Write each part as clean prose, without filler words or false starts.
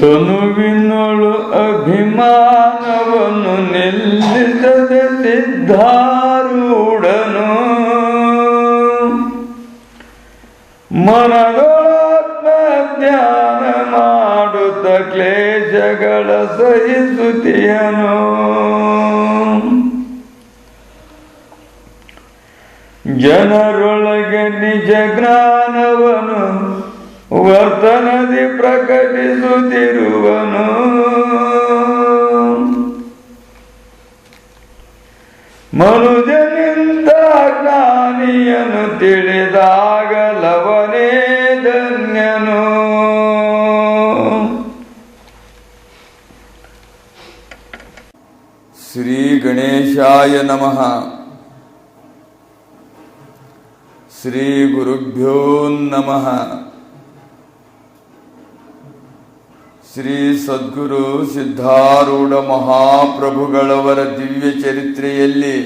ತನುವಿನೊಳು ಅಭಿಮಾನವನ್ನು ನಿಲ್ಲಿಸದೆ ಸಿದ್ಧಾರೂಢನು ಮನದೊಳಾತ್ಮ ಧ್ಯಾನ ಮಾಡುತ್ತ ಕ್ಲೇಶಗಳ ಸಹಿಸುತ್ತಿಯನು. ಜನರೊಳಗೆ ನಿಜ ಜ್ಞಾನವನು ವರ್ತನದಿ ಪ್ರಕಟಿಸುತ್ತಿರುವನು. ಮನುಜನಿಂದ ಜ್ಞಾನಿಯನು ತಿಳಿದಾಗಲವನೇ ಧನ್ಯನು. ಶ್ರೀ ಗಣೇಶಾಯ ನಮಃ. ಶ್ರೀ ಗುರುಭ್ಯೋ ನಮಃ. ಶ್ರೀ ಸದ್ಗುರು ಸಿದ್ಧಾರೂಢ ಮಹಾಪ್ರಭುಗಳವರ ದಿವ್ಯ ಚರಿತ್ರೆಯಲ್ಲಿ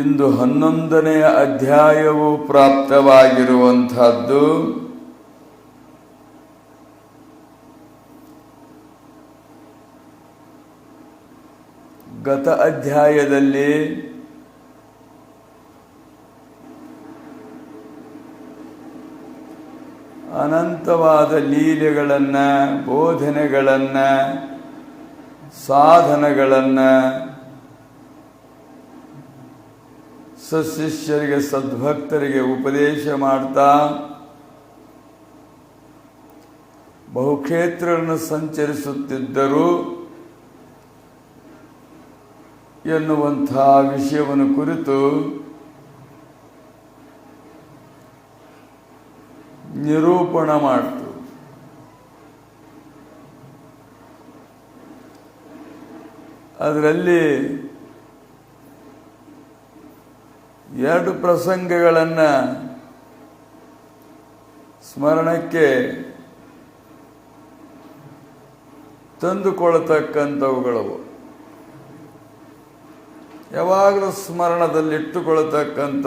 ಇಂದು 11ನೆಯ ಅಧ್ಯಾಯವು ಪ್ರಾಪ್ತವಾಗಿರುವಂತಹದ್ದು. ಗತ ಅಧ್ಯಾಯದಲ್ಲಿ ಅನಂತವಾದ ಲೀಲೆಗಳನ್ನು, ಬೋಧನೆಗಳನ್ನು, ಸಾಧನಗಳನ್ನು ಸಶಿಷ್ಯರಿಗೆ, ಸದ್ಭಕ್ತರಿಗೆ ಉಪದೇಶ ಮಾಡ್ತಾ ಬಹುಕ್ಷೇತ್ರಗಳನ್ನು ಸಂಚರಿಸುತ್ತಿದ್ದರು ಎನ್ನುವಂಥ ವಿಷಯವನ್ನು ಕುರಿತು ನಿರೂಪಣ ಮಾಡ್ತು. ಅದರಲ್ಲಿ 2 ಪ್ರಸಂಗಗಳನ್ನು ಸ್ಮರಣಕ್ಕೆ ತಂದುಕೊಳ್ಳತಕ್ಕಂಥವುಗಳವು. ಯಾವಾಗಲೂ ಸ್ಮರಣದಲ್ಲಿಟ್ಟುಕೊಳ್ಳತಕ್ಕಂಥ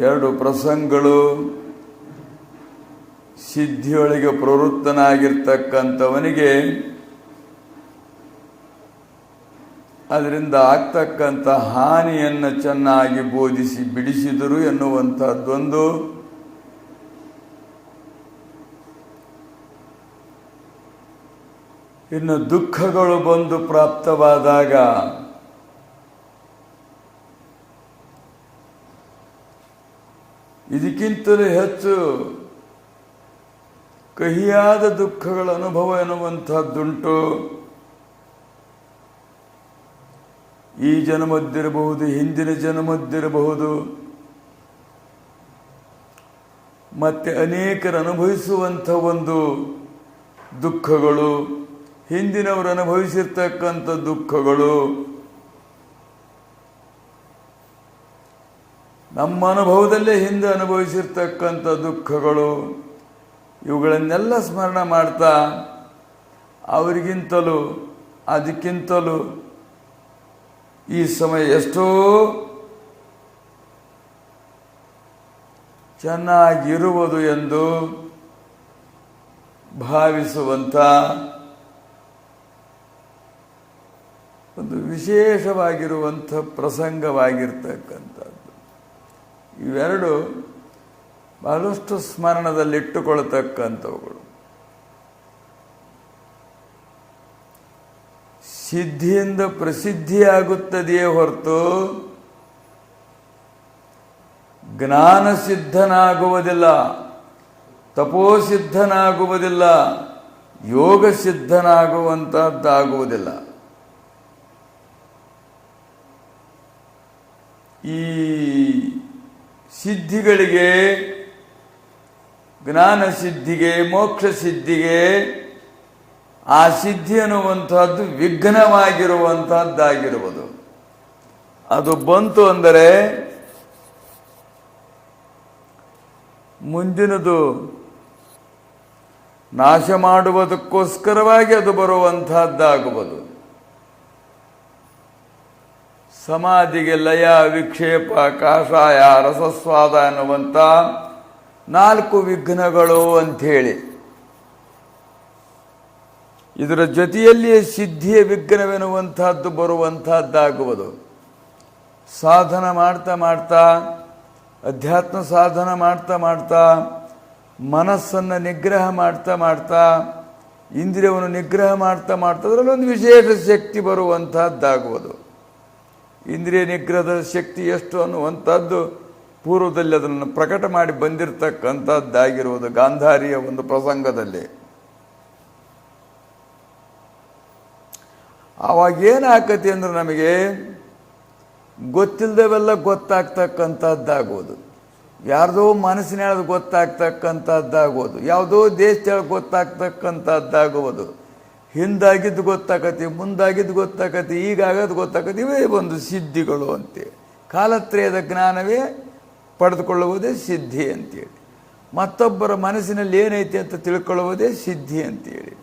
2 ಪ್ರಸಂಗಗಳು ಸಿದ್ಧಿಯೊಳಗೆ ಪ್ರವೃತ್ತನಾಗಿರ್ತಕ್ಕಂಥವನಿಗೆ ಅದರಿಂದ ಆಗ್ತಕ್ಕಂಥ ಹಾನಿಯನ್ನು ಚೆನ್ನಾಗಿ ಬೋಧಿಸಿ ಬಿಡಿಸಿದರು ಎನ್ನುವಂಥದ್ದೊಂದು. ಇನ್ನು ದುಃಖಗಳು ಬಂದು ಪ್ರಾಪ್ತವಾದಾಗ ಇದಕ್ಕಿಂತಲೂ ಹೆಚ್ಚು ಕಹಿಯಾದ ದುಃಖಗಳ ಅನುಭವ ಎನ್ನುವಂಥದ್ದುಂಟು. ಈ ಜನ್ಮದ್ದಿರಬಹುದು, ಹಿಂದಿನ ಜನ್ಮದ್ದಿರಬಹುದು, ಮತ್ತೆ ಅನೇಕರು ಅನುಭವಿಸುವಂಥ ಒಂದು ದುಃಖಗಳು, ಹಿಂದಿನವರು ಅನುಭವಿಸಿರ್ತಕ್ಕಂಥ ದುಃಖಗಳು, ನಮ್ಮ ಅನುಭವದಲ್ಲೇ ಹಿಂದೆ ಅನುಭವಿಸಿರ್ತಕ್ಕಂಥ ದುಃಖಗಳು, ಇವುಗಳನ್ನೆಲ್ಲ ಸ್ಮರಣೆ ಮಾಡ್ತಾ ಅವರಿಗಿಂತಲೂ ಅದಕ್ಕಿಂತಲೂ ಈ ಸಮಯ ಎಷ್ಟೋ ಚೆನ್ನಾಗಿರುವುದು ಎಂದು ಭಾವಿಸುವಂಥ ಒಂದು ವಿಶೇಷವಾಗಿರುವಂಥ ಪ್ರಸಂಗವಾಗಿರ್ತಕ್ಕಂಥದ್ದು. ಇವೆರಡು ಬಹಳಷ್ಟು ಸ್ಮರಣದಲ್ಲಿಟ್ಟುಕೊಳ್ಳತಕ್ಕಂಥವುಗಳು. ಸಿದ್ಧಿಯಿಂದ ಪ್ರಸಿದ್ಧಿಯಾಗುತ್ತದೆಯೇ ಹೊರತು ಜ್ಞಾನ ಸಿದ್ಧನಾಗುವುದಿಲ್ಲ, ತಪೋಸಿದ್ಧನಾಗುವುದಿಲ್ಲ, ಯೋಗ ಸಿದ್ಧನಾಗುವಂಥದ್ದಾಗುವುದಿಲ್ಲ. ಈ ಸಿದ್ಧಿಗಳಿಗೆ, ಜ್ಞಾನ ಸಿದ್ಧಿಗೆ, ಮೋಕ್ಷ ಸಿದ್ಧಿಗೆ ಆ ಸಿದ್ಧಿ ಅನ್ನುವಂಥದ್ದು ವಿಘ್ನವಾಗಿರುವಂಥದ್ದಾಗಿರುವುದು. ಅದು ಬಂತು ಅಂದರೆ ಮುಂದಿನದು ನಾಶ ಮಾಡುವುದಕ್ಕೋಸ್ಕರವಾಗಿ ಅದು ಬರುವಂತಹದ್ದಾಗುವುದು. ಸಮಾಧಿಗೆ ಲಯ, ವಿಕ್ಷೇಪ, ಕಾಷಾಯ, ರಸಸ್ವಾದ ಎನ್ನುವಂಥ 4 ವಿಘ್ನಗಳು ಅಂಥೇಳಿ. ಇದರ ಜೊತೆಯಲ್ಲಿಯೇ ಸಿದ್ಧಿಯ ವಿಘ್ನವೆನ್ನುವಂತಹದ್ದು ಬರುವಂತಹದ್ದಾಗುವುದು. ಸಾಧನ ಮಾಡ್ತಾ ಮಾಡ್ತಾ, ಅಧ್ಯಾತ್ಮ ಸಾಧನ ಮಾಡ್ತಾ ಮಾಡ್ತಾ, ಮನಸ್ಸನ್ನು ನಿಗ್ರಹ ಮಾಡ್ತಾ ಮಾಡ್ತಾ, ಇಂದ್ರಿಯವನ್ನು ನಿಗ್ರಹ ಮಾಡ್ತಾ ಮಾಡ್ತಾ ಅದರಲ್ಲೊಂದು ವಿಶೇಷ ಶಕ್ತಿ ಬರುವಂತಹದ್ದಾಗುವುದು. ಇಂದ್ರಿಯ ನಿಗ್ರಹದ ಶಕ್ತಿ ಎಷ್ಟು ಅನ್ನುವಂಥದ್ದು ಪೂರ್ವದಲ್ಲಿ ಅದನ್ನು ಪ್ರಕಟ ಮಾಡಿ ಬಂದಿರತಕ್ಕಂಥದ್ದಾಗಿರುವುದು ಗಾಂಧಾರಿಯ ಒಂದು ಪ್ರಸಂಗದಲ್ಲಿ. ಆವಾಗ ಏನಾಕತಿ ಅಂದ್ರೆ ನಮಗೆ ಗೊತ್ತಿಲ್ಲದವೆಲ್ಲ ಗೊತ್ತಾಗ್ತಕ್ಕಂಥದ್ದಾಗುವುದು. ಯಾರ್ದೋ ಮನಸ್ಸಿನ ಹೇಳೋದು ಗೊತ್ತಾಗ್ತಕ್ಕಂಥದ್ದಾಗುವುದು, ಯಾವುದೋ ದೇಶದ ಗೊತ್ತಾಗ್ತಕ್ಕಂಥದ್ದಾಗುವುದು, ಹಿಂದಾಗಿದ್ದು ಗೊತ್ತಾಕತಿ, ಮುಂದಾಗಿದ್ದು ಗೊತ್ತಾಕತಿ, ಈಗಾಗದು ಗೊತ್ತಾಕತಿ. ಇವೇ ಒಂದು ಸಿದ್ಧಿಗಳು ಅಂತೇಳಿ. ಕಾಲತ್ರಯದ ಜ್ಞಾನವೇ ಪಡೆದುಕೊಳ್ಳುವುದೇ ಸಿದ್ಧಿ ಅಂತೇಳಿ. ಮತ್ತೊಬ್ಬರ ಮನಸ್ಸಿನಲ್ಲಿ ಏನೈತಿ ಅಂತ ತಿಳ್ಕೊಳ್ಳುವುದೇ ಸಿದ್ಧಿ ಅಂತೇಳಿ.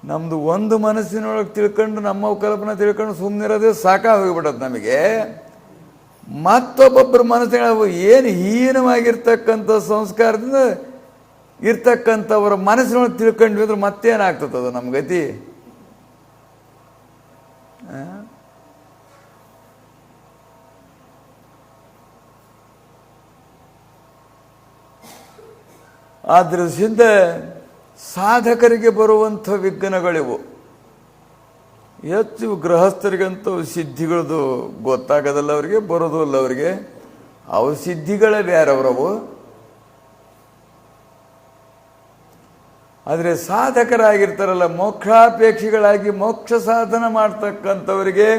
ನಮ್ಮದು ಒಂದು ಮನಸ್ಸಿನೊಳಗೆ ತಿಳ್ಕೊಂಡು ನಮ್ಮ ಕಲ್ಪನೆ ತಿಳ್ಕೊಂಡು ಸುಮ್ಮನಿರೋದೇ ಸಾಕಾಗೋಗ್ಬಿಡೋದು ನಮಗೆ. ಮತ್ತೊಬ್ಬೊಬ್ಬರ ಮನಸ್ಸಿನ ಏನು ಹೀನವಾಗಿರ್ತಕ್ಕಂಥ ಸಂಸ್ಕಾರದಿಂದ ಇರ್ತಕ್ಕಂಥವ್ರ ಮನಸ್ಸಿನೊಳಗೆ ತಿಳ್ಕೊಂಡ್ವಿ ಅಂದ್ರೆ ಮತ್ತೇನಾಗ್ತದ ನಮ್ಮ ಗತಿ? ಆದ್ರಿಂದ ಸಾಧಕರಿಗೆ ಬರುವಂಥ ವಿಘ್ನಗಳಿವು. ಹೆಚ್ಚು ಗೃಹಸ್ಥರಿಗಂತೂ ಸಿದ್ಧಿಗಳದು ಗೊತ್ತಾಗೋದಲ್ಲ ಅವರಿಗೆ, ಬರೋದು ಅಲ್ಲ ಅವರಿಗೆ. ಅವು ಸಿದ್ಧಿಗಳೇ ಬೇರೆಯವರವು. ಆದರೆ ಸಾಧಕರಾಗಿರ್ತಾರಲ್ಲ, ಮೋಕ್ಷಾಪೇಕ್ಷಿಗಳಾಗಿ ಮೋಕ್ಷ ಸಾಧನ ಮಾಡ್ತಕ್ಕಂಥವರಿಗೆ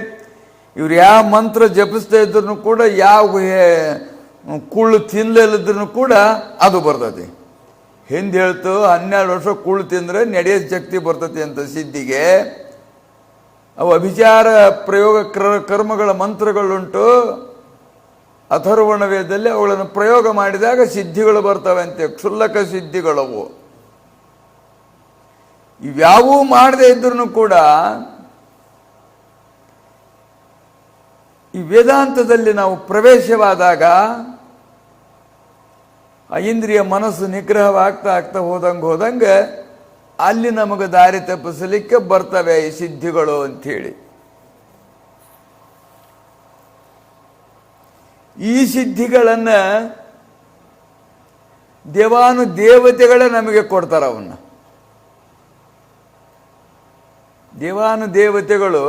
ಇವ್ರು ಯಾವ ಮಂತ್ರ ಜಪಿಸ್ತಾ ಇದ್ರು ಕೂಡ, ಯಾವ ಕುಳ್ಳು ತಿನ್ನಲಿಲ್ಲದ್ರೂ ಕೂಡ ಅದು ಬರ್ತತಿ. ಹಿಂದೆ ಹೇಳ್ತು 12 ವರ್ಷ ಕುಳ್ಳು ತಿಂದರೆ ನಡೆಯೋ ಶಕ್ತಿ ಬರ್ತತಿ ಅಂತ ಸಿದ್ಧಿಗೆ. ಅವು ಅಭಿಚಾರ ಪ್ರಯೋಗ ಕರ್ಮಗಳ ಮಂತ್ರಗಳುಂಟು ಅಥರ್ವಣ ವೇದದಲ್ಲಿ. ಅವುಗಳನ್ನು ಪ್ರಯೋಗ ಮಾಡಿದಾಗ ಸಿದ್ಧಿಗಳು ಬರ್ತವೆ ಅಂತೆ, ಕ್ಷುಲ್ಲಕ ಸಿದ್ಧಿಗಳವು. ಇವ್ಯಾವೂ ಮಾಡದೇ ಇದ್ರೂ ಕೂಡ ಈ ವೇದಾಂತದಲ್ಲಿ ನಾವು ಪ್ರವೇಶವಾದಾಗ ಆ ಇಂದ್ರಿಯ ಮನಸ್ಸು ನಿಗ್ರಹವಾಗ್ತಾ ಆಗ್ತಾ ಹೋದಂಗೆ ಅಲ್ಲಿ ನಮಗೆ ದಾರಿ ತಪ್ಪಿಸಲಿಕ್ಕೆ ಬರ್ತವೆ ಈ ಸಿದ್ಧಿಗಳು ಅಂಥೇಳಿ. ಈ ಸಿದ್ಧಿಗಳನ್ನು ದೇವಾನುದೇವತೆಗಳೇ ನಮಗೆ ಕೊಡ್ತಾರೆ. ಅವನ್ನ ದೇವಾನುದೇವತೆಗಳು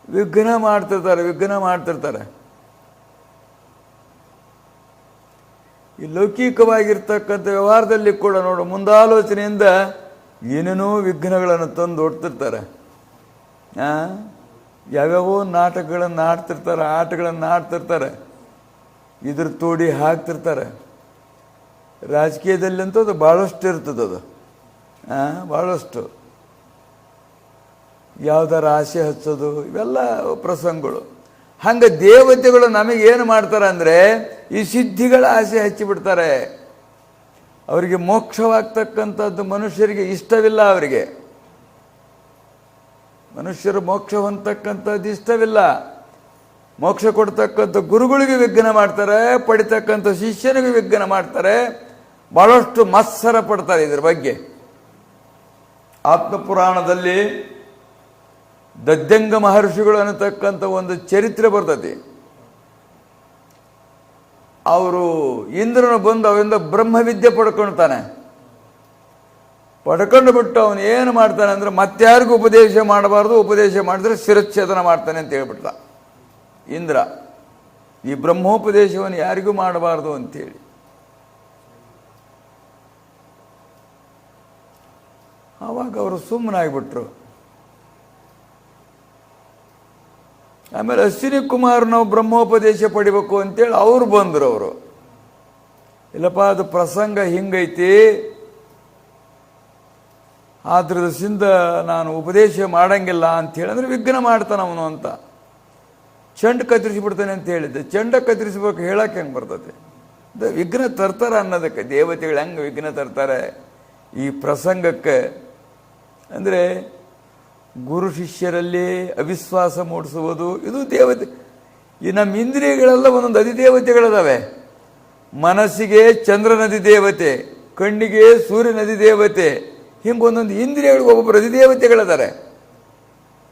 ವಿಘ್ನ ಮಾಡ್ತಿರ್ತಾರೆ. ಈ ಲೌಕಿಕವಾಗಿರ್ತಕ್ಕಂಥ ವ್ಯವಹಾರದಲ್ಲಿ ಕೂಡ ನೋಡು, ಮುಂದಾಲೋಚನೆಯಿಂದ ಏನೇನೋ ವಿಘ್ನಗಳನ್ನು ತಂದು ಓಡ್ತಿರ್ತಾರೆ. ಯಾವ್ಯಾವೋ ನಾಟಕಗಳನ್ನು ಆಡ್ತಿರ್ತಾರೆ, ಆಟಗಳನ್ನು ಆಡ್ತಿರ್ತಾರೆ, ಇದ್ರ ತೋಡಿ ಹಾಕ್ತಿರ್ತಾರೆ. ರಾಜಕೀಯದಲ್ಲಂತೂ ಅದು ಭಾಳಷ್ಟು ಇರ್ತದೆ. ಅದು ಭಾಳಷ್ಟು ಯಾವ್ದಾರ ಆಸೆ ಹಚ್ಚೋದು, ಇವೆಲ್ಲ ಪ್ರಸಂಗಗಳು. ಹಂಗೆ ದೇವತೆಗಳು ನಮಗೇನು ಮಾಡ್ತಾರೆ ಅಂದರೆ ಈ ಸಿದ್ಧಿಗಳ ಆಸೆ ಹಚ್ಚಿಬಿಡ್ತಾರೆ. ಅವರಿಗೆ ಮೋಕ್ಷವಾಗ್ತಕ್ಕಂಥದ್ದು ಮನುಷ್ಯರಿಗೆ ಇಷ್ಟವಿಲ್ಲ. ಅವರಿಗೆ ಮನುಷ್ಯರು ಮೋಕ್ಷ ಹೊಂದತಕ್ಕಂಥದ್ದು ಇಷ್ಟವಿಲ್ಲ. ಮೋಕ್ಷ ಕೊಡ್ತಕ್ಕಂಥ ಗುರುಗಳಿಗೆ ವಿಘ್ನ ಮಾಡ್ತಾರೆ, ಪಡಿತಕ್ಕಂಥ ಶಿಷ್ಯನಿಗೆ ವಿಘ್ನ ಮಾಡ್ತಾರೆ. ಬಹಳಷ್ಟು ಮತ್ಸರ ಪಡ್ತಾರೆ ಇದ್ರ ಬಗ್ಗೆ. ಆತ್ಮಪುರಾಣದಲ್ಲಿ ದದ್ಯಂಗ ಮಹರ್ಷಿಗಳು ಅನ್ನತಕ್ಕಂಥ ಒಂದು ಚರಿತ್ರೆ ಬರ್ತದೆ. ಅವರು ಇಂದ್ರನು ಬಂದು ಅವರಿಂದ ಬ್ರಹ್ಮವಿದ್ಯೆ ಪಡ್ಕೊಳ್ತಾನೆ. ಪಡ್ಕೊಂಡು ಬಿಟ್ಟು ಅವನು ಏನು ಮಾಡ್ತಾನೆ ಅಂದರೆ ಮತ್ತಾರಿಗೂ ಉಪದೇಶ ಮಾಡಬಾರ್ದು, ಉಪದೇಶ ಮಾಡಿದ್ರೆ ಶಿರಚ್ಛೇದನ ಮಾಡ್ತಾನೆ ಅಂತ ಹೇಳ್ಬಿಟ್ಟ ಇಂದ್ರ. ಈ ಬ್ರಹ್ಮೋಪದೇಶವನ್ನು ಯಾರಿಗೂ ಮಾಡಬಾರ್ದು ಅಂತೇಳಿ. ಆವಾಗ ಅವರು ಸುಮ್ಮನಾಗಿಬಿಟ್ರು. ಆಮೇಲೆ ಅಶ್ವಿನಿ ಕುಮಾರ್ ನಾವು ಬ್ರಹ್ಮೋಪದೇಶ ಪಡಿಬೇಕು ಅಂತೇಳಿ ಅವ್ರು ಬಂದರು. ಅವರು ಇಲ್ಲಪ್ಪ ಅದು ಪ್ರಸಂಗ ಹಿಂಗೈತಿ, ಆದ್ರದಿಂದ ನಾನು ಉಪದೇಶ ಮಾಡಂಗಿಲ್ಲ ಅಂತೇಳಿ ಅಂದರೆ ವಿಘ್ನ ಮಾಡ್ತಾನೆ ಅವನು ಅಂತ. ಚೆಂಡು ಕತ್ತರಿಸಿಬಿಡ್ತಾನೆ ಅಂತ ಹೇಳಿದ್ದೆ. ಚೆಂಡ ಕತ್ತರಿಸ್ಬೇಕು ಹೇಳಕ್ಕೆ ಹೆಂಗೆ ಬರ್ತದೆ? ವಿಘ್ನ ತರ್ತಾರೆ ಅನ್ನೋದಕ್ಕೆ ದೇವತೆಗಳು ಹೆಂಗೆ ವಿಘ್ನ ತರ್ತಾರೆ ಈ ಪ್ರಸಂಗಕ್ಕೆ ಅಂದರೆ ಗುರು ಶಿಷ್ಯರಲ್ಲಿ ಅವಿಶ್ವಾಸ ಮೂಡಿಸುವುದು. ಇದು ದೇವತೆ ಈ ನಮ್ಮ ಇಂದ್ರಿಯಗಳೆಲ್ಲ ಒಂದೊಂದು ಅಧಿದೇವತೆಗಳಿದಾವೆ. ಮನಸ್ಸಿಗೆ ಚಂದ್ರನದಿ ದೇವತೆ, ಕಣ್ಣಿಗೆ ಸೂರ್ಯನದಿ ದೇವತೆ, ಹಿಂಗೆ ಒಂದೊಂದು ಇಂದ್ರಿಯಗಳಿಗೆ ಒಬ್ಬೊಬ್ಬರು ಅಧಿದೇವತೆಗಳಿದ್ದಾರೆ.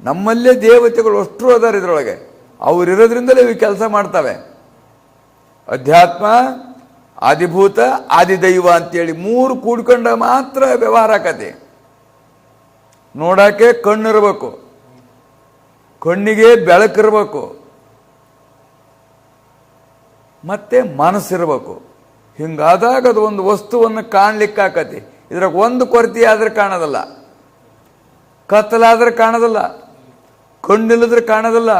ನಮ್ಮಲ್ಲೇ ದೇವತೆಗಳು ಅಷ್ಟರು ಅದಾರೆ ಇದರೊಳಗೆ. ಅವರಿರೋದ್ರಿಂದಲೇ ಇವು ಕೆಲಸ ಮಾಡ್ತವೆ. ಅಧ್ಯಾತ್ಮ, ಆದಿಭೂತ, ಆದಿದೈವ ಅಂತೇಳಿ ಮೂರು ಕೂಡ್ಕೊಂಡ ಮಾತ್ರ ವ್ಯವಹಾರ ಆಕತಿ. ನೋಡೋಕ್ಕೆ ಕಣ್ಣಿರ್ಬೇಕು, ಕಣ್ಣಿಗೆ ಬೆಳಕಿರ್ಬೇಕು, ಮತ್ತೆ ಮನಸ್ಸಿರ್ಬೇಕು. ಹಿಂಗಾದಾಗ ಅದು ಒಂದು ವಸ್ತುವನ್ನು ಕಾಣ್ಲಿಕ್ಕಾಕತಿ. ಇದ್ರಾಗ ಒಂದು ಕೊರತೆ ಆದ್ರೆ ಕಾಣೋದಲ್ಲ, ಕತ್ತಲಾದ್ರೆ ಕಾಣೋದಲ್ಲ, ಕಣ್ಣಿಲ್ಲದ್ರೆ ಕಾಣೋದಲ್ಲ,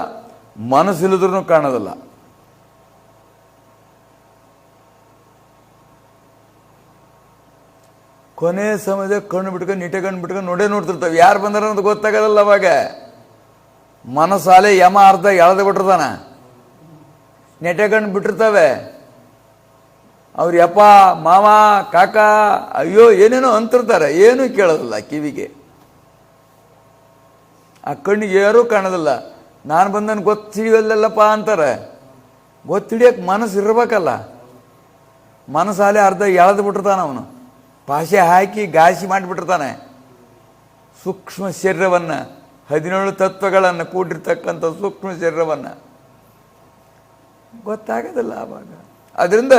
ಮನಸ್ಸಿಲ್ಲದ್ರೂ ಕಾಣೋದಲ್ಲ. ಕೊನೆ ಸಮಯದ ಕಣ್ಣು ಬಿಟ್ಕೊಂಡು ನಿಟ್ಟೆ ಕಣ್ಣು ಬಿಟ್ಕೊಂಡು ನೋಡ್ತಿರ್ತಾವೆ. ಯಾರು ಬಂದಾರ ಅನ್ನೋದು ಗೊತ್ತಾಗೋದಲ್ಲ. ಅವಾಗ ಮನಸ್ಸಾಲೆ ಯಮ ಅರ್ಧ ಎಳೆದು ಬಿಟ್ಟಿರ್ತಾನ, ನೆಟ್ಟೆ ಕಣ್ಣು ಬಿಟ್ಟಿರ್ತಾವೆ. ಅವ್ರು ಯಪ್ಪ, ಮಾವ, ಕಾಕ, ಅಯ್ಯೋ ಏನೇನೋ ಅಂತಿರ್ತಾರೆ, ಏನೂ ಕೇಳೋದಿಲ್ಲ ಕಿವಿಗೆ. ಆ ಕಣ್ಣಿಗೆ ಯಾರೂ ಕಾಣೋದಿಲ್ಲ. ನಾನು ಬಂದನು ಗೊತ್ತಿಡಿಯಲ್ಲಪ್ಪ ಅಂತಾರೆ. ಗೊತ್ತಿಡಿಯಕ್ಕೆ ಮನಸ್ಸು ಇರ್ಬೇಕಲ್ಲ. ಮನಸ್ಸಾಲೆ ಅರ್ಧ ಎಳೆದು ಬಿಟ್ಟಿರ್ತಾನೆ ಅವನು, ಪಾಶೆ ಹಾಕಿ ಗಾಸಿ ಮಾಡಿಬಿಟ್ಟಿರ್ತಾನೆ. ಸೂಕ್ಷ್ಮ ಶರೀರವನ್ನು, 17 ತತ್ವಗಳನ್ನು ಕೂಡಿರ್ತಕ್ಕಂಥ ಸೂಕ್ಷ್ಮ ಶರೀರವನ್ನು ಗೊತ್ತಾಗೋದಿಲ್ಲ ಆವಾಗ. ಅದರಿಂದ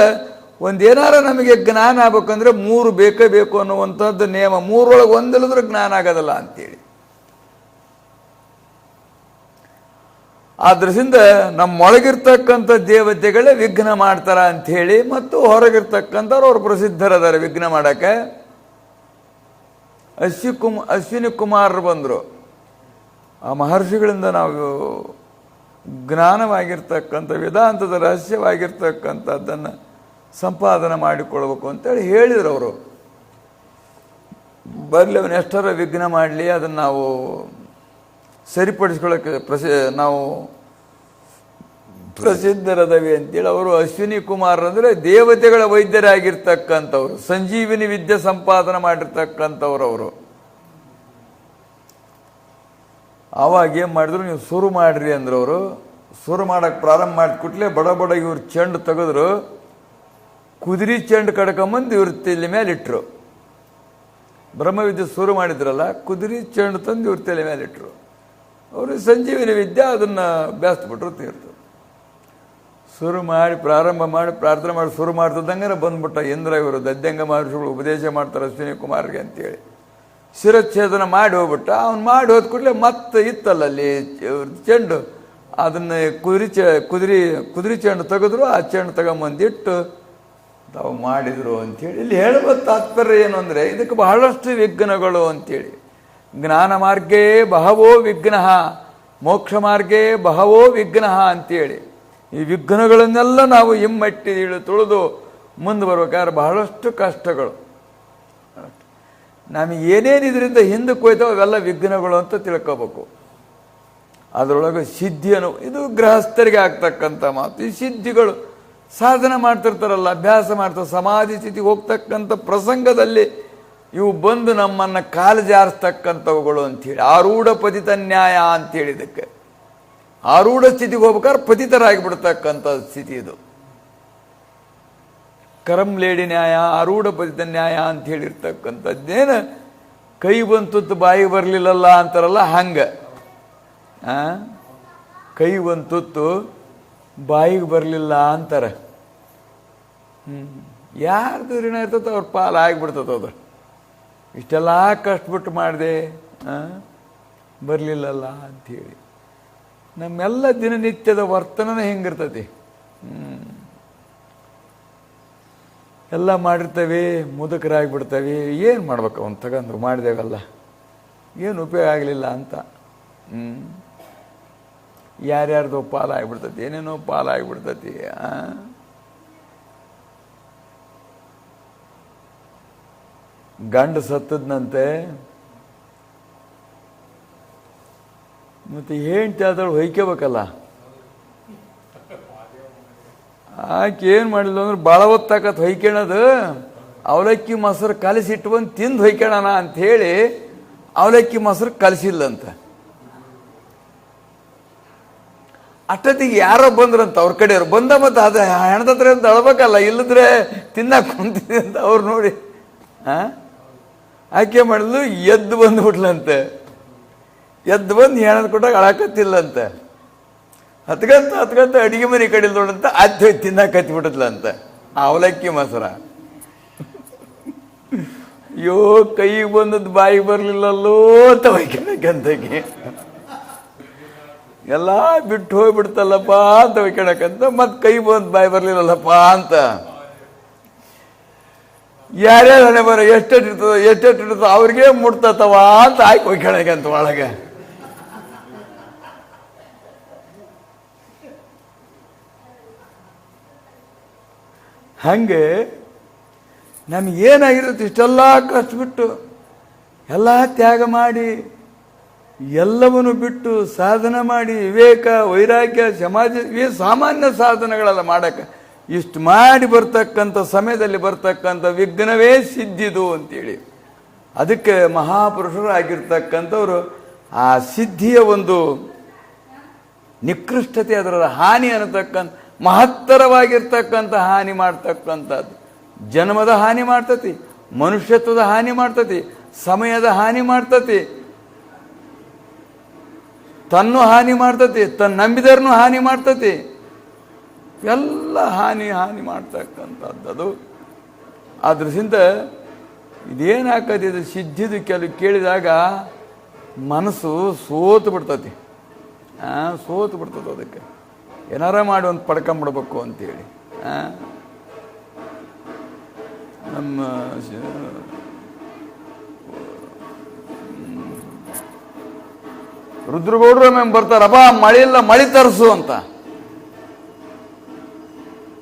ಒಂದೇನಾರ ನಮಗೆ ಜ್ಞಾನ ಆಗ್ಬೇಕಂದ್ರೆ 3 ಬೇಕೇ ಬೇಕು ಅನ್ನುವಂಥದ್ದು ನಿಯಮ. 3ರೊಳಗೆ ಒಂದಿಲ್ಲದ್ರೂ ಜ್ಞಾನ ಆಗೋದಿಲ್ಲ ಅಂತೇಳಿ. ಆದ್ರಿಂದ ನಮ್ಮೊಳಗಿರ್ತಕ್ಕಂಥ ದೇವತೆಗಳೇ ವಿಘ್ನ ಮಾಡ್ತಾರ ಅಂಥೇಳಿ, ಮತ್ತು ಹೊರಗಿರ್ತಕ್ಕಂಥವ್ರು ಅವ್ರು ಪ್ರಸಿದ್ಧರದಾರೆ ವಿಘ್ನ ಮಾಡಕ್ಕೆ. ಅಶ್ವಿನಿ ಕುಮಾರರು ಬಂದರು. ಆ ಮಹರ್ಷಿಗಳಿಂದ ನಾವು ಜ್ಞಾನವಾಗಿರ್ತಕ್ಕಂಥ ವೇದಾಂತದ ರಹಸ್ಯವಾಗಿರ್ತಕ್ಕಂಥದ್ದನ್ನು ಸಂಪಾದನೆ ಮಾಡಿಕೊಳ್ಬೇಕು ಅಂತೇಳಿ ಹೇಳಿದರು ಅವರು. ಬರಲಿ ಅವನು ಎಷ್ಟರ ವಿಘ್ನ ಮಾಡಲಿ, ಅದನ್ನು ನಾವು ಸರಿಪಡಿಸ್ಕೊಳ್ಳೋಕ್ಕೆ ನಾವು ಪ್ರಸಿದ್ಧರದವಿ ಅಂತೇಳಿ ಅವರು. ಅಶ್ವಿನಿ ಕುಮಾರ್ ಅಂದರೆ ದೇವತೆಗಳ ವೈದ್ಯರಾಗಿರ್ತಕ್ಕಂಥವ್ರು, ಸಂಜೀವಿನಿ ವಿದ್ಯೆ ಸಂಪಾದನೆ ಮಾಡಿರ್ತಕ್ಕಂಥವ್ರು ಅವರು. ಆವಾಗ ಏನು ಮಾಡಿದ್ರು, ನೀವು ಶುರು ಮಾಡ್ರಿ ಅಂದ್ರೆ ಅವರು. ಶುರು ಮಾಡೋಕ್ಕೆ ಪ್ರಾರಂಭ ಮಾಡಿಕೊಟ್ಲೆ ಬಡ ಇವ್ರು ಚೆಂಡು ತೆಗೆದ್ರು, ಕುದುರೆ ಚೆಂಡು ಕಡ್ಕೊಂಬಂದು ಇವ್ರ ತಲೆ ಮೇಲೆ ಇಟ್ಟರು. ಬ್ರಹ್ಮವಿದ್ಯೆ ಶುರು ಮಾಡಿದ್ರಲ್ಲ, ಕುದುರೆ ಚೆಂಡು ತಂದು ಇವ್ರ ತಲೆ ಮೇಲೆ ಇಟ್ಟರು. ಅವರು ಸಂಜೀವಿನಿ ವಿದ್ಯೆ ಅದನ್ನು ಬೇಸ್ಬಿಟ್ರು ತೀರ್ತು. ಶುರು ಮಾಡಿ ಪ್ರಾರಂಭ ಮಾಡಿ ಪ್ರಾರ್ಥನೆ ಮಾಡಿ ಶುರು ಮಾಡ್ತಿದ್ದಂಗೆ ಬಂದ್ಬಿಟ್ಟ ಇಂದ್ರ. ಇವರು ದದ್ಯಂಗ ಮಹರ್ಷಿಗಳು ಉಪದೇಶ ಮಾಡ್ತಾರೆ ಅಶ್ವಿನಿ ಕುಮಾರ್ಗೆ ಅಂತೇಳಿ. ಶಿರಚ್ಛೇದನ ಮಾಡಿ ಹೋಗ್ಬಿಟ್ಟ. ಅವ್ನು ಮಾಡಿ ಹೋದ ಕೂಡಲೇ ಮತ್ತೆ ಇತ್ತಲ್ಲ ಅಲ್ಲಿ ಚೆಂಡು, ಅದನ್ನು ಕುದುರೆ ಚೆಂಡು ತೆಗೆದ್ರು. ಆ ಚೆಂಡು ತಗೊಂಬಂದಿಟ್ಟು ತಾವು ಮಾಡಿದರು ಅಂಥೇಳಿ. ಇಲ್ಲಿ ಹೇಳುವ ತಾತ್ಪರ್ಯ ಏನು ಅಂದರೆ, ಇದಕ್ಕೆ ಬಹಳಷ್ಟು ವಿಘ್ನಗಳು ಅಂಥೇಳಿ. ಜ್ಞಾನ ಮಾರ್ಗೇ ಬಹವೋ ವಿಘ್ನ, ಮೋಕ್ಷ ಮಾರ್ಗೇ ಬಹವೋ ವಿಘ್ನ ಅಂತೇಳಿ. ಈ ವಿಘ್ನಗಳನ್ನೆಲ್ಲ ನಾವು ಹಿಮ್ಮಟ್ಟಿ ತುಳಿದು ಮುಂದೆ ಬರ್ಬೇಕಾದ್ರೆ ಬಹಳಷ್ಟು ಕಷ್ಟಗಳು. ನಮಗೆ ಏನೇನು ಇದರಿಂದ ಹಿಂದಕ್ಕೆ ಹೋಯ್ತಾವೆ ಅವೆಲ್ಲ ವಿಘ್ನಗಳು ಅಂತ ತಿಳ್ಕೋಬೇಕು. ಅದರೊಳಗೆ ಸಿದ್ಧಿಯನ್ನು, ಇದು ಗೃಹಸ್ಥರಿಗೆ ಆಗ್ತಕ್ಕಂಥ ಮಾತು. ಈ ಸಿದ್ಧಿಗಳು ಸಾಧನೆ ಮಾಡ್ತಿರ್ತಾರಲ್ಲ, ಅಭ್ಯಾಸ ಮಾಡ್ತಾರೆ, ಸಮಾಧಿ ಸ್ಥಿತಿಗೆ ಹೋಗ್ತಕ್ಕಂಥ ಪ್ರಸಂಗದಲ್ಲಿ ಇವು ಬಂದು ನಮ್ಮನ್ನು ಕಾಲು ಜಾರಿಸ್ತಕ್ಕಂಥವುಗಳು ಅಂಥೇಳಿ. ಆರೂಢ ಪತಿತ ನ್ಯಾಯ ಅಂತೇಳಿ ಇದಕ್ಕೆ. ಆರೂಢ ಸ್ಥಿತಿಗೆ ಹೋಗ್ಬೇಕಾದ್ರೆ ಪತಿತರಾಗಿಬಿಡ್ತಕ್ಕಂಥ ಸ್ಥಿತಿ ಇದು. ಕರಂಲೇಡಿ ನ್ಯಾಯ, ಆರೂಢ ಪತಿತ ನ್ಯಾಯ ಅಂತ ಹೇಳಿರ್ತಕ್ಕಂಥದ್ದೇನು. ಕೈ ಬಂತುತ್ತು ಬಾಯಿಗೆ ಬರಲಿಲ್ಲಲ್ಲ ಅಂತಾರಲ್ಲ, ಹಂಗೆ. ಕೈ ಬಂತುತ್ತು ಬಾಯಿಗೆ ಬರಲಿಲ್ಲ ಅಂತಾರೆ. ಯಾರ್ದು ಋಣ ಇರ್ತದೆ ಅವ್ರ ಪಾಲು ಆಗಿಬಿಡ್ತದೆ. ಅದು ಇಷ್ಟೆಲ್ಲ ಕಷ್ಟಪಟ್ಟು ಮಾಡಿದೆ, ಬರಲಿಲ್ಲಲ್ಲ ಅಂಥೇಳಿ. ನಮ್ಮೆಲ್ಲ ದಿನನಿತ್ಯದ ವರ್ತನೆ ಹಿಂಗಿರ್ತತಿ. ಎಲ್ಲ ಮಾಡಿರ್ತೇವೆ, ಮುದುಕರಾಗಿಬಿಡ್ತೇವೆ. ಏನು ಮಾಡ್ಬೇಕು, ಅವನು ತಗೊಂಡು ಮಾಡಿದೇವಲ್ಲ, ಏನು ಉಪಯೋಗ ಆಗಲಿಲ್ಲ ಅಂತ. ಯಾರ್ಯಾರ್ದು ಪಾಲಾಗಿಬಿಡ್ತತಿ, ಏನೇನೋ ಪಾಲಾಗಿಬಿಡ್ತತಿ. ಗಂಡ ಸತ್ತದ್ನಂತೆ, ಮತ್ತು ಹೆಂಡ್ತಿ ಆದಳು ಹೊಯ್ಕೋಬೇಕಲ್ಲ. ಆಕೆ ಏನು ಮಾಡಿಲ್ಲ ಅಂದ್ರೆ ಭಾಳ ಹೊತ್ತಾಕತ್ ಹೊಯ್ಕೊಳ್ಳೋದು. ಅವಲಕ್ಕಿ ಮೊಸರು ಕಲಸಿಟ್ಟು ಬಂದು ತಿಂದು ಹೊಯ್ಕೊಳ್ಳೋಣ ಅಂಥೇಳಿ ಅವಲಕ್ಕಿ ಮೊಸರು ಕಲಸಿಲ್ಲಂತ. ಅಷ್ಟೊತ್ತಿಗೆ ಯಾರೋ ಬಂದ್ರಂತ ಅವ್ರ ಕಡೆಯವ್ರು ಬಂದ ಮತ್ತೆ ಅದು ಹೆಣದ ಹತ್ರ ಅಂತ ಅಳ್ಬೇಕಲ್ಲ, ಇಲ್ಲದ್ರೆ ತಿನ್ನಕ್ಕೆ ಕುಂತೀನಿ ಅಂತ ಅವ್ರು ನೋಡಿ ಆಕೆ ಮಾಡಿದ್ಲು, ಎದ್ದು ಬಂದ್ಬಿಟ್ಲಂತೆ. ಎದ್ದು ಬಂದು ಹೆಣದ ಕೊಟ್ಟಾಗ ಅಳಕತ್ತಿಲ್ಲಂತೆ. ಹತ್ಕಂತ ಅಡಿಗೆ ಮನೆ ಕಡೆ ನೋಡಂತ ಅಜ್ಜ ತಿನ್ನಕ್ಕೆ ಹತ್ಬಿಟ್ಟದ್ಲಂತ ಅವಲಕ್ಕಿ ಮೊಸರ. ಅಯ್ಯೋ ಕೈಗೆ ಬಂದದ್ದು ಬಾಯಿಗೆ ಬರಲಿಲ್ಲಲ್ಲೋ ಅಂತ ಒಯ್ಕೊಳಕಂತಕ್ಕೆ, ಎಲ್ಲ ಬಿಟ್ಟು ಹೋಗ್ಬಿಡ್ತಲ್ಲಪ್ಪ ಅಂತ ಒಯ್ಕೊಳಕಂತ, ಮತ್ತೆ ಕೈ ಬಂದು ಬಾಯಿ ಬರಲಿಲ್ಲಲ್ಲಪ್ಪ ಅಂತ. ಯಾರ್ಯಾರು ಹಣೆ ಬರ ಎಷ್ಟೆಟ್ಟಿರ್ತದೋ ಅವ್ರಿಗೆ ಮುಟ್ತವ ಅಂತ ಆಯ್ಕೆ ಒಯ್ಕೊಳಕಂತ ಒಳಗೆ. ಹಂಗೆ ನಮಗೇನಾಗಿರುತ್ತೆ, ಇಷ್ಟೆಲ್ಲ ಕಷ್ಟಬಿಟ್ಟು ಎಲ್ಲ ತ್ಯಾಗ ಮಾಡಿ ಎಲ್ಲವನ್ನು ಬಿಟ್ಟು ಸಾಧನೆ ಮಾಡಿ ವಿವೇಕ ವೈರಾಗ್ಯ ಸಮಾಜ ಸಾಮಾನ್ಯ ಸಾಧನೆಗಳೆಲ್ಲ ಮಾಡಕ್ಕೆ ಇಷ್ಟು ಮಾಡಿ ಬರ್ತಕ್ಕಂಥ ಸಮಯದಲ್ಲಿ ಬರ್ತಕ್ಕಂಥ ವಿಘ್ನವೇ ಸಿದ್ಧಿದು ಅಂತೇಳಿ, ಅದಕ್ಕೆ ಮಹಾಪುರುಷರು ಆಗಿರ್ತಕ್ಕಂಥವ್ರು ಆ ಸಿದ್ಧಿಯ ಒಂದು ನಿಕೃಷ್ಟತೆ, ಅದರ ಹಾನಿ ಅನ್ನತಕ್ಕಂಥ ಮಹತ್ತರವಾಗಿರ್ತಕ್ಕಂಥ ಹಾನಿ ಮಾಡ್ತಕ್ಕಂಥದ್ದು. ಜನ್ಮದ ಹಾನಿ ಮಾಡ್ತತಿ, ಮನುಷ್ಯತ್ವದ ಹಾನಿ ಮಾಡ್ತತಿ, ಸಮಯದ ಹಾನಿ ಮಾಡ್ತತಿ, ತನ್ನೂ ಹಾನಿ ಮಾಡ್ತತಿ, ತನ್ನ ನಂಬಿದರನ್ನು ಹಾನಿ ಮಾಡ್ತತಿ, ಎಲ್ಲ ಹಾನಿ ಮಾಡ್ತಕ್ಕಂಥದ್ದು. ಅದ್ರದಿಂದ ಇದೇನಾಕತಿದೆ, ಸಿದ್ಧಿದು ಕೆಲವು ಕೇಳಿದಾಗ ಮನಸ್ಸು ಸೋತು ಬಿಡ್ತತಿ, ಸೋತು ಬಿಡ್ತದೆ. ಅದಕ್ಕೆ ಏನಾರ ಮಾಡಿ ಒಂದು ಪಡ್ಕೊಂಬಿಡ್ಬೇಕು ಅಂತೇಳಿ ನಮ್ಮ ರುದ್ರಗೌಡರು ಮ್ಯಾಮ್ ಬರ್ತಾರಪ್ಪ, ಮಳೆ ಇಲ್ಲ ಮಳೆ ತರಿಸು ಅಂತ.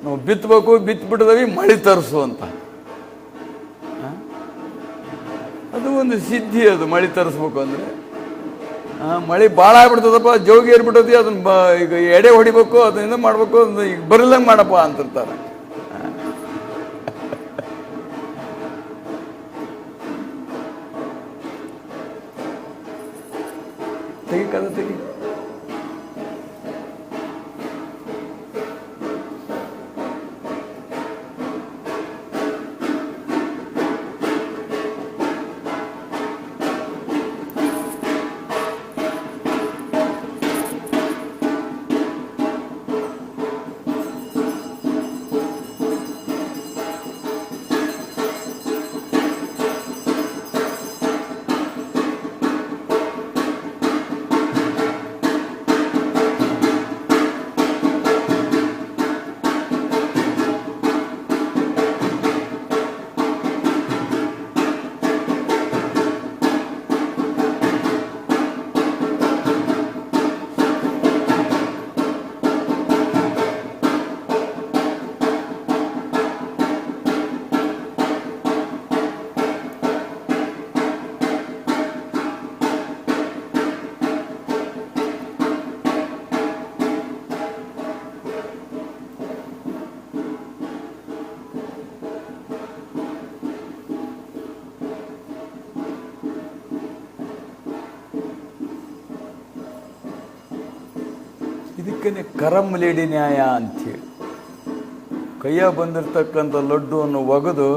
ನಾವು ಬಿತ್ತಬೇಕು, ಬಿತ್ತಬಿಟ್ಟಿದವಿ, ಮಳೆ ತರಿಸು ಅಂತ. ಅದು ಒಂದು ಸಿದ್ಧಿ, ಅದು ಮಳೆ ತರಿಸ್ಬೇಕು ಅಂದರೆ. ಮಳೆ ಭಾಳ ಆಗ್ಬಿಡ್ತದಪ್ಪ, ಜೋಗಿ ಏರ್ಬಿಟ್ಟತಿ, ಅದನ್ನ ಈಗ ಎಡೆ ಹೊಡಿಬೇಕು, ಅದನ್ನ ಮಾಡಬೇಕು, ಈಗ ಬರಲಂಗೆ ಮಾಡಪ್ಪ ಅಂತಿರ್ತಾರೆ. ತೆಗಿ ಕದ ತೆಗಿ. ಇದಕ್ಕೆ ಕರಮ್ಲೇಡಿ ನ್ಯಾಯ ಅಂಥೇಳಿ, ಕೈಯ ಬಂದಿರತಕ್ಕಂಥ ಲಡ್ಡುವನ್ನು ಒಗೆದು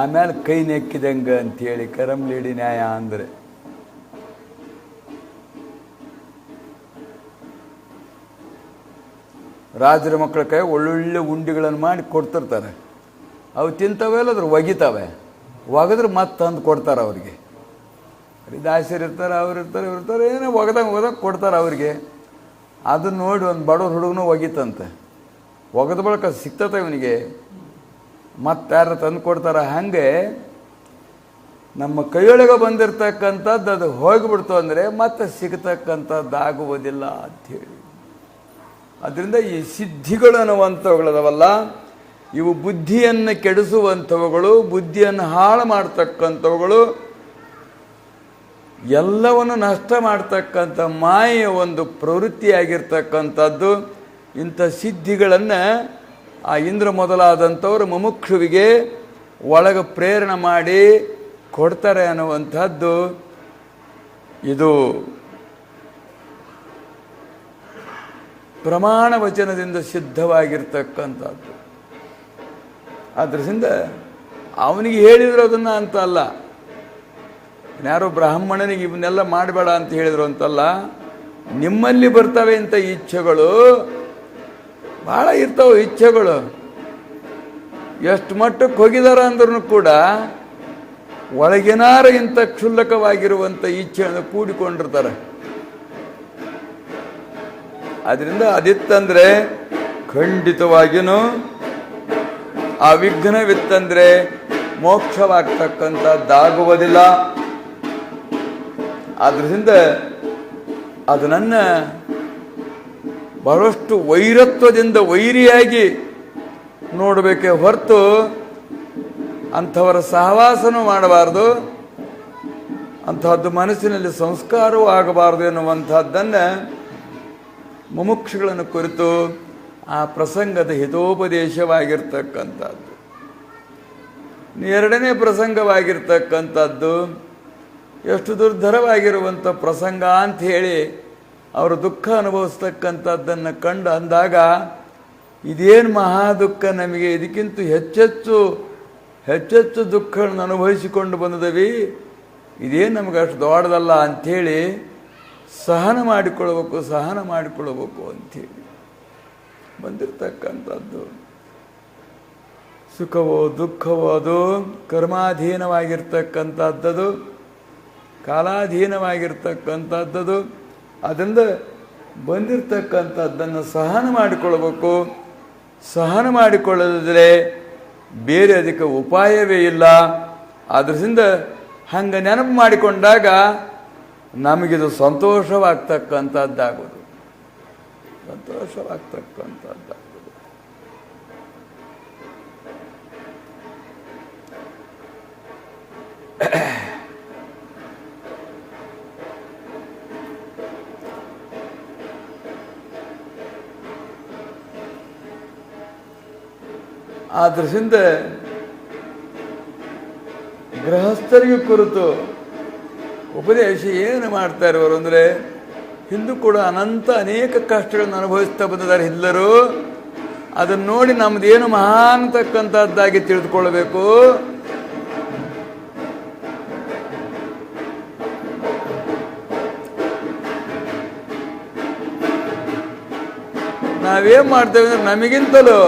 ಆಮೇಲೆ ಕೈ ನೆಕ್ಕಿದಂಗೆ ಅಂಥೇಳಿ ಕರಮ್ಲೇಡಿ ನ್ಯಾಯ ಅಂದರೆ. ರಾಜರ ಮಕ್ಕಳ ಕೈ ಒಳ್ಳೊಳ್ಳೆ ಉಂಡಿಗಳನ್ನು ಮಾಡಿ ಕೊಡ್ತಿರ್ತಾರೆ, ಅವು ತಿಂತವೆ ಅಲ್ಲ ಅದ್ರ ಒಗಿತಾವೆ, ಒಗೆದ್ರೆ ಮತ್ತೆ ತಂದು ಕೊಡ್ತಾರೆ ಅವ್ರಿಗೆ. ದಾಸರು ಇರ್ತಾರೆ, ಅವ್ರು ಇರ್ತಾರೆ, ಇವ್ರು ಇರ್ತಾರೆ, ಏನೋ ಒಗದಾಗ ಕೊಡ್ತಾರೆ ಅವ್ರಿಗೆ. ಅದನ್ನ ನೋಡಿ ಒಂದು ಬಡವ್ರ ಹುಡುಗನೂ ಒಗಿತಂತೆ, ಒಗೆದ ಬಳಿಕ ಸಿಗ್ತತೆ ಇವನಿಗೆ, ಮತ್ತೆ ಯಾರು ತಂದು ಕೊಡ್ತಾರೆ. ಹಾಗೆ ನಮ್ಮ ಕೈಯೊಳಗೆ ಬಂದಿರತಕ್ಕಂಥದ್ದು ಅದು ಹೋಗಿಬಿಡ್ತು ಅಂದರೆ ಮತ್ತೆ ಸಿಗತಕ್ಕಂಥದ್ದಾಗುವುದಿಲ್ಲ ಅಂಥೇಳಿ. ಅದರಿಂದ ಈ ಸಿದ್ಧಿಗಳು ಅನ್ನುವಂಥವುಗಳದವಲ್ಲ, ಇವು ಬುದ್ಧಿಯನ್ನು ಕೆಡಿಸುವಂಥವುಗಳು, ಬುದ್ಧಿಯನ್ನು ಹಾಳು ಮಾಡ್ತಕ್ಕಂಥವುಗಳು, ಎಲ್ಲವನ್ನು ನಷ್ಟ ಮಾಡ್ತಕ್ಕಂಥ ಮಾಯೆಯ ಒಂದು ಪ್ರವೃತ್ತಿಯಾಗಿರ್ತಕ್ಕಂಥದ್ದು. ಇಂಥ ಸಿದ್ಧಿಗಳನ್ನು ಆ ಇಂದ್ರ ಮೊದಲಾದಂಥವರು ಮುಮುಕ್ಷುವಿಗೆ ಒಳಗೆ ಪ್ರೇರಣೆ ಮಾಡಿ ಕೊಡ್ತಾರೆ ಅನ್ನುವಂಥದ್ದು ಇದು ಪ್ರಮಾಣ ವಚನದಿಂದ ಸಿದ್ಧವಾಗಿರ್ತಕ್ಕಂಥದ್ದು. ಆದ್ದರಿಂದ ಅವನಿಗೆ ಹೇಳಿದ್ರು ಅದನ್ನ ಅಂತ ಅಲ್ಲ, ಯಾರೋ ಬ್ರಾಹ್ಮಣನಿಗೆ ಇವನ್ನೆಲ್ಲ ಮಾಡಬೇಡ ಅಂತ ಹೇಳಿದ್ರು ಅಂತಲ್ಲ. ನಿಮ್ಮಲ್ಲಿ ಬರ್ತವೆ ಇಂಥ ಇಚ್ಛೆಗಳು ಭಾಳ ಇರ್ತಾವೆ. ಇಚ್ಛೆಗಳು ಎಷ್ಟು ಮಟ್ಟಕ್ಕೆ ಹೋಗಿದಾರ ಅಂದ್ರೂ ಕೂಡ ಒಳಗಿನಾರ ಇಂಥ ಕ್ಷುಲ್ಲಕವಾಗಿರುವಂಥ ಇಚ್ಛೆಯನ್ನು ಕೂಡಿಕೊಂಡಿರ್ತಾರೆ. ಅದರಿಂದ ಅದಿತ್ತಂದ್ರೆ ಖಂಡಿತವಾಗಿಯೂ ಆ ವಿಘ್ನವಿತ್ತಂದ್ರೆ ಮೋಕ್ಷವಾಗ್ತಕ್ಕಂಥದ್ದಾಗುವುದಿಲ್ಲ. ಆದ್ದರಿಂದ ಅದನ್ನು ಬಹಳಷ್ಟು ವೈರತ್ವದಿಂದ ವೈರಿಯಾಗಿ ನೋಡಬೇಕೇ ಹೊರತು ಅಂಥವರ ಸಹವಾಸನೂ ಮಾಡಬಾರ್ದು, ಅಂತಹದ್ದು ಮನಸ್ಸಿನಲ್ಲಿ ಸಂಸ್ಕಾರವೂ ಆಗಬಾರ್ದು ಎನ್ನುವಂಥದ್ದನ್ನು ಮುಮುಕ್ಷುಗಳನ್ನು ಕುರಿತು ಆ ಪ್ರಸಂಗದ ಹಿತೋಪದೇಶವಾಗಿರ್ತಕ್ಕಂಥದ್ದು. ಎರಡನೇ ಪ್ರಸಂಗವಾಗಿರ್ತಕ್ಕಂಥದ್ದು ಎಷ್ಟು ದುರ್ಧರವಾಗಿರುವಂಥ ಪ್ರಸಂಗ ಅಂಥೇಳಿ ಅವರು ದುಃಖ ಅನುಭವಿಸ್ತಕ್ಕಂಥದ್ದನ್ನು ಕಂಡು ಅಂದಾಗ ಇದೇನು ಮಹಾ ದುಃಖ ನಮಗೆ, ಇದಕ್ಕಿಂತ ಹೆಚ್ಚೆಚ್ಚು ದುಃಖಗಳನ್ನು ಅನುಭವಿಸಿಕೊಂಡು ಬಂದಿದ್ದೀವಿ, ಇದೇನು ನಮಗೆ ಅಷ್ಟು ದೊಡ್ಡದಲ್ಲ ಅಂಥೇಳಿ ಸಹನ ಮಾಡಿಕೊಳ್ಳಬೇಕು ಅಂಥೇಳಿ ಬಂದಿರತಕ್ಕಂಥದ್ದು. ಸುಖವೋ ದುಃಖವೋ ಅದು ಕರ್ಮಾಧೀನವಾಗಿರ್ತಕ್ಕಂಥದ್ದದು, ಕಾಲಾಧೀನವಾಗಿರ್ತಕ್ಕಂಥದ್ದದು. ಅದರಿಂದ ಬಂದಿರತಕ್ಕಂಥದ್ದನ್ನು ಸಹನ ಮಾಡಿಕೊಳ್ಳಬೇಕು. ಸಹನ ಮಾಡಿಕೊಳ್ಳದಿದ್ದರೆ ಬೇರೆ ಅದಕ್ಕೆ ಉಪಾಯವೇ ಇಲ್ಲ. ಆದ್ದರಿಂದ ಹಂಗೆ ನೆನಪು ಮಾಡಿಕೊಂಡಾಗ ನಮಗಿದು ಸಂತೋಷವಾಗ್ತಕ್ಕಂಥದ್ದಾಗೋದು. ಆದ್ದರಿಂದ ಗೃಹಸ್ಥರಿಗೆ ಕುರಿತು ಉಪದೇಶ ಏನು ಮಾಡ್ತಾ ಇರೋರು ಅಂದರೆ, ಹಿಂದೂ ಕೂಡ ಅನೇಕ ಕಷ್ಟಗಳನ್ನು ಅನುಭವಿಸ್ತಾ ಬಂದಿದ್ದಾರೆ ಎಲ್ಲರೂ. ಅದನ್ನು ನೋಡಿ ನಮ್ದೇನು ಮಹಾನ್ ತಕ್ಕಂಥದ್ದಾಗಿ ತಿಳಿದುಕೊಳ್ಳಬೇಕು. ನಾವೇನು ಮಾಡ್ತೇವೆ ಅಂದರೆ ನಮಗಿಂತಲೂ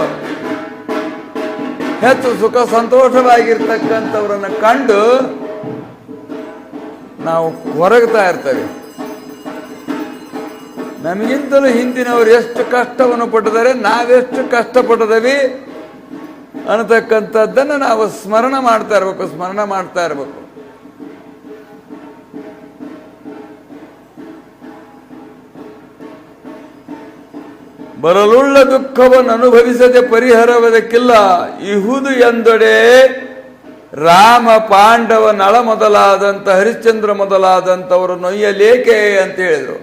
ಹೆಚ್ಚು ಸುಖ ಸಂತೋಷವಾಗಿರ್ತಕ್ಕಂಥವ್ರನ್ನು ಕಂಡು ನಾವು ಹೊರಗ್ತಾ ಇರ್ತೇವೆ. ನಮಗಿಂತಲೂ ಹಿಂದಿನವರು ಎಷ್ಟು ಕಷ್ಟವನ್ನು ಪಟ್ಟಿದ್ದಾರೆ, ನಾವೆಷ್ಟು ಕಷ್ಟಪಟ್ಟಿದ್ದೀವಿ ಅನ್ನತಕ್ಕಂಥದ್ದನ್ನು ನಾವು ಸ್ಮರಣ ಮಾಡ್ತಾ ಇರಬೇಕು. ಬರಲುಳ್ಳ ದುಃಖವನ್ನು ಅನುಭವಿಸದೆ ಪರಿಹಾರವದಕ್ಕಿಲ್ಲ ಇಹುದು ಎಂದೊಡೆ ರಾಮ ಪಾಂಡವ ನಳ ಮೊದಲಾದಂಥ ಹರಿಶ್ಚಂದ್ರ ಮೊದಲಾದಂಥವರು ನೊಯ್ಯಲೇಕೆ ಅಂತ ಹೇಳಿದರು.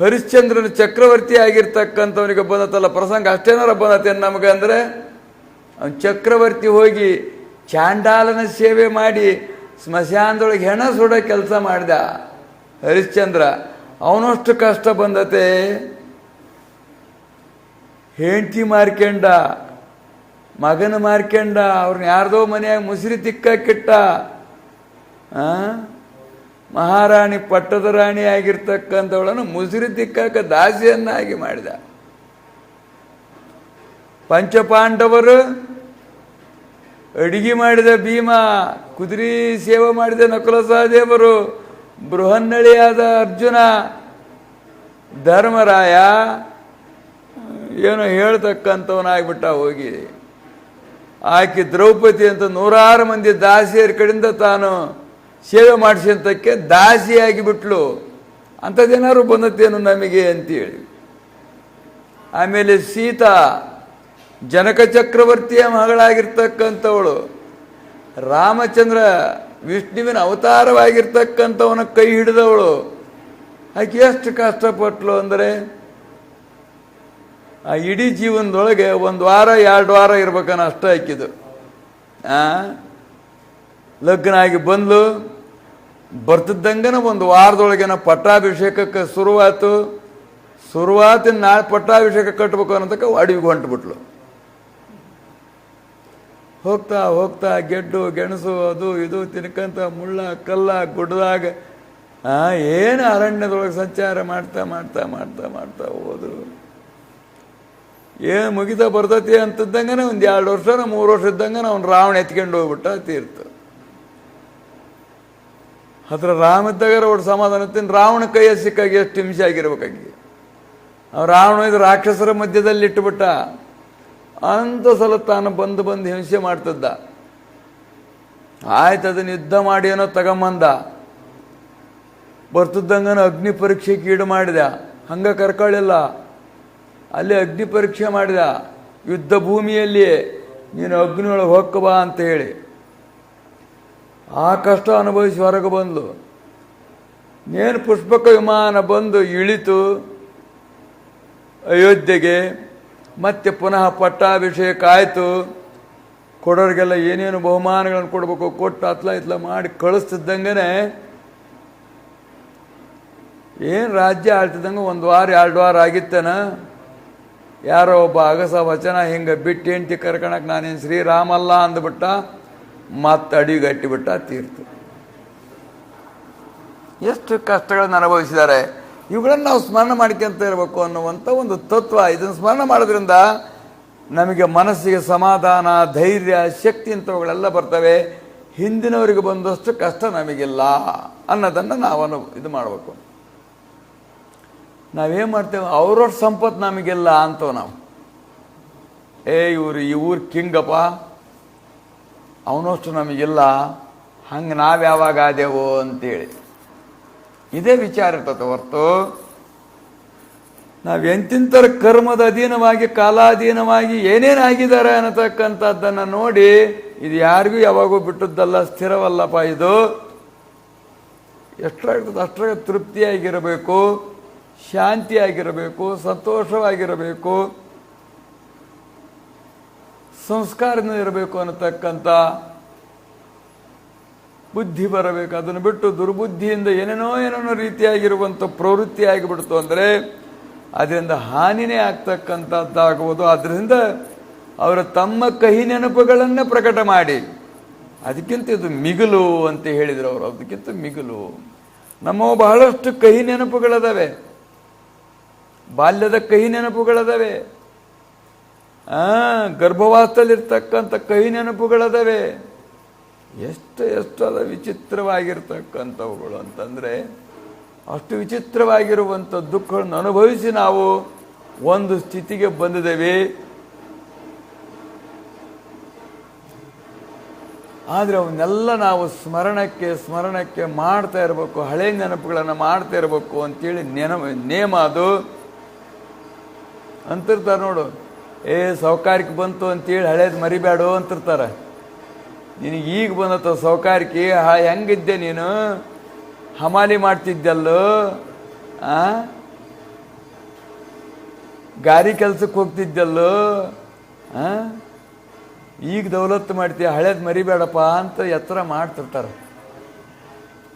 ಹರಿಶ್ಚಂದ್ರನ ಚಕ್ರವರ್ತಿ ಆಗಿರ್ತಕ್ಕಂಥವನಿಗೆ ಬಂದತ್ತಲ್ಲ ಪ್ರಸಂಗ, ಅಷ್ಟೇನಾರ ಬಂದತ್ತೇನು ನಮಗೆ ಅಂದರೆ, ಅವನು ಚಕ್ರವರ್ತಿ ಹೋಗಿ ಚಾಂಡಾಲನ ಸೇವೆ ಮಾಡಿ ಸ್ಮಶಾನದೊಳಗೆ ಹೆಣ ಸುಡೋ ಕೆಲಸ ಮಾಡಿದ ಹರಿಶ್ಚಂದ್ರ. ಅವನಷ್ಟು ಕಷ್ಟ ಬಂದತೆ. ಹೆಂಡತಿ ಮಾರ್ಕೊಂಡ, ಮಗನ ಮಾರ್ಕೊಂಡ, ಅವ್ರನ್ನ ಯಾರ್ದೋ ಮನೆಯಾಗ ಮುಸುರಿ ತಿಕ್ಕಾಕಿಟ್ಟ. ಮಹಾರಾಣಿ ಪಟ್ಟದ ರಾಣಿ ಆಗಿರ್ತಕ್ಕಂಥವಳನ್ನು ಮುಸುರಿ ತಿಕ್ಕಾಕ ದಾಸಿಯನ್ನಾಗಿ ಮಾಡಿದ. ಪಂಚಪಾಂಡವರು ಅಡಿಗೆ ಮಾಡಿದ ಭೀಮ, ಕುದುರೆ ಸೇವೆ ಮಾಡಿದ ನಕುಲ ಸಹದೇವರು, ಬೃಹನ್ನಳಿಯಾದ ಅರ್ಜುನ, ಧರ್ಮರಾಯ ಏನೋ ಹೇಳ್ತಕ್ಕಂಥವನಾಗ್ಬಿಟ್ಟ. ಹೋಗಿ ಆಕೆ ದ್ರೌಪದಿ ಅಂತ 100 ಮಂದಿ ದಾಸಿಯರ ಕಡೆಯಿಂದ ತಾನು ಸೇವೆ ಮಾಡಿಸಂತಕ್ಕೆ ದಾಸಿಯಾಗಿ ಬಿಟ್ಲು. ಅಂಥದ್ದೇನಾದ್ರು ಬಂದತ್ತೇನು ನಮಗೆ ಅಂತೇಳಿ. ಆಮೇಲೆ ಸೀತಾ ಜನಕ ಚಕ್ರವರ್ತಿಯ ಮಗಳಾಗಿರ್ತಕ್ಕಂಥವಳು, ರಾಮಚಂದ್ರ ವಿಷ್ಣುವಿನ ಅವತಾರವಾಗಿರ್ತಕ್ಕಂಥವನ ಕೈ ಹಿಡಿದವಳು. ಆಕೆ ಎಷ್ಟು ಕಷ್ಟಪಟ್ಲು ಅಂದರೆ, ಆ ಇಡೀ ಜೀವನದೊಳಗೆ 1 ವಾರ 2 ವಾರ ಇರ್ಬೇಕನ್ನ ಅಷ್ಟ ಹಾಕಿದ್ದು. ಲಗ್ನ ಆಗಿ ಬಂದ್ಲು, ಬರ್ತಿದ್ದಂಗನ 1 ವಾರದೊಳಗೇನ ಪಟ್ಟಾಭಿಷೇಕಕ್ಕೆ ಶುರುವಾಯ್ತು. ಶುರುವಾತಿನ ನಾಳೆ ಪಟ್ಟಾಭಿಷೇಕ ಕಟ್ಟಬೇಕು ಅನ್ನೋದಕ್ಕೆ ಅಡವಿಗೆ ಹೊಂಟ್ಬಿಟ್ಲು. ಹೋಗ್ತಾ ಹೋಗ್ತಾ ಗೆಡ್ಡು ಗೆಣಸು ಅದು ಇದು ತಿನ್ಕಂತ ಮುಳ್ಳ ಕಲ್ಲ ಗುಡ್ಡದಾಗ ಏನು ಅರಣ್ಯದೊಳಗೆ ಸಂಚಾರ ಮಾಡ್ತಾ ಮಾಡ್ತಾ ಮಾಡ್ತಾ ಮಾಡ್ತಾ ಹೋದ್ರು. ಏನು ಮುಗಿತಾ ಬರ್ತತಿ ಅಂತಿದ್ದಂಗನೆ ಒಂದು 2 ವರ್ಷ 3 ವರ್ಷ ಇದ್ದಂಗೆ ಅವ್ನು ರಾವಣ ಎತ್ಕೊಂಡು ಹೋಗ್ಬಿಟ್ಟ ತೀರ್ಥ. ಹತ್ರ ರಾಮ ಇದ್ದಾಗ ಒಟ್ಟು ಸಮಾಧಾನ ತಿನ್ ರಾವಣ ಕೈಯ ಸಿಕ್ಕಾಗಿ ಎಷ್ಟು ಹಿಂಸೆ ಆಗಿರ್ಬೇಕಾಗಿ ರಾವಣ ಇದು ರಾಕ್ಷಸರ ಮಧ್ಯದಲ್ಲಿ ಇಟ್ಟುಬಿಟ್ಟ. ಅಂತ ಸಲ ತಾನು ಬಂದು ಹಿಂಸೆ ಮಾಡ್ತಿದ್ದ. ಆಯ್ತು ಅದನ್ನು ಯುದ್ಧ ಮಾಡಿ ಏನೋ ತಗೊಂಬಂದ. ಬರ್ತಿದ್ದಂಗನ ಅಗ್ನಿ ಪರೀಕ್ಷೆಗೆ ಈಡು ಮಾಡಿದ. ಹಂಗೆ ಕರ್ಕೊಳ್ಳಿಲ್ಲ, ಅಲ್ಲಿ ಅಗ್ನಿ ಪರೀಕ್ಷೆ ಮಾಡಿದ. ಯುದ್ಧ ಭೂಮಿಯಲ್ಲಿ ನೀನು ಅಗ್ನಿಯೊಳಗೆ ಹೊಕ್ಕಬಾ ಅಂತ ಹೇಳಿ ಆ ಕಷ್ಟ ಅನುಭವಿಸಿ ಹೊರಗೆ ಬಂದು ನೇನು ಪುಷ್ಪಕ ವಿಮಾನ ಬಂದು ಇಳಿತು ಅಯೋಧ್ಯೆಗೆ. ಮತ್ತೆ ಪುನಃ ಪಟ್ಟಾಭಿಷೇಕ ಆಯಿತು. ಕೊಡೋರಿಗೆಲ್ಲ ಏನೇನು ಬಹುಮಾನಗಳನ್ನು ಕೊಡಬೇಕು ಕೊಟ್ಟು ಅತ್ಲ ಇತ್ಲ ಮಾಡಿ ಕಳಿಸ್ತಿದ್ದಂಗೆ ಏನು ರಾಜ್ಯ ಆಳ್ತಿದ್ದಂಗೆ 1 ವಾರ 2 ವಾರ ಆಗಿತ್ತೇನ ಯಾರೋ ಒಬ್ಬ ಅಗಸ ವಚನ ಹಿಂಗೆ ಬಿಟ್ಟು ಹೆಂಡ್ತಿ ಕರ್ಕೊಳಕ್ಕೆ ನಾನೇನು ಶ್ರೀರಾಮಲ್ಲ ಅಂದ್ಬಿಟ್ಟ. ಮತ್ತೆ ಅಡಿಗಟ್ಟಿಬಿಟ್ಟ ತೀರ್ತು. ಎಷ್ಟು ಕಷ್ಟಗಳನ್ನು ಅನುಭವಿಸಿದ್ದಾರೆ. ಇವುಗಳನ್ನು ನಾವು ಸ್ಮರಣೆ ಮಾಡ್ಕೊಂತ ಇರಬೇಕು ಅನ್ನುವಂಥ ಒಂದು ತತ್ವ. ಇದನ್ನು ಸ್ಮರಣೆ ಮಾಡೋದ್ರಿಂದ ನಮಗೆ ಮನಸ್ಸಿಗೆ ಸಮಾಧಾನ, ಧೈರ್ಯ, ಶಕ್ತಿ ಇಂಥವುಗಳೆಲ್ಲ ಬರ್ತವೆ. ಹಿಂದಿನವರಿಗೆ ಬಂದಷ್ಟು ಕಷ್ಟ ನಮಗಿಲ್ಲ ಅನ್ನೋದನ್ನು ನಾವು ಇದು ಮಾಡಬೇಕು. ನಾವೇನು ಮಾಡ್ತೇವೆ, ಅವ್ರವ್ರ ಸಂಪತ್ತು ನಮಗಿಲ್ಲ ಅಂತವ ನಾವು. ಈ ಊರು ಕಿಂಗಪ್ಪ, ಅವನಷ್ಟು ನಮಗಿಲ್ಲ, ಹಂಗೆ ನಾವು ಯಾವಾಗ ಆದೆವು ಅಂತೇಳಿ ಇದೇ ವಿಚಾರ ಇರ್ತದೆ ಹೊರತು ನಾವು ಎಂತಿಂತರ ಕರ್ಮದ ಅಧೀನವಾಗಿ ಕಾಲಾಧೀನವಾಗಿ ಏನೇನಾಗಿದ್ದಾರೆ ಅನ್ನತಕ್ಕಂಥದ್ದನ್ನು ನೋಡಿ ಇದು ಯಾರಿಗೂ ಯಾವಾಗೂ ಬಿಟ್ಟದ್ದಲ್ಲ, ಸ್ಥಿರವಲ್ಲಪ್ಪ. ಇದು ಎಷ್ಟಾಗ್ತದೆ ಅಷ್ಟಾಗ ತೃಪ್ತಿಯಾಗಿರಬೇಕು, ಶಾಂತಿಯಾಗಿರಬೇಕು, ಸಂತೋಷವಾಗಿರಬೇಕು, ಸಂಸ್ಕಾರದಿಂದ ಇರಬೇಕು ಅನ್ನತಕ್ಕಂಥ ಬುದ್ಧಿ ಬರಬೇಕು. ಅದನ್ನು ಬಿಟ್ಟು ದುರ್ಬುದ್ಧಿಯಿಂದ ಏನೇನೋ ರೀತಿಯಾಗಿರುವಂಥ ಪ್ರವೃತ್ತಿ ಆಗಿಬಿಡ್ತು ಅಂದರೆ ಅದರಿಂದ ಹಾನಿನೇ ಆಗ್ತಕ್ಕಂಥದ್ದಾಗುವುದು. ಆದ್ದರಿಂದ ಅವರ ತಮ್ಮ ಕಹಿ ನೆನಪುಗಳನ್ನೇ ಪ್ರಕಟ ಮಾಡಿ ಅದಕ್ಕಿಂತ ಇದು ಮಿಗಿಲು ಅಂತ ಹೇಳಿದರು ಅವರು. ಅದಕ್ಕಿಂತ ಮಿಗಿಲು ನಮ್ಮ ಬಹಳಷ್ಟು ಕಹಿ ನೆನಪುಗಳದಾವೆ, ಬಾಲ್ಯದ ಕಹಿ ನೆನಪುಗಳದಾವೆ, ಗರ್ಭವಾಸದಲ್ಲಿರ್ತಕ್ಕಂಥ ಕಹಿ ನೆನಪುಗಳದಾವೆ. ಎಷ್ಟು ಅದ ವಿಚಿತ್ರವಾಗಿರ್ತಕ್ಕಂಥವುಗಳು ಅಂತಂದರೆ ಅಷ್ಟು ವಿಚಿತ್ರವಾಗಿರುವಂಥ ದುಃಖಗಳನ್ನು ಅನುಭವಿಸಿ ನಾವು ಒಂದು ಸ್ಥಿತಿಗೆ ಬಂದಿದ್ದೇವೆ. ಆದರೆ ಅವನ್ನೆಲ್ಲ ನಾವು ಸ್ಮರಣಕ್ಕೆ ಮಾಡ್ತಾ ಇರಬೇಕು, ಹಳೆ ನೆನಪುಗಳನ್ನು ಮಾಡ್ತಾ ಇರಬೇಕು ಅಂತೇಳಿ ನೇಮ ಅದು ಅಂತಿರ್ತಾರೆ ನೋಡು. ಸೌಕಾರಿಕೆ ಬಂತು ಅಂತೇಳಿ ಹಳೇದು ಮರಿಬೇಡು ಅಂತಿರ್ತಾರೆ. ನಿನಗೆ ಈಗ ಬಂದತ್ತ ಸೌಕಾರಿಕೆ, ಹೆಂಗಿದ್ದೆ ನೀನು, ಹಮಾಲಿ ಮಾಡ್ತಿದ್ದಲ್ಲೋ, ಗಾರಿ ಕೆಲ್ಸಕ್ಕೆ ಹೋಗ್ತಿದ್ದಲ್ಲೋ, ಈಗ ದೌಲತ್ತು ಮಾಡ್ತೀಯ, ಹಳೇದು ಮರಿಬೇಡಪ್ಪ ಅಂತ ಎತ್ತರ ಮಾಡ್ತಿರ್ತಾರೆ.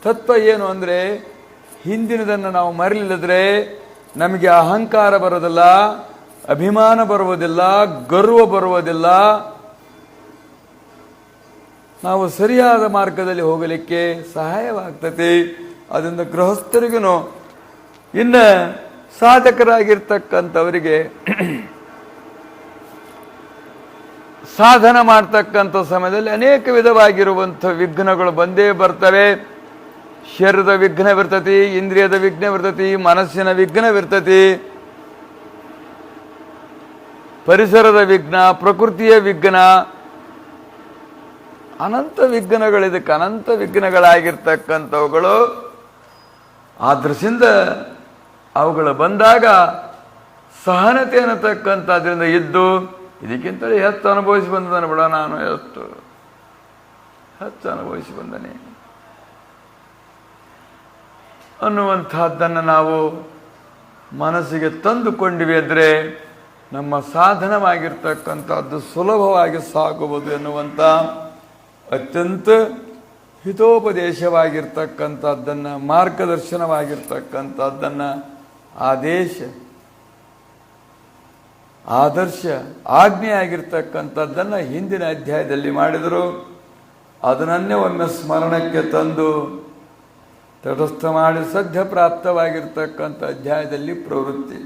ತತ್ವ ಏನು ಅಂದರೆ ಹಿಂದಿನದನ್ನು ನಾವು ಮರಲಿಲ್ಲದ್ರೆ ನಮಗೆ ಅಹಂಕಾರ ಬರೋದಿಲ್ಲ, ಅಭಿಮಾನ ಬರುವುದಿಲ್ಲ, ಗರ್ವ ಬರುವುದಿಲ್ಲ. ನಾವು ಸರಿಯಾದ ಮಾರ್ಗದಲ್ಲಿ ಹೋಗಲಿಕ್ಕೆ ಸಹಾಯವಾಗ್ತದೆ. ಅದರಿಂದ ಗೃಹಸ್ಥರಿಗೂ ಇನ್ನು ಸಾಧಕರಾಗಿರ್ತಕ್ಕಂಥವರಿಗೆ ಸಾಧನ ಮಾಡ್ತಕ್ಕಂಥ ಸಮಯದಲ್ಲಿ ಅನೇಕ ವಿಧವಾಗಿರುವಂಥ ವಿಘ್ನಗಳು ಬಂದೇ ಬರ್ತವೆ. ಶರೀರದ ವಿಘ್ನವಿರ್ತತಿ, ಇಂದ್ರಿಯದ ವಿಘ್ನವಿರ್ತತಿ, ಮನಸ್ಸಿನ ವಿಘ್ನವಿರ್ತತಿ, ಪರಿಸರದ ವಿಘ್ನ, ಪ್ರಕೃತಿಯ ವಿಘ್ನ, ಅನಂತ ವಿಘ್ನಗಳಿದಕ್ಕೆ ಅನಂತ ವಿಘ್ನಗಳಾಗಿರ್ತಕ್ಕಂಥವುಗಳು. ಆ ದೃಷ್ಟಿಯಿಂದ ಅವುಗಳು ಬಂದಾಗ ಸಹನತೆ ಅನ್ನತಕ್ಕಂಥದ್ರಿಂದ ಇದ್ದು ಇದಕ್ಕಿಂತಲೇ ಹೆಚ್ಚು ಅನುಭವಿಸಿ ಬಂದನೆ ಬಿಡ, ನಾನು ಹೆಚ್ಚು ಅನುಭವಿಸಿ ಬಂದನೆ ಅನ್ನುವಂಥದ್ದನ್ನು ನಾವು ಮನಸ್ಸಿಗೆ ತಂದುಕೊಂಡಿವೆ ಅಂದರೆ ನಮ್ಮ ಸಾಧನವಾಗಿರ್ತಕ್ಕಂಥದ್ದು ಸುಲಭವಾಗಿ ಸಾಗುವುದು ಎನ್ನುವಂಥ ಅತ್ಯಂತ ಹಿತೋಪದೇಶವಾಗಿರ್ತಕ್ಕಂಥದ್ದನ್ನು, ಮಾರ್ಗದರ್ಶನವಾಗಿರ್ತಕ್ಕಂಥದ್ದನ್ನು ಆದೇಶ ಆದರ್ಶ ಆಜ್ಞೆ ಆಗಿರ್ತಕ್ಕಂಥದ್ದನ್ನು ಹಿಂದಿನ ಅಧ್ಯಾಯದಲ್ಲಿ ಮಾಡಿದರು. ಅದನ್ನೇ ಒಮ್ಮೆ ಸ್ಮರಣಕ್ಕೆ ತಂದು ತಟಸ್ಥ ಮಾಡಿ ಸದ್ಯ ಪ್ರಾಪ್ತವಾಗಿರ್ತಕ್ಕಂಥ ಅಧ್ಯಾಯದಲ್ಲಿ ಪ್ರವೃತ್ತಿ.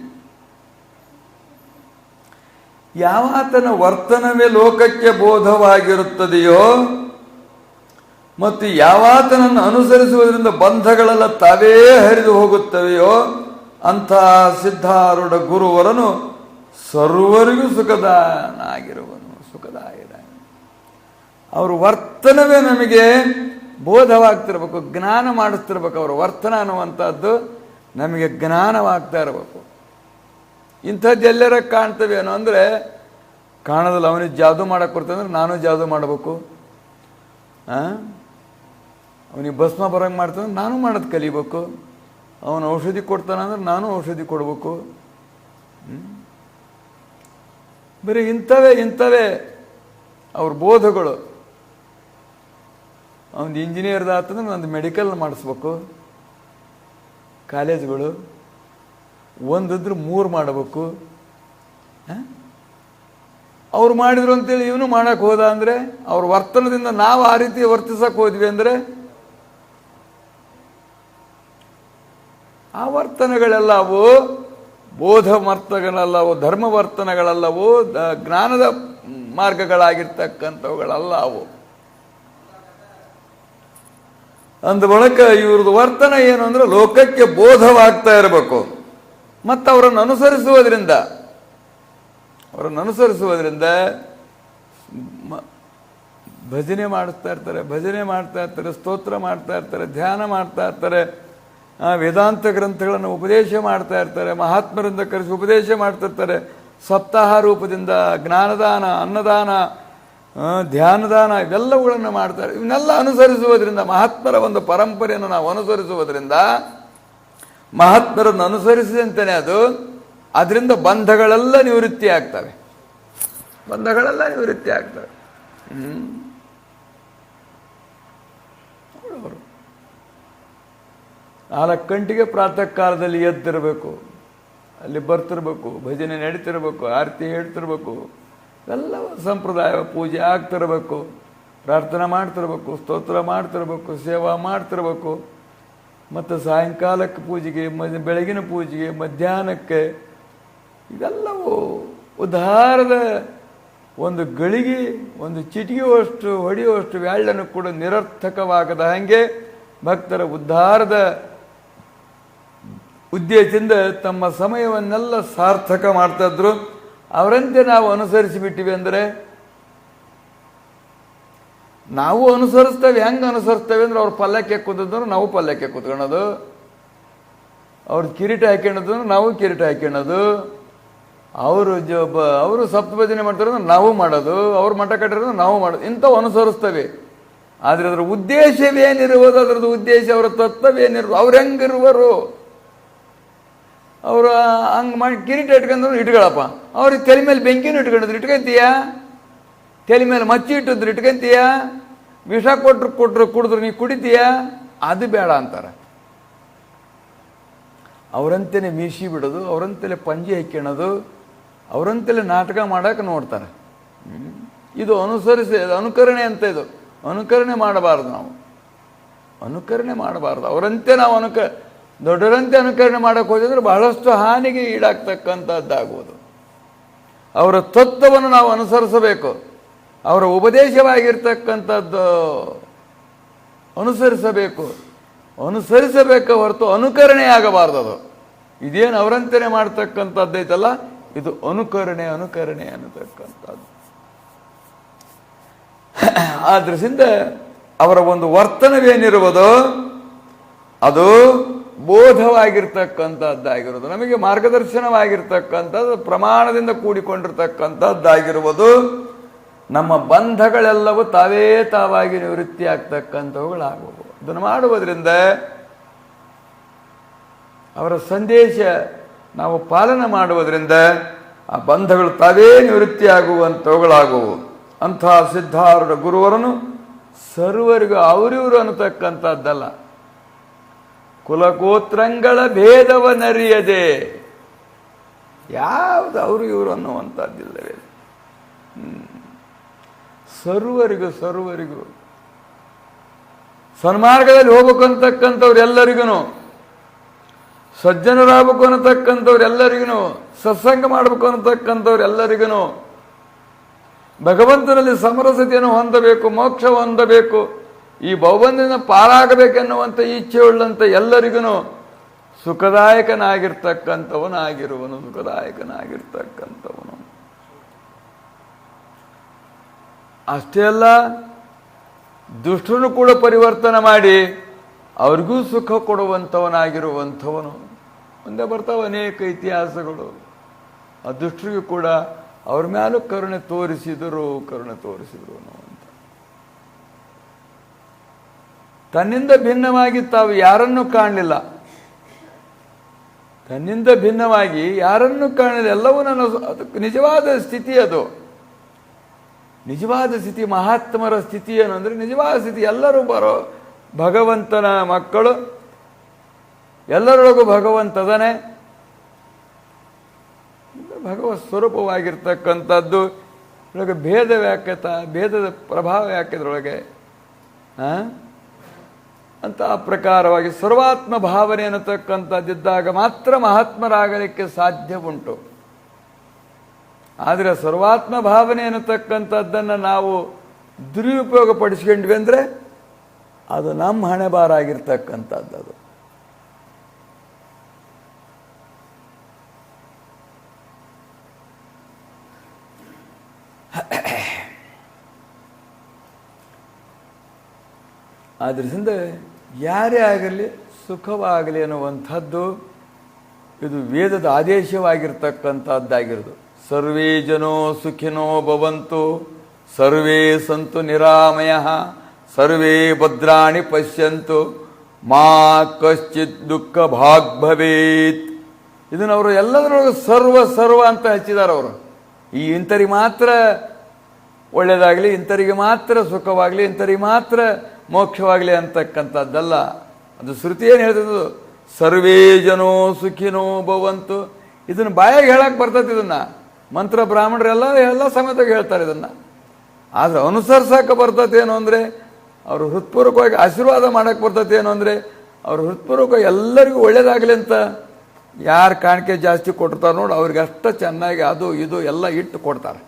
ಯಾವಾತನ ವರ್ತನವೇ ಲೋಕಕ್ಕೆ ಬೋಧವಾಗಿರುತ್ತದೆಯೋ ಮತ್ತು ಯಾವಾತನನ್ನು ಅನುಸರಿಸುವುದರಿಂದ ಬಂಧಗಳೆಲ್ಲ ತಾವೇ ಹರಿದು ಹೋಗುತ್ತವೆಯೋ ಅಂಥ ಸಿದ್ಧಾರೂಢ ಗುರುವರನು ಸರ್ವರಿಗೂ ಸುಖದಾಯನಾಗಿರುವನು. ಅವ್ರ ವರ್ತನವೇ ನಮಗೆ ಬೋಧವಾಗ್ತಿರ್ಬೇಕು, ಜ್ಞಾನ ಮಾಡಿಸ್ತಿರ್ಬೇಕು. ಅವರ ವರ್ತನ ಅನ್ನುವಂಥದ್ದು ನಮಗೆ ಜ್ಞಾನವಾಗ್ತಾ ಇರಬೇಕು. ಇಂಥದ್ದು ಎಲ್ಲರ ಕಾಣ್ತವೇನೋ ಅಂದರೆ ಕಾಣೋದಿಲ್ಲ. ಅವನಿಗೆ ಜಾದು ಮಾಡಕ್ಕೆ ಬರ್ತಂದ್ರೆ ನಾನು ಜಾದು ಮಾಡಬೇಕು, ಅವನಿಗೆ ಭಸ್ಮ ಬರೋಂಗೆ ಮಾಡ್ತಾನೆ ನಾನು ಮಾಡೋದು ಕಲಿಬೇಕು, ಅವನು ಔಷಧಿ ಕೊಡ್ತಾನಂದ್ರೆ ನಾನು ಔಷಧಿ ಕೊಡಬೇಕು. ಬರೀ ಇಂಥವೇ ಅವ್ರ ಬೋಧಗಳು. ಅವನು ಇಂಜಿನಿಯರ್ದಾತಂದ್ರೆ ನಂದು ಮೆಡಿಕಲ್ ಮಾಡಿಸ್ಬೇಕು, ಕಾಲೇಜ್ಗಳು ಒಂದಿದ್ರೆ 3 ಮಾಡಬೇಕು. ಅವ್ರು ಮಾಡಿದ್ರು ಅಂತೇಳಿ ಇವನು ಮಾಡಕ್ಕೆ ಹೋದ ಅಂದರೆ ಅವ್ರ ವರ್ತನದಿಂದ ನಾವು ಆ ರೀತಿ ವರ್ತಿಸಕ್ಕೆ ಹೋದ್ವಿ ಅಂದರೆ ಆ ವರ್ತನೆಗಳೆಲ್ಲವೂ ಬೋಧ ವರ್ತನೆಗಳಲ್ಲವು, ಧರ್ಮ ವರ್ತನೆಗಳಲ್ಲವು, ಜ್ಞಾನದ ಮಾರ್ಗಗಳಾಗಿರ್ತಕ್ಕಂಥವುಗಳಲ್ಲ ಅವು. ಅಂದ ಬಳಿಕ ಇವ್ರದ್ದು ವರ್ತನ ಏನು ಅಂದರೆ ಲೋಕಕ್ಕೆ ಬೋಧವಾಗ್ತಾ ಇರಬೇಕು. ಮತ್ತು ಅವರನ್ನು ಅನುಸರಿಸುವುದರಿಂದ ಭಜನೆ ಮಾಡ್ತಾ ಇರ್ತಾರೆ, ಸ್ತೋತ್ರ ಮಾಡ್ತಾ ಇರ್ತಾರೆ, ಧ್ಯಾನ ಮಾಡ್ತಾ ಇರ್ತಾರೆ, ವೇದಾಂತ ಗ್ರಂಥಗಳನ್ನು ಉಪದೇಶ ಮಾಡ್ತಾ ಇರ್ತಾರೆ, ಮಹಾತ್ಮರಿಂದ ಕರೆಸಿ ಉಪದೇಶ ಮಾಡ್ತಿರ್ತಾರೆ, ಸಪ್ತಾಹ ರೂಪದಿಂದ ಜ್ಞಾನದಾನ, ಅನ್ನದಾನ, ಧ್ಯಾನದಾನ ಇವೆಲ್ಲವುಗಳನ್ನು ಮಾಡ್ತಾರೆ. ಇವನ್ನೆಲ್ಲ ಅನುಸರಿಸುವುದರಿಂದ, ಮಹಾತ್ಮರ ಒಂದು ಪರಂಪರೆಯನ್ನು ನಾವು ಅನುಸರಿಸುವುದರಿಂದ, ಮಹಾತ್ಮರನ್ನು ಅನುಸರಿಸಿದಂತೆಯೇ ಅದರಿಂದ ಬಂಧಗಳೆಲ್ಲ ನಿವೃತ್ತಿ ಆಗ್ತವೆ. ಅವರು 4 ಗಂಟೆಗೆ ಪ್ರಾತಃ ಕಾಲದಲ್ಲಿ ಎದ್ದಿರಬೇಕು, ಅಲ್ಲಿ ಬರ್ತಿರ್ಬೇಕು, ಭಜನೆ ನಡೀತಿರ್ಬೇಕು, ಆರತಿ ಹೇಳ್ತಿರ್ಬೇಕು, ಎಲ್ಲ ಸಂಪ್ರದಾಯ ಪೂಜೆ ಆಗ್ತಿರ್ಬೇಕು, ಪ್ರಾರ್ಥನೆ ಮಾಡ್ತಿರ್ಬೇಕು, ಸ್ತೋತ್ರ ಮಾಡ್ತಿರ್ಬೇಕು, ಸೇವಾ ಮಾಡ್ತಿರ್ಬೇಕು. ಮತ್ತು ಸಾಯಂಕಾಲಕ್ಕೆ ಪೂಜೆಗೆ, ಬೆಳಗಿನ ಪೂಜೆಗೆ, ಮಧ್ಯಾಹ್ನಕ್ಕೆ, ಇವೆಲ್ಲವೂ ಉದ್ಧಾರದ ಒಂದು ಗಳಿಗೆ, ಒಂದು ಚಿಟಿಗೆಯಷ್ಟು ಹೊಡೆಯುವಷ್ಟು ವ್ಯಾಳ್ಳನ್ನು ಕೂಡ ನಿರರ್ಥಕವಾಗದ ಹಾಗೆ ಭಕ್ತರ ಉದ್ಧಾರದ ಉದ್ದೇಶದಿಂದ ತಮ್ಮ ಸಮಯವನ್ನೆಲ್ಲ ಸಾರ್ಥಕ ಮಾಡ್ತಾ ಇದ್ರು. ಅವರಂತೆ ನಾವು ಅನುಸರಿಸಿಬಿಟ್ಟಿವಿ ಅಂದರೆ ನಾವು ಅನುಸರಿಸ್ತೇವೆ. ಹೆಂಗೆ ಅನುಸರಿಸ್ತೇವೆ ಅಂದ್ರೆ ಅವ್ರು ಪಲ್ಲಕ್ಕೆ ಕೂತಿದ್ರು ನಾವು ಪಲ್ಲಕ್ಕೆ ಕೂತ್ಕೊಳ್ಳೋದು, ಅವ್ರ ಕಿರೀಟ ಹಾಕ್ಕೊಳ್ಳೋದು ನಾವು ಕಿರೀಟ ಹಾಕ್ಕೊಳ್ಳೋದು, ಅವರು ಸಪ್ತಭಜನೆ ಮಾಡ್ತಾರೆ ನಾವು ಮಾಡೋದು, ಅವ್ರು ಮಠ ಕಟ್ಟಿರೋದು ನಾವು ಮಾಡೋದು, ಇಂಥವು ಅನುಸರಿಸ್ತೇವೆ. ಆದರೆ ಅದರ ಉದ್ದೇಶವೇನಿರುವುದು, ಅದರದ್ದು ಉದ್ದೇಶ, ಅವರ ತತ್ವವೇನಿರುವುದು, ಅವ್ರು ಹೆಂಗಿರುವರು, ಅವರು ಹಂಗೆ ಮಾಡಿ ಕಿರೀಟ ಇಟ್ಕೊಂಡ್ರು ಇಟ್ಕೊಳಪ್ಪ, ಅವ್ರಿಗೆ ತಲೆ ಮೇಲೆ ಬೆಂಕಿನೂ ಇಟ್ಕೊಂಡಿದ್ರು ಇಟ್ಕೊಂತೀಯಾ, ತಲೆ ಮೇಲೆ ಮಚ್ಚಿ ಇಟ್ಟಿದ್ರು ಇಟ್ಕೊಂತೀಯಾ, ವಿಷ ಕೊಟ್ಟರು ಕುಡಿದ್ರು ನೀ ಕುಡಿತೀಯಾ, ಅದು ಬೇಡ ಅಂತಾರೆ. ಅವರಂತೆಯೇ ಮೀಸಿ ಬಿಡೋದು, ಅವರಂತೆಯೇ ಪಂಜಿ ಹಾಕ್ಕೊಳ್ಳೋದು, ಅವರಂತೆಯೇ ನಾಟಕ ಮಾಡೋಕೆ ನೋಡ್ತಾರೆ. ಇದು ಅನುಕರಣೆ ಅಂತ. ಇದು ಅನುಕರಣೆ ಮಾಡಬಾರ್ದು, ನಾವು ಅನುಕರಣೆ ಮಾಡಬಾರ್ದು. ಅವರಂತೆ ನಾವು ದೊಡ್ಡರಂತೆ ಅನುಕರಣೆ ಮಾಡೋಕೆ ಹೋಗಿದ್ರೆ ಬಹಳಷ್ಟು ಹಾನಿಗೆ ಈಡಾಗ್ತಕ್ಕಂಥದ್ದಾಗುವುದು. ಅವರ ತತ್ವವನ್ನು ನಾವು ಅನುಸರಿಸಬೇಕು, ಅವರ ಉಪದೇಶವಾಗಿರ್ತಕ್ಕಂಥದ್ದು ಅನುಸರಿಸಬೇಕು ಹೊರತು ಅನುಕರಣೆ ಆಗಬಾರ್ದು. ಅದು ಇದೇನು ಅವರಂತೆಯೇ ಮಾಡ್ತಕ್ಕಂಥದ್ದೈತಲ್ಲ, ಇದು ಅನುಕರಣೆ ಅನ್ನತಕ್ಕಂಥದ್ದು. ಆ ದೃಷ್ಟಿಯಿಂದ ಅವರ ಒಂದು ವರ್ತನವೇನಿರುವುದೋ ಅದು ಬೋಧವಾಗಿರ್ತಕ್ಕಂಥದ್ದಾಗಿರುವುದು, ನಮಗೆ ಮಾರ್ಗದರ್ಶನವಾಗಿರ್ತಕ್ಕಂಥದ್ದು, ಪ್ರಮಾಣದಿಂದ ಕೂಡಿಕೊಂಡಿರ್ತಕ್ಕಂಥದ್ದಾಗಿರುವುದು. ನಮ್ಮ ಬಂಧಗಳೆಲ್ಲವೂ ತಾವಾಗಿ ನಿವೃತ್ತಿ ಆಗ್ತಕ್ಕಂಥವುಗಳಾಗುವುದು. ಇದನ್ನು ಮಾಡುವುದರಿಂದ ಅವರ ಸಂದೇಶ ನಾವು ಪಾಲನೆ ಮಾಡುವುದರಿಂದ ಆ ಬಂಧಗಳು ತಾವೇ ನಿವೃತ್ತಿ ಆಗುವಂಥವುಗಳಾಗುವು. ಅಂತಹ ಸಿದ್ಧಾರೂಢ ಗುರುವರನ್ನು ಸರ್ವರಿಗೂ ಅವರಿವರು ಅನ್ನತಕ್ಕಂಥದ್ದಲ್ಲ, ಕುಲಗೋತ್ರಗಳ ಭೇದವನ್ನರಿಯದೆ ಯಾವುದು ಅವರು ಇವರು ಅನ್ನುವಂಥದ್ದಿಲ್ಲವೇ. ಸರ್ವರಿಗೂ ಸನ್ಮಾರ್ಗದಲ್ಲಿ ಹೋಗ್ಬೇಕು ಅಂತಕ್ಕಂಥವ್ರು ಎಲ್ಲರಿಗೂ, ಸಜ್ಜನರಾಗಬೇಕು ಅನ್ನತಕ್ಕಂಥವ್ರು ಎಲ್ಲರಿಗೂ, ಸತ್ಸಂಗ ಮಾಡಬೇಕು ಅನ್ನತಕ್ಕಂಥವ್ರು ಎಲ್ಲರಿಗೂ, ಭಗವಂತನಲ್ಲಿ ಸಮರಸತೆಯನ್ನು ಹೊಂದಬೇಕು, ಮೋಕ್ಷ ಹೊಂದಬೇಕು, ಈ ಬಹುಬಂಧದಿಂದ ಪಾರಾಗಬೇಕೆನ್ನುವಂಥ ಇಚ್ಛೆಯುಳ್ಳಂಥ ಎಲ್ಲರಿಗೂ ಸುಖದಾಯಕನಾಗಿರ್ತಕ್ಕಂಥವನಾಗಿರುವನು. ಅಷ್ಟೇ ಅಲ್ಲ, ದುಷ್ಟರನ್ನು ಕೂಡ ಪರಿವರ್ತನೆ ಮಾಡಿ ಅವ್ರಿಗೂ ಸುಖ ಕೊಡುವಂಥವನಾಗಿರುವಂಥವನು. ಮುಂದೆ ಬರ್ತಾವ ಅನೇಕ ಇತಿಹಾಸಗಳು. ಆ ದುಷ್ಟರಿಗೂ ಕೂಡ ಅವ್ರ ಮೇಲೂ ಕರುಣೆ ತೋರಿಸಿದರು ಅಂತ. ತನ್ನಿಂದ ಭಿನ್ನವಾಗಿ ತಾವು ಯಾರನ್ನೂ ಕಾಣಲಿಲ್ಲ, ಎಲ್ಲವೂ ನನ್ನ ಅದಕ್ಕೆ ನಿಜವಾದ ಸ್ಥಿತಿ. ಅದು ನಿಜವಾದ ಸ್ಥಿತಿ, ಮಹಾತ್ಮರ ಸ್ಥಿತಿ ಏನು ಅಂದರೆ ನಿಜವಾದ ಸ್ಥಿತಿ. ಎಲ್ಲರೂ ಬರೋ ಭಗವಂತನ ಮಕ್ಕಳು, ಎಲ್ಲರೊಳಗೂ ಭಗವಂತದನೇ, ಭಗವತ್ ಸ್ವರೂಪವಾಗಿರ್ತಕ್ಕಂಥದ್ದು. ಇದ್ರೊಳಗೆ ಭೇದದ ಪ್ರಭಾವ ಯಾಕಿದ್ರೊಳಗೆ ಅಂತ ಆ ಪ್ರಕಾರವಾಗಿ ಸರ್ವಾತ್ಮ ಭಾವನೆ ಅನ್ನತಕ್ಕಂಥದ್ದಿದ್ದಾಗ ಮಾತ್ರ ಮಹಾತ್ಮರಾಗಲಿಕ್ಕೆ ಸಾಧ್ಯ ಉಂಟು. ಆದರೆ ಸರ್ವಾತ್ಮ ಭಾವನೆ ಅನ್ನತಕ್ಕಂಥದ್ದನ್ನು ನಾವು ದುರುಪಯೋಗ ಪಡಿಸ್ಕೊಂಡ್ವಿ ಅಂದರೆ ಅದು ನಮ್ಮ ಹಣೆ ಬಾರ ಆಗಿರ್ತಕ್ಕಂಥದ್ದು. ಅದು ಆದ್ದರಿಂದ ಯಾರೇ ಆಗಲಿ ಸುಖವಾಗಲಿ ಅನ್ನುವಂಥದ್ದು ಇದು ವೇದದ ಆದೇಶವಾಗಿರ್ತಕ್ಕಂಥದ್ದಾಗಿರೋದು. ಸರ್ವೇ ಜನೋ ಸುಖಿನೋ ಭವಂತು, ಸರ್ವೇ ಸಂತು ನಿರಾಮಯಃ, ಸರ್ವೇ ಭದ್ರಾಣಿ ಪಶ್ಯಂತು, ಮಾ ಕಶ್ಚಿತ್ ದುಃಖ ಭಾಗ್ ಭವೇತ್. ಇದನ್ನು ಅವರು ಎಲ್ಲದರೊಳಗೆ ಸರ್ವ ಅಂತ ಹಚ್ಚಿದ್ದಾರೆ. ಅವರು ಈ ಇಂಥರಿಗೆ ಮಾತ್ರ ಒಳ್ಳೆಯದಾಗಲಿ, ಇಂಥರಿಗೆ ಮಾತ್ರ ಸುಖವಾಗಲಿ, ಇಂಥರಿಗೆ ಮಾತ್ರ ಮೋಕ್ಷವಾಗಲಿ ಅಂತಕ್ಕಂಥದ್ದಲ್ಲ. ಅದು ಶ್ರುತಿ ಏನು ಹೇಳ್ತದ್ದು, ಸರ್ವೇ ಜನೋ ಸುಖಿನೋ ಭವಂತು. ಇದನ್ನು ಬಾಯಾಗಿ ಹೇಳಕ್ಕೆ ಬರ್ತದೆ. ಇದನ್ನು ಮಂತ್ರ ಬ್ರಾಹ್ಮಣರೆಲ್ಲ ಸಮೇತವಾಗಿ ಹೇಳ್ತಾರೆ ಇದನ್ನು. ಆದರೆ ಅನುಸರಿಸಕ್ಕೆ ಬರ್ತದೆ ಏನು ಅಂದರೆ, ಅವರು ಹೃತ್ಪೂರ್ವಕವಾಗಿ ಆಶೀರ್ವಾದ ಮಾಡಕ್ಕೆ ಬರ್ತದೆ ಏನು ಅಂದರೆ, ಅವರು ಹೃತ್ಪೂರ್ವಕವಾಗಿ ಎಲ್ಲರಿಗೂ ಒಳ್ಳೇದಾಗಲಿ ಅಂತ ಯಾರು ಕಾಣಿಕೆ ಜಾಸ್ತಿ ಕೊಡ್ತಾರೆ ನೋಡಿ, ಅವ್ರಿಗೆ ಅಷ್ಟು ಚೆನ್ನಾಗಿ ಅದು ಇದು ಎಲ್ಲ ಇಟ್ಟು ಕೊಡ್ತಾರೆ.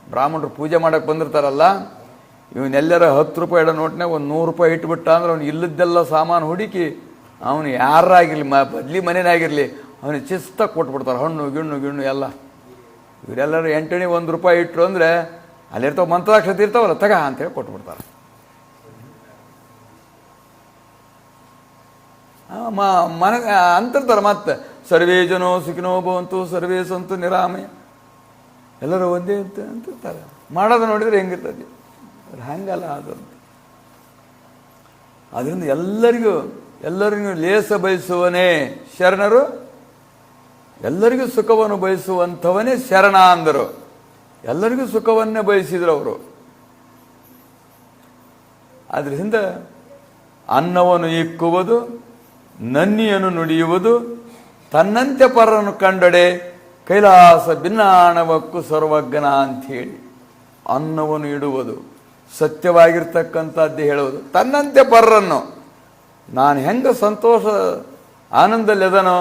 ಬ್ರಾಹ್ಮಣರು ಪೂಜೆ ಮಾಡಕ್ಕೆ ಬಂದಿರ್ತಾರಲ್ಲ, ಇವನ್ನೆಲ್ಲರ 10 ರೂಪಾಯಿ ಇಡೋ ನೋಟ್ನಾಗ ಒಂದು 100 ರೂಪಾಯಿ ಇಟ್ಬಿಟ್ಟ ಅಂದ್ರೆ ಅವ್ನು ಇಲ್ಲದ್ದೆಲ್ಲ ಸಾಮಾನು ಹುಡುಕಿ ಅವನು ಯಾರಾಗಿರಲಿ, ಬದ್ಲಿ ಮನೇನಾಗಿರಲಿ, ಅವನಿಗೆ ಶಿಸ್ತಾಗಿ ಕೊಟ್ಬಿಡ್ತಾರೆ. ಹಣ್ಣು ಗಿಣ್ಣು ಎಲ್ಲ. ಇವರೆಲ್ಲರೂ 8 1 ರೂಪಾಯಿ ಇಟ್ಟರು ಅಂದರೆ ಅಲ್ಲಿರ್ತಾವ ಮಂತ್ರಾಕ್ಷತೆ ಇರ್ತಾವಲ್ಲ, ತಗ ಅಂತೇಳಿ ಕೊಟ್ಬಿಡ್ತಾರೆ. ಅಂತಿರ್ತಾರೆ ಮತ್ತೆ, ಸರ್ವೇ ಜನೋ ಸುಖಿನೋ ಭವಂತು, ಸರ್ವೇ ಸಂತು ನಿರಾಮಯ, ಎಲ್ಲರೂ ಒಂದೇ ಅಂತಿರ್ತಾರೆ. ಮಾಡೋದು ನೋಡಿದ್ರೆ ಹೆಂಗಿರ್ತದೆ, ಹಂಗಲ್ಲ ಅದು. ಅದರಿಂದ ಎಲ್ಲರಿಗೂ ಲೇಸ ಬಯಸುವನೇ ಶರಣರು, ಎಲ್ಲರಿಗೂ ಸುಖವನ್ನು ಬಯಸುವಂಥವನೇ ಶರಣ ಅಂದರು. ಎಲ್ಲರಿಗೂ ಸುಖವನ್ನೇ ಬಯಸಿದ್ರು ಅವರು. ಆದ್ರಿಂದ ಅನ್ನವನ್ನು ಇಕ್ಕುವುದು, ನನ್ನಿಯನ್ನು ನುಡಿಯುವುದು, ತನ್ನಂತೆ ಪರನ್ನು ಕಂಡಡೆ ಕೈಲಾಸ ಭಿನ್ನಾಣವಕ್ಕೂ ಸರ್ವಜ್ಞನ ಅಂಥೇಳಿ ಅನ್ನವನ್ನು ಇಡುವುದು, ಸತ್ಯವಾಗಿರ್ತಕ್ಕಂಥದ್ದು ಹೇಳುವುದು, ತನ್ನಂತೆ ಪರರನ್ನು ನಾನು ಹೆಂಗೆ ಸಂತೋಷ ಆನಂದದಲ್ಲಿ ಅದನೋ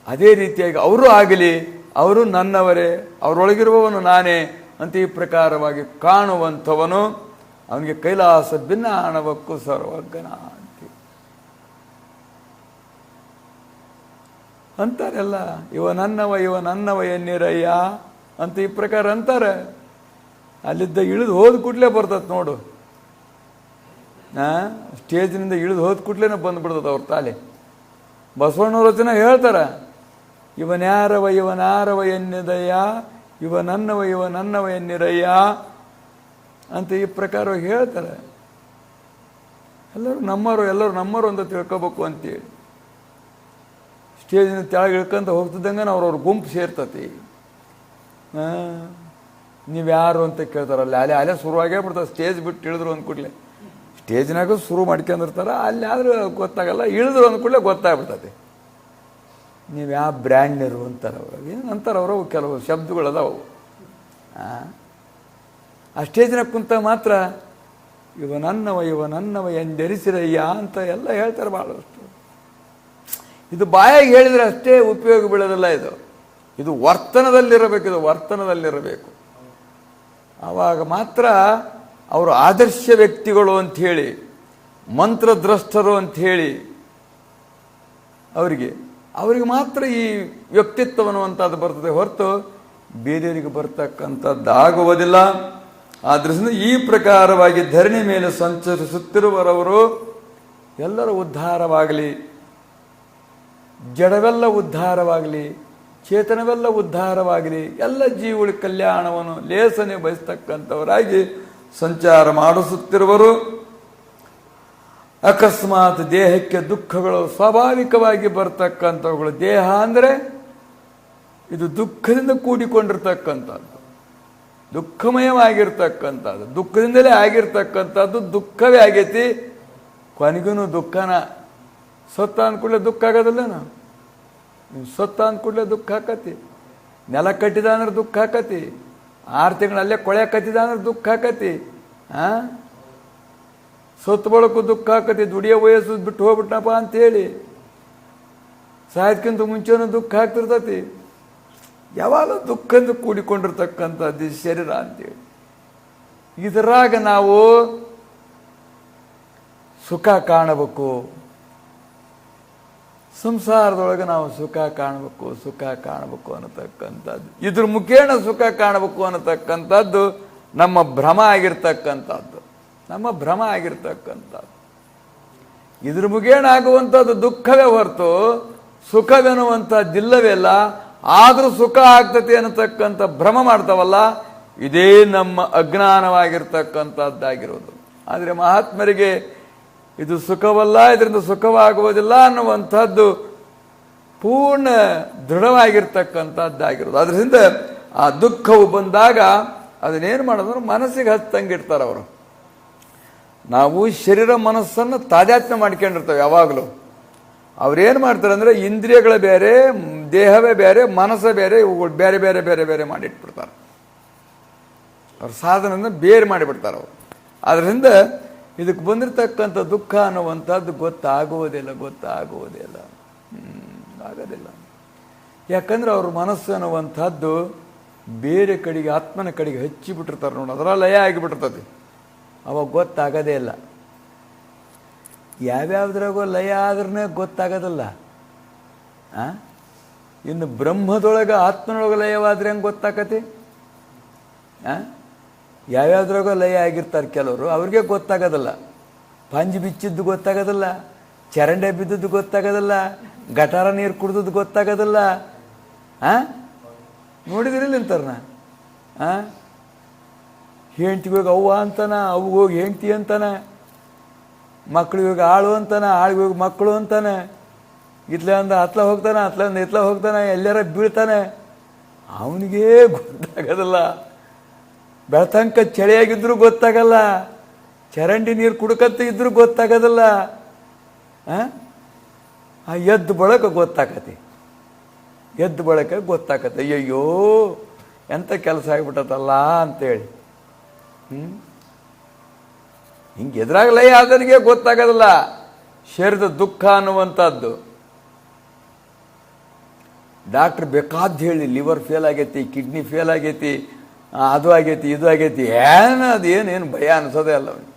ಅದೇ ರೀತಿಯಾಗಿ ಅವರು ಆಗಲಿ, ಅವರು ನನ್ನವರೇ, ಅವರೊಳಗಿರುವವನು ನಾನೇ ಅಂತ ಈ ಪ್ರಕಾರವಾಗಿ ಕಾಣುವಂಥವನು ಅವನಿಗೆ ಕೈಲಾಸ ಭಿನ್ನಾಣವಕ್ಕೂ ಸರ್ವಜ್ಞನ ಅಂತಾರೆಲ್ಲ. ಇವ ನನ್ನವ ಎನ್ನಿರಯ್ಯ ಅಂತ ಈ ಪ್ರಕಾರ ಅಂತಾರೆ. ಅಲ್ಲಿದ್ದ ಇಳಿದು ಹೋದ ಕೂಡಲೇ ಬರ್ತದೆ ನೋಡು, ಸ್ಟೇಜ್ನಿಂದ ಇಳಿದು ಹೋದ ಕೂಡಲೇ ಬಂದ್ಬಿಡ್ತದೆ ಅವ್ರ ತಾಲೆ. ಬಸವಣ್ಣವ್ರ ವಚನ ಹೇಳ್ತಾರೆ, ಇವನಾರವ ಎನ್ನಿದಯ್ಯ, ಇವ ನನ್ನವ ಎನ್ನಿರಯ್ಯ ಅಂತ ಈ ಪ್ರಕಾರವಾಗಿ ಹೇಳ್ತಾರೆ. ಎಲ್ಲರೂ ನಮ್ಮರು ಅಂತ ತಿಳ್ಕೋಬೇಕು ಅಂತೇಳಿ ಸ್ಟೇಜಿನ ಕೆಳಗೆ ಇಳ್ಕೊಂತ ಹೋಗ್ತಿದ್ದಂಗೆ ಅವ್ರವ್ರ ಗುಂಪು ಸೇರ್ತತಿ. ನೀವ್ಯಾರು ಅಂತ ಕೇಳ್ತಾರಲ್ಲ, ಅಲ್ಲೇ ಶುರುವಾಗೇ ಬಿಡ್ತಾರೆ. ಸ್ಟೇಜ್ ಬಿಟ್ಟು ಇಳಿದ್ರು ಅಂದ ಕೂಡಲೇ, ಸ್ಟೇಜ್ನಾಗ ಶುರು ಮಾಡ್ಕೊಂಡಿರ್ತಾರೆ, ಅಲ್ಲಿ ಆದ್ರೆ ಗೊತ್ತಾಗಲ್ಲ, ಇಳಿದ್ರು ಅಂದ ಕೂಡಲೇ ಗೊತ್ತಾಗ್ಬಿಡ್ತತಿ. ನೀವು ಯಾವ ಬ್ರ್ಯಾಂಡ್ನರು ಅಂತಾರೆ ಅವರು, ಏನು ಅಂತಾರೆ ಅವರು, ಕೆಲವು ಶಬ್ದಗಳದಾವು. ಆ ಸ್ಟೇಜಿನ ಕುಂತ ಮಾತ್ರ ಇವನನ್ನವ ಎಂದೆರಿಸಿರಯ್ಯ ಅಂತ ಎಲ್ಲ ಹೇಳ್ತಾರೆ ಭಾಳಷ್ಟು. ಇದು ಬಾಯಾಗಿ ಹೇಳಿದರೆ ಅಷ್ಟೇ ಉಪಯೋಗ ಬೀಳೋದಿಲ್ಲ. ಇದು ವರ್ತನದಲ್ಲಿರಬೇಕು. ಆವಾಗ ಮಾತ್ರ ಅವರು ಆದರ್ಶ ವ್ಯಕ್ತಿಗಳು ಅಂಥೇಳಿ, ಮಂತ್ರದ್ರಷ್ಟರು ಅಂಥೇಳಿ ಅವರಿಗೆ ಮಾತ್ರ ಈ ವ್ಯಕ್ತಿತ್ವವನ್ನುವಂಥದ್ದು ಬರ್ತದೆ, ಹೊರತು ಬೇರೆಯವರಿಗೆ ಬರ್ತಕ್ಕಂಥದ್ದಾಗುವುದಿಲ್ಲ. ಆದ್ದರಿಂದ ಈ ಪ್ರಕಾರವಾಗಿ ಧರಣಿ ಮೇಲೆ ಸಂಚರಿಸುತ್ತಿರುವವರು ಎಲ್ಲರ ಉದ್ಧಾರವಾಗಲಿ, ಜಡವೆಲ್ಲ ಉದ್ಧಾರವಾಗಲಿ, ಚೇತನವೆಲ್ಲ ಉದ್ಧಾರವಾಗಲಿ, ಎಲ್ಲ ಜೀವಗಳ ಕಲ್ಯಾಣವನ್ನು ಲೇಸನೆ ಬಯಸ್ತಕ್ಕಂಥವರಾಗಿ ಸಂಚಾರ ಮಾಡಿಸುತ್ತಿರುವರು. ಅಕಸ್ಮಾತ್ ದೇಹಕ್ಕೆ ದುಃಖಗಳು ಸ್ವಾಭಾವಿಕವಾಗಿ ಬರ್ತಕ್ಕಂಥವುಗಳು. ದೇಹ ಅಂದರೆ ಇದು ದುಃಖದಿಂದ ಕೂಡಿಕೊಂಡಿರ್ತಕ್ಕಂಥದ್ದು, ದುಃಖಮಯವಾಗಿರ್ತಕ್ಕಂಥದ್ದು, ದುಃಖದಿಂದಲೇ ಆಗಿರ್ತಕ್ಕಂಥದ್ದು. ದುಃಖವೇ ಆಗೈತಿ, ಕೊನೆಗೂ ದುಃಖನ. ಸೊತ್ತ ಅಂದ್ಕೂಡಲೇ ದುಃಖ ಆಗೋದಿಲ್ಲ. ನೀವು ಸೊತ್ತ ಅಂದ್ಕೂಡಲೇ ದುಃಖ ಆಕತಿ. ನೆಲ ಕಟ್ಟಿದ ಅಂದ್ರೆ ದುಃಖ ಆಕತಿ. 6 ತಿಂಗಳಲ್ಲೇ ಕೊಳೆ ಕತ್ತಿದ ಅಂದ್ರೆ ದುಃಖ ಆಕತಿ. ಸೊತ್ತು ಬಳಕು ದುಃಖ ಆಕತಿ. ದುಡಿಯೋ ವಯಸ್ಸು ಬಿಟ್ಟು ಹೋಗ್ಬಿಟ್ಟನಪ್ಪ ಅಂತೇಳಿ ಸಾಯೋದಕ್ಕಿಂತ ಮುಂಚೆನೂ ದುಃಖ ಆಗ್ತಿರ್ತತಿ. ಯಾವಾಗ ದುಃಖದಿಂದ ಕೂಡಿಕೊಂಡಿರ್ತಕ್ಕಂಥದ್ದು ಶರೀರ ಅಂತೇಳಿ. ಇದರಾಗ ನಾವು ಸುಖ ಕಾಣಬೇಕು, ಸಂಸಾರದೊಳಗೆ ನಾವು ಸುಖ ಕಾಣಬೇಕು ಅನ್ನತಕ್ಕಂಥದ್ದು, ಇದ್ರ ಮುಖೇನ ಸುಖ ಕಾಣಬೇಕು ಅನ್ನತಕ್ಕಂಥದ್ದು ನಮ್ಮ ಭ್ರಮ ಆಗಿರ್ತಕ್ಕಂಥದ್ದು. ಇದ್ರ ಮುಖೇನ ಆಗುವಂಥದ್ದು ದುಃಖವೇ ಹೊರತು ಸುಖವೆನ್ನುವಂಥದ್ದಿಲ್ಲವೇ ಇಲ್ಲ. ಆದರೂ ಸುಖ ಆಗ್ತದೆ ಅನ್ನತಕ್ಕಂಥ ಭ್ರಮ ಮಾಡ್ತಾವಲ್ಲ, ಇದೇ ನಮ್ಮ ಅಜ್ಞಾನವಾಗಿರ್ತಕ್ಕಂಥದ್ದಾಗಿರೋದು. ಆದರೆ ಮಹಾತ್ಮರಿಗೆ ಇದು ಸುಖವಲ್ಲ, ಇದರಿಂದ ಸುಖವಾಗುವುದಿಲ್ಲ ಅನ್ನುವಂಥದ್ದು ಪೂರ್ಣ ದೃಢವಾಗಿರ್ತಕ್ಕಂಥದ್ದಾಗಿರೋದು. ಅದರಿಂದ ಆ ದುಃಖವು ಬಂದಾಗ ಅದನ್ನೇನು ಮಾಡೋದು, ಮನಸ್ಸಿಗೆ ಹತ್ತಂಗಿರ್ತಾರೆ ಅವರು. ನಾವು ಶರೀರ ಮನಸ್ಸನ್ನು ತಾದಾತ್ಮ್ಯ ಮಾಡ್ಕೊಂಡಿರ್ತೇವೆ ಯಾವಾಗಲೂ. ಅವ್ರೇನು ಮಾಡ್ತಾರೆ ಅಂದರೆ ಇಂದ್ರಿಯಗಳ ಬೇರೆ, ದೇಹವೇ ಬೇರೆ, ಮನಸ್ಸೇ ಬೇರೆ, ಇವುಗಳು ಬೇರೆ ಬೇರೆ ಬೇರೆ ಬೇರೆ ಮಾಡಿಟ್ಬಿಡ್ತಾರೆ. ಅವ್ರ ಸಾಧನವನ್ನು ಬೇರೆ ಮಾಡಿಬಿಡ್ತಾರೆ ಅವರು. ಆದ್ದರಿಂದ ಇದಕ್ಕೆ ಬಂದಿರತಕ್ಕಂಥ ದುಃಖ ಅನ್ನುವಂಥದ್ದು ಗೊತ್ತಾಗುವುದಿಲ್ಲ. ಆಗೋದಿಲ್ಲ. ಯಾಕಂದ್ರೆ ಅವ್ರ ಮನಸ್ಸು ಅನ್ನುವಂಥದ್ದು ಬೇರೆ ಕಡೆಗೆ, ಆತ್ಮನ ಕಡೆಗೆ ಹಚ್ಚಿಬಿಟ್ಟಿರ್ತಾರೆ ನೋಡಿ, ಅದರ ಲಯ ಆಗಿಬಿಟ್ಟಿರ್ತದೆ. ಅವಾಗ ಗೊತ್ತಾಗೋದೇ ಇಲ್ಲ. ಯಾವ್ಯಾವ್ದ್ರಾಗೋ ಲಯ ಆದ್ರೇ ಗೊತ್ತಾಗೋದಿಲ್ಲ. ಇನ್ನು ಬ್ರಹ್ಮದೊಳಗೆ ಆತ್ಮನೊಳಗೆ ಲಯವಾದ್ರೆ ಹೆಂಗೆ ಗೊತ್ತಾಕತಿ? ಯಾವ್ಯಾವ್ದ್ರಾಗೋ ಲಯ ಆಗಿರ್ತಾರೆ ಕೆಲವರು, ಅವ್ರಿಗೆ ಗೊತ್ತಾಗೋದಿಲ್ಲ. ಪಂಜಿ ಬಿಚ್ಚಿದ್ದು ಗೊತ್ತಾಗೋದಿಲ್ಲ, ಚರಂಡೆ ಬಿದ್ದದ್ದು ಗೊತ್ತಾಗೋದಿಲ್ಲ, ಗಟಾರ ನೀರು ಕುಡ್ದದ್ದು ಗೊತ್ತಾಗೋದಿಲ್ಲ. ನೋಡಿದಿರಿಲ್ಲ ಅಂತಾರನ. ಹೆಂಡ್ತಿಗೋಗಿ ಅವ್ವ ಅಂತಾನ, ಅವ್ಗೋಗಿ ಹೆಂಡ್ತಿ ಅಂತಾನ, ಮಕ್ಳಿಗೋಗಿ ಆಳು ಅಂತಾನ, ಆಳಿಗೋಗಿ ಮಕ್ಕಳು ಅಂತಾನೆ. ಇತ್ಲ ಅಂದ ಹತ್ಲ ಹೋಗ್ತಾನೆ, ಹತ್ಲ ಅಂದ ಇತ್ಲ ಹೋಗ್ತಾನೆ, ಎಲ್ಲಾರ ಬೀಳ್ತಾನೆ. ಅವನಿಗೇ ಗೊತ್ತಾಗೋದಿಲ್ಲ. ಬೆಳತಂಕ ಚಳಿಯಾಗಿದ್ರು ಗೊತ್ತಾಗಲ್ಲ, ಚರಂಡಿ ನೀರು ಕುಡ್ಕತ್ತ ಇದ್ರೂ ಗೊತ್ತಾಗೋದಿಲ್ಲ. ಆ ಎದ್ದು ಬಳಕ ಗೊತ್ತಾಕತಿ. ಅಯ್ಯಯ್ಯೋ ಎಂಥ ಕೆಲಸ ಆಗಿಬಿಟ್ಟತಲ್ಲ ಅಂತೇಳಿ. ಹಿಂಗೆ ಎದುರಾಗ ಲಯ ಆದನಿಗೆ ಗೊತ್ತಾಗೋದಿಲ್ಲ ಶರೀರದ ದುಃಖ ಅನ್ನುವಂಥದ್ದು. ಡಾಕ್ಟ್ರ್ ಬೇಕಾದ್ದು ಹೇಳಿ, ಲಿವರ್ ಫೇಲ್ ಆಗೈತಿ, ಕಿಡ್ನಿ ಫೇಲ್ ಆಗೈತಿ, ಅದು ಆಗೈತಿ, ಇದು ಆಗೈತಿ, ಅದೇನೇನು ಭಯ ಅನಿಸೋದೇ ಅಲ್ಲ ಅವನಿಗೆ.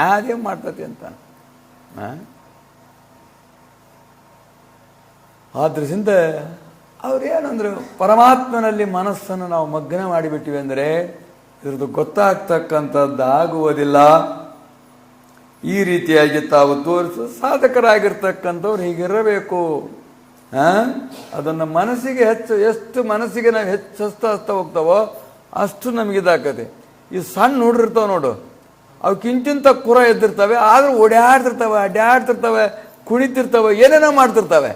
ಅದೇನು ಮಾಡ್ತತಿ ಅಂತ. ಆದ್ರಿಂದ ಅವ್ರೇನಂದ್ರೆ ಪರಮಾತ್ಮನಲ್ಲಿ ಮನಸ್ಸನ್ನು ನಾವು ಮಗ್ನ ಮಾಡಿಬಿಟ್ಟಿವಿ ಅಂದರೆ ಇದ್ರದ್ದು ಗೊತ್ತಾಗ್ತಕ್ಕಂಥದ್ದು ಆಗುವುದಿಲ್ಲ. ಈ ರೀತಿಯಾಗಿ ತಾವು ತೋರಿಸ ಸಾಧಕರಾಗಿರ್ತಕ್ಕಂಥವ್ರು ಹೀಗಿರಬೇಕು. ಅದನ್ನು ಮನಸ್ಸಿಗೆ ಎಷ್ಟು ಮನಸ್ಸಿಗೆ ನಾವು ಹಚ್ತಾ ಹೋಗ್ತಾವೋ ಅಷ್ಟು ನಮಗಿದಾಕತೆ. ಈ ಸಣ್ಣ ಹುಡ್ರಿರ್ತಾವ ನೋಡು, ಅವು ಕಿಂಚಿಂತ ಕುರ ಎದ್ದಿರ್ತವೆ, ಆದರೂ ಓಡಾಡ್ತಿರ್ತವೆ, ಅಡ್ಡಾಡ್ತಿರ್ತವೆ, ಕುಣಿತಿರ್ತವೆ, ಏನೇನೋ ಮಾಡ್ತಿರ್ತವೆ.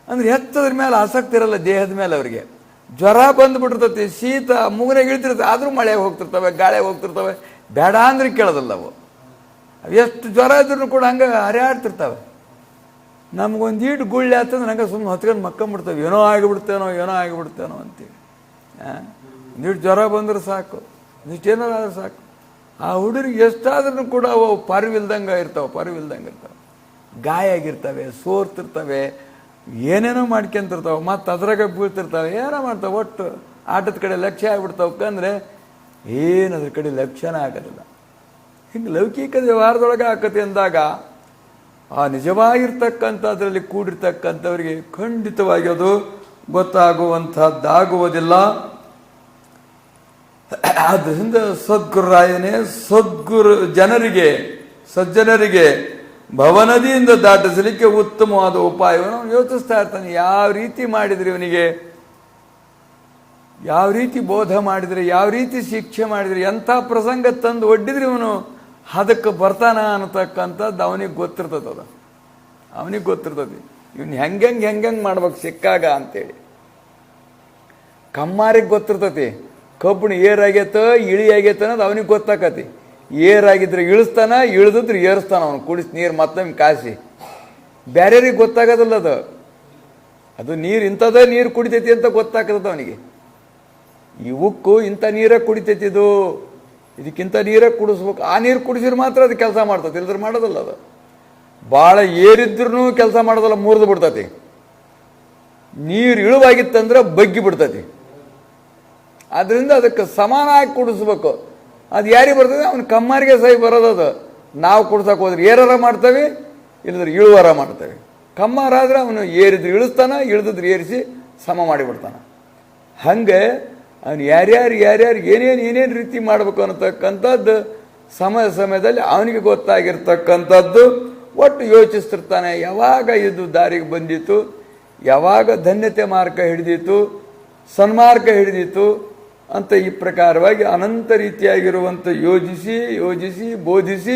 ಅಂದ್ರೆ ಹೆಚ್ಚದ್ರ ಮೇಲೆ ಆಸಕ್ತಿ ಇರಲ್ಲ ದೇಹದ ಮೇಲೆ. ಅವರಿಗೆ ಜ್ವರ ಬಂದುಬಿಟ್ಟಿರ್ತೈತಿ, ಶೀತ ಮೂಗನಾಗ ಇಳ್ತಿರ್ತವೆ, ಆದರೂ ಮಳೆಗೆ ಹೋಗ್ತಿರ್ತವೆ, ಗಾಳಿಗೆ ಹೋಗ್ತಿರ್ತವೆ, ಬೇಡ ಅಂದ್ರೆ ಕೇಳೋದಿಲ್ಲ ಅವು. ಎಷ್ಟು ಜ್ವರ ಇದ್ರೂ ಕೂಡ ಹಂಗೆ ಹರಿಯಾಡ್ತಿರ್ತವೆ. ನಮಗೊಂದೀಟು ಗುಳ್ಳೆ ಆಗ್ತಂದ್ರೆ ನಂಗೆ ಸುಮ್ಮನೆ ಹೊತ್ಕೊಂಡು ಮಕ್ಕೊಂಬಿಡ್ತೇವೆ, ಏನೋ ಆಗಿಬಿಡ್ತೇನೋ ಅಂತೇಳಿ. ಒಂದೀಟು ಜ್ವರ ಬಂದ್ರೆ ಸಾಕು, ಒಂದಿಷ್ಟೇನಾದ್ರೂ ಸಾಕು. ಆ ಹುಡುಗರಿಗೆ ಎಷ್ಟಾದ್ರೂ ಕೂಡ ಅವು ಪರಿವಿಲ್ದಂಗೆ ಇರ್ತಾವೆ, ಗಾಯ ಆಗಿರ್ತವೆ, ಸೋರ್ತಿರ್ತವೆ, ಏನೇನೋ ಮಾಡ್ಕೊಂತಿರ್ತಾವೆ, ಮತ್ತು ಅದ್ರಾಗ ಬೀಳ್ತಿರ್ತಾವೆ, ಏನೋ ಮಾಡ್ತಾವೆ. ಒಟ್ಟು ಆಟದ ಕಡೆ ಲಕ್ಷ್ಯ ಆಗ್ಬಿಡ್ತಾವಕ್ಕಂದ್ರೆ ಏನು ಅದ್ರ ಕಡೆ ಲಕ್ಷ್ಯನ ಆಗೋದಿಲ್ಲ. ಹಿಂಗೆ ಲೌಕಿಕ ವ್ಯವಹಾರದೊಳಗೆ ಆಕತಿ ಅಂದಾಗ ಆ ನಿಜವಾಗಿರ್ತಕ್ಕಂಥ ಅದರಲ್ಲಿ ಕೂಡಿರ್ತಕ್ಕಂಥವ್ರಿಗೆ ಖಂಡಿತವಾಗಿ ಅದು ಗೊತ್ತಾಗುವಂಥದ್ದಾಗುವುದಿಲ್ಲ. ಆದ್ದರಿಂದ ಸದ್ಗುರುರಾಯನೇ ಸಜ್ಜನರಿಗೆ ಭವನದಿಯಿಂದ ದಾಟಿಸಲಿಕ್ಕೆ ಉತ್ತಮವಾದ ಉಪಾಯವನ್ನು ಅವನು ಯೋಚಿಸ್ತಾ ಇರ್ತಾನೆ. ಯಾವ ರೀತಿ ಮಾಡಿದರೆ ಇವನಿಗೆ, ಯಾವ ರೀತಿ ಬೋಧ ಮಾಡಿದರೆ, ಯಾವ ರೀತಿ ಶಿಕ್ಷೆ ಮಾಡಿದರೆ, ಎಂಥ ಪ್ರಸಂಗ ತಂದು ಒಡ್ಡಿದ್ರೆ ಇವನು ಅದಕ್ಕೆ ಬರ್ತಾನ ಅನ್ನತಕ್ಕಂಥದ್ದು ಅವನಿಗೆ ಗೊತ್ತಿರ್ತದೆ. ಇವನು ಹೆಂಗೆ ಮಾಡ್ಬೇಕು ಸಿಕ್ಕಾಗ ಅಂತೇಳಿ. ಕಮ್ಮಾರಿಗೆ ಗೊತ್ತಿರ್ತತಿ ಕಬ್ಬುಣ ಏರಾಗೈತ ಇಳಿ ಆಗೈತ ಅನ್ನೋದು ಅವನಿಗೆ ಗೊತ್ತಾಕತಿ. ಏರಾಗಿದ್ರೆ ಇಳಿಸ್ತಾನ, ಇಳಿದಿದ್ರೆ ಏರಿಸ್ತಾನ ಅವನು ಕುಡಿಸಿ ನೀರು ಮತ್ತೊಮ್ಮೆ ಕಾಸಿ. ಬೇರೆಯವ್ರಿಗೆ ಗೊತ್ತಾಗೋದಿಲ್ಲ ಅದು ನೀರು ಇಂಥದೇ ನೀರು ಕುಡಿತೈತಿ ಅಂತ ಗೊತ್ತಾಗ್ತದೆ ಅವನಿಗೆ. ಇವಕ್ಕೂ ಇಂಥ ನೀರೇ ಕುಡಿತೈತಿ, ಇದಕ್ಕಿಂತ ನೀರೇ ಕುಡಿಸ್ಬೇಕು. ಆ ನೀರು ಕುಡಿಸಿದ್ರೆ ಮಾತ್ರ ಅದು ಕೆಲಸ ಮಾಡ್ತದೆ, ಇಲ್ದ್ರೆ ಮಾಡೋದಲ್ಲ. ಅದು ಭಾಳ ಏರಿದ್ರೂ ಕೆಲಸ ಮಾಡೋದಲ್ಲ, ಮುರಿದು ಬಿಡ್ತತಿ. ನೀರು ಇಳುವಾಗಿತ್ತಂದ್ರೆ ಬಗ್ಗಿ ಬಿಡ್ತತಿ. ಅದರಿಂದ ಅದಕ್ಕೆ ಸಮಾನಾಗಿ ಕುಡಿಸ್ಬೇಕು. ಅದು ಯಾರಿಗೆ ಬರ್ತದೆ? ಅವನು ಕಮ್ಮಾರಿಗೆ ಸಹಿ ಬರೋದದು. ನಾವು ಕುಡ್ಸಕ್ಕೆ ಹೋದ್ರೆ ಏರಾರ ಮಾಡ್ತೇವೆ, ಇಲ್ಲದ್ರೆ ಇಳುವಾರ ಮಾಡ್ತೇವೆ. ಕಮ್ಮಾರಾದ್ರೆ ಅವನು ಏರಿದ್ರೆ ಇಳಿಸ್ತಾನ, ಇಳಿದಿದ್ರೆ ಏರಿಸಿ ಸಮ ಮಾಡಿಬಿಡ್ತಾನೆ. ಹಂಗೆ ಅವನು ಯಾರ್ಯಾರು ಏನೇನು ರೀತಿ ಮಾಡಬೇಕು ಅನ್ನತಕ್ಕಂಥದ್ದು ಸಮಯದಲ್ಲಿ ಅವನಿಗೆ ಗೊತ್ತಾಗಿರ್ತಕ್ಕಂಥದ್ದು ಒಟ್ಟು ಯೋಚಿಸ್ತಿರ್ತಾನೆ. ಯಾವಾಗ ಇದು ದಾರಿಗೆ ಬಂದಿತ್ತು, ಯಾವಾಗ ಧನ್ಯತೆ ಮಾರ್ಗ ಹಿಡಿದಿತ್ತು, ಸನ್ಮಾರ್ಗ ಹಿಡಿದಿತ್ತು ಅಂತ ಈ ಪ್ರಕಾರವಾಗಿ ಅನಂತ ರೀತಿಯಾಗಿರುವಂಥ ಯೋಜಿಸಿ ಬೋಧಿಸಿ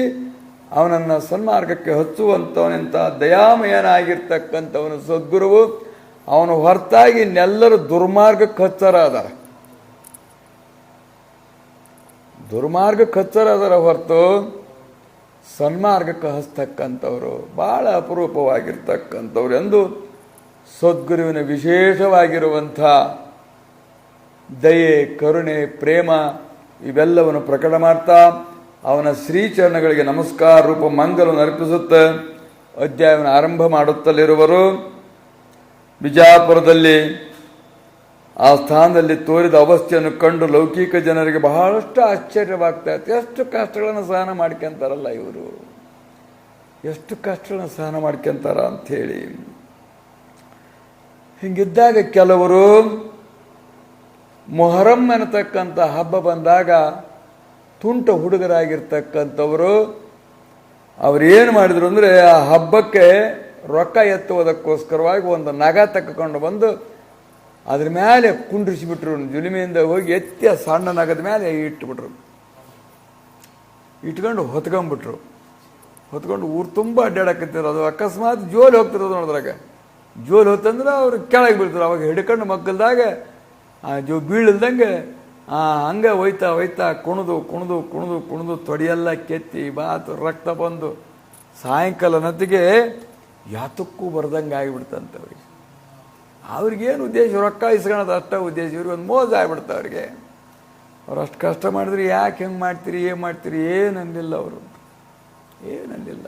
ಅವನನ್ನು ಸನ್ಮಾರ್ಗಕ್ಕೆ ಹಚ್ಚುವಂಥವನೆಂಥ ದಯಾಮಯನಾಗಿರ್ತಕ್ಕಂಥವನು ಸದ್ಗುರುವು. ಅವನು ಹೊರತಾಗಿ ಇನ್ನೆಲ್ಲರೂ ದುರ್ಮಾರ್ಗಕ್ಕೆ ಹಚ್ಚರ ಹೊರತು ಸನ್ಮಾರ್ಗಕ್ಕೆ ಹಸ್ತಕ್ಕಂಥವ್ರು ಭಾಳ ಅಪರೂಪವಾಗಿರ್ತಕ್ಕಂಥವ್ರು ಎಂದು ಸದ್ಗುರುವಿನ ವಿಶೇಷವಾಗಿರುವಂಥ ದಯೆ, ಕರುಣೆ, ಪ್ರೇಮ ಇವೆಲ್ಲವನ್ನು ಪ್ರಕಟ ಮಾಡ್ತಾ ಅವನ ಶ್ರೀಚರಣಗಳಿಗೆ ನಮಸ್ಕಾರ ರೂಪ ಮಂಗಲವನ್ನು ಅರ್ಪಿಸುತ್ತ ಅಧ್ಯಾಯವನ್ನು ಆರಂಭ ಮಾಡುತ್ತಲಿರುವರು. ಬಿಜಾಪುರದಲ್ಲಿ ಆ ಸ್ಥಾನದಲ್ಲಿ ತೋರಿದ ಅವಸ್ಥೆಯನ್ನು ಕಂಡು ಲೌಕಿಕ ಜನರಿಗೆ ಬಹಳಷ್ಟು ಆಶ್ಚರ್ಯವಾಗ್ತಾ ಇತ್ತು. ಎಷ್ಟು ಕಷ್ಟಗಳನ್ನು ಸಹನ ಮಾಡ್ಕೊಂತಾರಲ್ಲ ಇವರು, ಎಷ್ಟು ಕಷ್ಟಗಳನ್ನು ಸಹನ ಮಾಡ್ಕೊಂತಾರ ಅಂಥೇಳಿ. ಹಿಂಗಿದ್ದಾಗ ಕೆಲವರು ಮೊಹರಂ ಅನ್ನತಕ್ಕಂಥ ಹಬ್ಬ ಬಂದಾಗ ತುಂಟ ಹುಡುಗರಾಗಿರ್ತಕ್ಕಂಥವರು ಅವರೇನು ಮಾಡಿದ್ರು ಅಂದರೆ ಆ ಹಬ್ಬಕ್ಕೆ ರೊಕ್ಕ ಎತ್ತುವುದಕ್ಕೋಸ್ಕರವಾಗಿ ಒಂದು ನಗ ತಕ್ಕೊಂಡು ಬಂದು ಅದ್ರ ಮೇಲೆ ಕುಂಡ್ರಿಸಿಬಿಟ್ರು. ಜುಲಿಮೆಯಿಂದ ಹೋಗಿ ಎತ್ತಿ ಆ ಸಣ್ಣ ನಗದ ಮೇಲೆ ಇಟ್ಕೊಂಡು ಹೊತ್ಕೊಂಡು ಊರು ತುಂಬ ಅಡ್ಡಾಡಕತ್ತಿದ್ರು. ಅದು ಅಕಸ್ಮಾತ್ ಜೋಲಿ ಹೋಗ್ತಿರೋದು ನೋಡಿದ್ರಾಗ. ಜೋಲಿ ಹೊತ್ತಂದ್ರೆ ಅವ್ರು ಕೆಳಗೆ ಬೀಳ್ತಾರೆ. ಅವಾಗ ಹಿಡ್ಕೊಂಡು ಮಕ್ಕಳ್ದಾಗ ಆ ಬೀಳಲ್ದಂಗೆ ಹಂಗೆ ಹೋಯ್ತಾ ಕುಣಿದು ತೊಡೆಯೆಲ್ಲ ಕೆತ್ತಿ ಬಾತು ರಕ್ತ ಬಂದು ಸಾಯಂಕಾಲ ನದಿಗೆ ಯಾತಕ್ಕೂ ಬರ್ದಂಗೆ ಆಗಿಬಿಡ್ತಂತೆ ಅವ್ರಿಗೆ. ಅವ್ರಿಗೇನು ಉದ್ದೇಶ? ರೊಕ್ಕ ಇಸ್ಕೊಳ್ಳೋದು ಅಷ್ಟೇ ಉದ್ದೇಶ. ಇವ್ರಿಗೆ ಒಂದು ಮೋಸ ಆಗ್ಬಿಡ್ತ ಅವ್ರಿಗೆ. ಅವ್ರು ಅಷ್ಟು ಕಷ್ಟ ಮಾಡಿದ್ರೆ ಯಾಕೆ ಹೆಂಗೆ ಮಾಡ್ತೀರಿ, ಏನು ಮಾಡ್ತೀರಿ, ಏನಂದಿಲ್ಲ ಅವರು, ಏನಂದಿಲ್ಲ.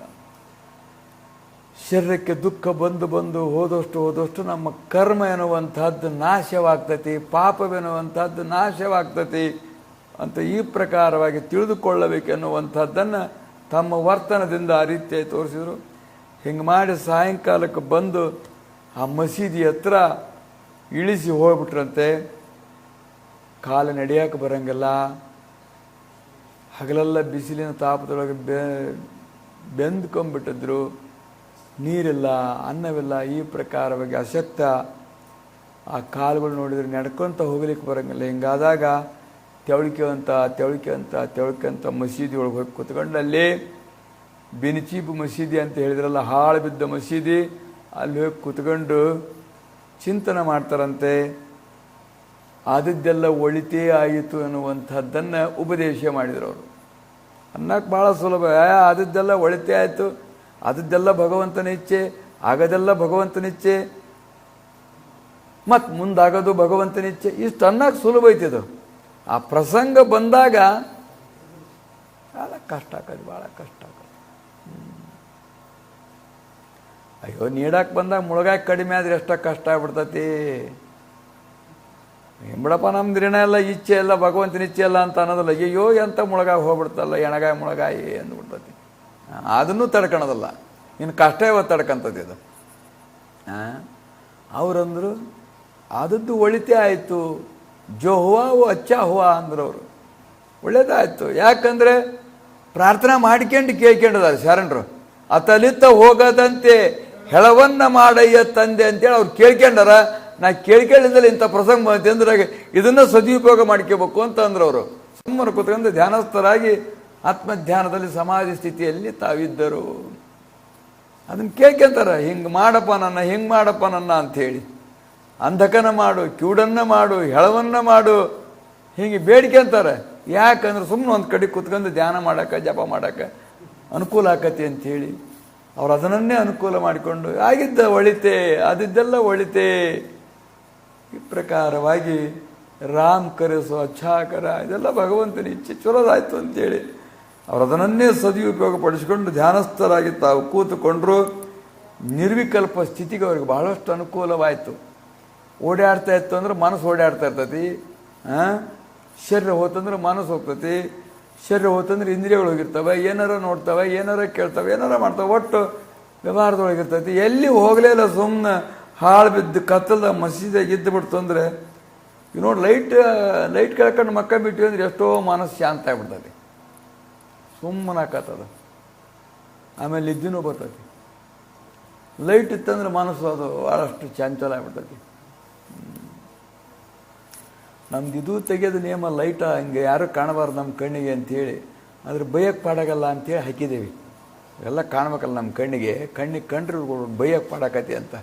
ಶರೀರಕ್ಕೆ ದುಃಖ ಬಂದು ಹೋದಷ್ಟು ನಮ್ಮ ಕರ್ಮ ಎನ್ನುವಂಥದ್ದು ನಾಶವಾಗ್ತತಿ, ಪಾಪವೆನ್ನುವಂಥದ್ದು ನಾಶವಾಗ್ತತಿ ಅಂತ ಈ ಪ್ರಕಾರವಾಗಿ ತಿಳಿದುಕೊಳ್ಳಬೇಕೆನ್ನುವಂಥದ್ದನ್ನು ತಮ್ಮ ವರ್ತನದಿಂದ ಆ ರೀತಿಯಾಗಿ ತೋರಿಸಿದರು. ಹಿಂಗೆ ಮಾಡಿ ಸಾಯಂಕಾಲಕ್ಕೆ ಬಂದು ಆ ಮಸೀದಿ ಹತ್ರ ಇಳಿಸಿ ಹೋಗ್ಬಿಟ್ರಂತೆ. ಕಾಲು ನಡೆಯೋಕೆ ಬರಂಗಿಲ್ಲ. ಹಗಲೆಲ್ಲ ಬಿಸಿಲಿನ ತಾಪದೊಳಗೆ ಬೆಂದ್ಕೊಂಡ್ಬಿಟ್ಟಿದ್ರು. ನೀರಿಲ್ಲ, ಅನ್ನವಿಲ್ಲ, ಈ ಪ್ರಕಾರವಾಗಿ ಅಶಕ್ತ. ಆ ಕಾಲುಗಳು ನೋಡಿದ್ರೆ ನಡ್ಕೊತ ಹೋಗ್ಲಿಕ್ಕೆ ಬರೋಂಗಿಲ್ಲ. ಹಿಂಗಾದಾಗ ತೆವಳಿಕೆ ಮಸೀದಿ ಒಳಗೆ ಹೋಗಿ ಕೂತ್ಕೊಂಡು ಅಲ್ಲಿ ಬೆನಿಚೀಬು ಮಸೀದಿ ಅಂತ ಹೇಳಿದ್ರಲ್ಲ, ಹಾಳು ಬಿದ್ದ ಮಸೀದಿ, ಅಲ್ಲಿ ಹೋಗಿ ಕೂತ್ಕೊಂಡು ಚಿಂತನೆ ಮಾಡ್ತಾರಂತೆ. ಆದದ್ದೆಲ್ಲ ಒಳಿತೇ ಆಯಿತು ಅನ್ನುವಂಥದ್ದನ್ನು ಉಪದೇಶ ಮಾಡಿದರು ಅವರು. ಅನ್ನಕ್ಕೆ ಭಾಳ ಸುಲಭ. ಆದದ್ದೆಲ್ಲ ಒಳಿತೇ ಆಯಿತು, ಆದದ್ದೆಲ್ಲ ಭಗವಂತನ ಇಚ್ಛೆ, ಆಗೋದೆಲ್ಲ ಭಗವಂತನಿಚ್ಛೆ, ಮತ್ತು ಮುಂದಾಗೋದು ಭಗವಂತನಿಚ್ಛೆ. ಇಷ್ಟು ಅನ್ನಕ್ಕೆ ಸುಲಭ ಐತಿದು. ಆ ಪ್ರಸಂಗ ಬಂದಾಗ ಭಾಳ ಕಷ್ಟ ಆಗೋದು, ಭಾಳ ಕಷ್ಟ ಆಗೋದು. ಅಯ್ಯೋ, ನೀಡಕ್ಕೆ ಬಂದಾಗ ಮುಳುಗಾಕಿ ಕಡಿಮೆ ಆದರೆ ಎಷ್ಟ ಕಷ್ಟ ಆಗ್ಬಿಡ್ತತಿ. ಬಿಡಪ್ಪ, ನಮ್ದು ಋಣ ಎಲ್ಲ ಇಚ್ಛೆ ಎಲ್ಲ ಭಗವಂತನ ಇಚ್ಛೆ ಎಲ್ಲ ಅಂತ ಅನ್ನೋದಲ್ಲ. ಅಯ್ಯೋ ಎಂತ ಮುಳುಗಾಯಿ ಹೋಗ್ಬಿಡ್ತಲ್ಲ, ಎಣಗಾಯಿ ಮುಳುಗಾಯಿ ಅಂದ್ಬಿಡ್ತತಿ. ಅದನ್ನೂ ತಡ್ಕೊಳೋದಲ್ಲ, ಇನ್ನು ಕಷ್ಟ ಇವತ್ತು ತಡ್ಕೊಂತತಿ ಅದು. ಅವರಂದರು ಆದದ್ದು ಒಳಿತೇ ಆಯಿತು, ಜೋ ಹುವಾ ಓ ಅಚ್ಚಾ ಹುವಾ ಅಂದ್ರು ಅವರು. ಒಳ್ಳೇದಾಯ್ತು. ಯಾಕಂದರೆ ಪ್ರಾರ್ಥನಾ ಮಾಡ್ಕೊಂಡು ಕೇಳ್ಕೊಂಡಿದ್ದಾರೆ ಶರಣರು. ಅತಲಿತ್ತ ಹೋಗದಂತೆ ಹೆಳವನ್ನ ಮಾಡಯ್ಯ ತಂದೆ ಅಂತೇಳಿ ಅವ್ರು ಕೇಳ್ಕೊಂಡಾರ. ನಾ ಕೇಳ್ಕೊಂಡಿದ್ದಲ್ಲಿ ಇಂಥ ಪ್ರಸಂಗ ಬಂತೆ ಅಂದ್ರೆ ಇದನ್ನು ಸದುಪಯೋಗ ಮಾಡ್ಕೋಬೇಕು ಅಂತ ಅಂದ್ರು ಅವರು. ಸುಮ್ಮನೆ ಕೂತ್ಕೊಂಡು ಧ್ಯಾನಸ್ಥರಾಗಿ ಆತ್ಮಧ್ಯಾನದಲ್ಲಿ ಸಮಾಧಿ ಸ್ಥಿತಿಯಲ್ಲಿ ತಾವಿದ್ದರು. ಅದನ್ನು ಕೇಳ್ಕೊಂತಾರೆ, ಹಿಂಗೆ ಮಾಡಪ್ಪ ನನ್ನ, ಹಿಂಗೆ ಮಾಡಪ್ಪ ನನ್ನ ಅಂಥೇಳಿ. ಅಂಧಕನ ಮಾಡು, ಕಿವುಡನ್ನ ಮಾಡು, ಹೆಳವನ್ನ ಮಾಡು, ಹೀಗೆ ಬೇಡ್ಕೊಂತಾರೆ. ಯಾಕಂದ್ರೆ ಸುಮ್ಮನೆ ಒಂದು ಕಡೆ ಕೂತ್ಕೊಂಡು ಧ್ಯಾನ ಮಾಡೋಕೆ, ಜಪ ಮಾಡೋಕೆ ಅನುಕೂಲ ಆಕತಿ ಅಂಥೇಳಿ ಅವ್ರು ಅದನ್ನೇ ಅನುಕೂಲ ಮಾಡಿಕೊಂಡು ಆಗಿದ್ದ ಒಳಿತೆ, ಆದಿದ್ದೆಲ್ಲ ಒಳಿತೆ. ಈ ಪ್ರಕಾರವಾಗಿ ರಾಮ್ ಕರೆಸೋ ಅಚ್ಛಾಕರ ಇದೆಲ್ಲ ಭಗವಂತನ ಇಚ್ಛೆ, ಚಲೋದಾಯ್ತು ಅಂತೇಳಿ ಅವರು ಅದನ್ನೇ ಸದುಪಯೋಗ ಪಡಿಸ್ಕೊಂಡು ಧ್ಯಾನಸ್ಥರಾಗಿ ತಾವು ಕೂತುಕೊಂಡ್ರು. ನಿರ್ವಿಕಲ್ಪ ಸ್ಥಿತಿಗೆ ಅವ್ರಿಗೆ ಬಹಳಷ್ಟು ಅನುಕೂಲವಾಯಿತು. ಓಡಾಡ್ತಾ ಇತ್ತು ಅಂದ್ರೆ ಮನಸ್ಸು ಓಡಾಡ್ತಾ ಇರ್ತೈತಿ, ಶರೀರ ಹೋತಂದ್ರೆ ಮನಸ್ಸು ಹೋಗ್ತೈತಿ, ಶರೀರ ಹೋತಂದ್ರೆ ಇಂದ್ರಿಯಗಳು ಹೋಗಿರ್ತವೆ, ಏನಾರ ನೋಡ್ತವೆ, ಏನಾರ ಕೇಳ್ತವೆ, ಏನಾರ ಮಾಡ್ತವೆ, ಒಟ್ಟು ವ್ಯವಹಾರದೊಳಗಿರ್ತೈತಿ. ಎಲ್ಲಿ ಹೋಗಲೇ ಇಲ್ಲ, ಸುಮ್ಮನೆ ಹಾಳು ಬಿದ್ದು ಕತ್ತಲ್ದ ಮಸೀದಾಗ ಇದ್ದು ಬಿಡ್ತು ಅಂದರೆ ಈಗ ನೋಡಿ, ಲೈಟ್ ಕೆಳ್ಕೊಂಡು ಮಕ್ಕ ಬಿಟ್ಟು ಅಂದ್ರೆ ಎಷ್ಟೋ ಮನಸ್ಸು ಶಾಂತ ಆಗ್ಬಿಡ್ತೈತಿ, ಸುಮ್ಮನೆ ಹಾಕತ್ತದ. ಆಮೇಲೆ ನಿದ್ದೆನೂ ಬರ್ತೈತಿ. ಲೈಟ್ ಇತ್ತಂದ್ರೆ ಮನಸ್ಸು ಅದು ಭಾಳಷ್ಟು ಚಂಚಲ ಆಗ್ಬಿಡ್ತೈತಿ. ನಮ್ದು ಇದು ತೆಗೆಯೋದು ನಿಯಮ ಲೈಟ, ಹಿಂಗೆ ಯಾರು ಕಾಣಬಾರ್ದು ನಮ್ಮ ಕಣ್ಣಿಗೆ ಅಂಥೇಳಿ, ಅದ್ರ ಬೈಯಕ್ಕೆ ಪಾಡಾಗಲ್ಲ ಅಂಥೇಳಿ ಹಾಕಿದ್ದೀವಿ. ಎಲ್ಲ ಕಾಣ್ಬೇಕಲ್ಲ ನಮ್ಮ ಕಣ್ಣಿಗೆ ಕಂಡ್ರೆ ಬೈಯಕ್ಕೆ ಪಾಡಾಕತಿ ಅಂತ.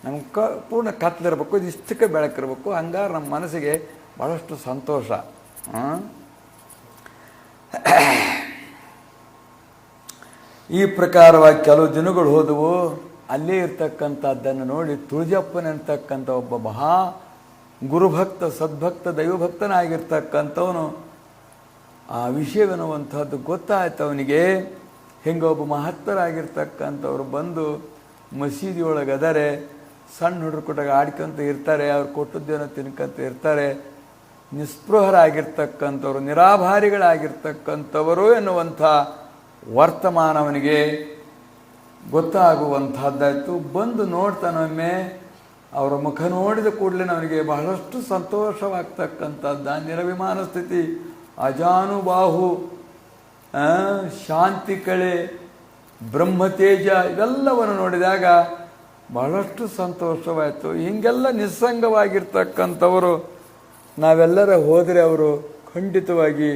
ನಮ್ಗೆ ಪೂರ್ಣ ಕತ್ತಲಿರ್ಬೇಕು, ಇದು ಇಷ್ಟಕ್ಕೆ ಬೆಳಕಿರ್ಬೇಕು. ಹಂಗಾರೆ ನಮ್ಮ ಮನಸ್ಸಿಗೆ ಭಾಳಷ್ಟು ಸಂತೋಷ. ಈ ಪ್ರಕಾರವಾಗಿ ಕೆಲವು ದಿನಗಳು ಹೋದವು. ಅಲ್ಲೇ ಇರ್ತಕ್ಕಂಥದ್ದನ್ನು ನೋಡಿ ತುಳಜಪ್ಪನಂತಕ್ಕಂಥ ಒಬ್ಬ ಮಹಾ ಗುರುಭಕ್ತ, ಸದ್ಭಕ್ತ, ದೈವಭಕ್ತನಾಗಿರ್ತಕ್ಕಂಥವನು ಆ ವಿಷಯವೆನ್ನುವಂಥದ್ದು ಗೊತ್ತಾಯ್ತು ಅವನಿಗೆ. ಹಿಂಗೆ ಒಬ್ಬ ಮಹತ್ತರಾಗಿರ್ತಕ್ಕಂಥವ್ರು ಬಂದು ಮಸೀದಿಯೊಳಗೆ ಅದರೆ, ಸಣ್ಣ ಹುಡುಗರು ಕೊಟ್ಟಾಗ ಆಡ್ಕೊಂತ ಇರ್ತಾರೆ, ಅವ್ರು ಕೊಟ್ಟದ್ದೇನೋ ತಿನ್ಕೊಂತ ಇರ್ತಾರೆ. ನಿಸ್ಪೃಹರಾಗಿರ್ತಕ್ಕಂಥವ್ರು, ನಿರಾಭಾರಿಗಳಾಗಿರ್ತಕ್ಕಂಥವರು ಎನ್ನುವಂಥ ವರ್ತಮಾನವನಿಗೆ ಗೊತ್ತಾಗುವಂಥದ್ದಾಯಿತು. ಬಂದು ನೋಡ್ತಾನೊಮ್ಮೆ, ಅವರ ಮುಖ ನೋಡಿದ ಕೂಡಲೇ ಅವನಿಗೆ ಬಹಳಷ್ಟು ಸಂತೋಷವಾಗ್ತಕ್ಕಂಥದ್ದ. ನಿರಭಿಮಾನ ಸ್ಥಿತಿ, ಅಜಾನುಬಾಹು, ಶಾಂತಿ ಕಳೆ, ಬ್ರಹ್ಮತೇಜ ಇವೆಲ್ಲವನ್ನು ನೋಡಿದಾಗ ಬಹಳಷ್ಟು ಸಂತೋಷವಾಯಿತು. ಹೀಗೆಲ್ಲ ನಿಸ್ಸಂಗವಾಗಿರ್ತಕ್ಕಂಥವರು ನಾವೆಲ್ಲರ ಹೋದರೆ ಅವರು ಖಂಡಿತವಾಗಿ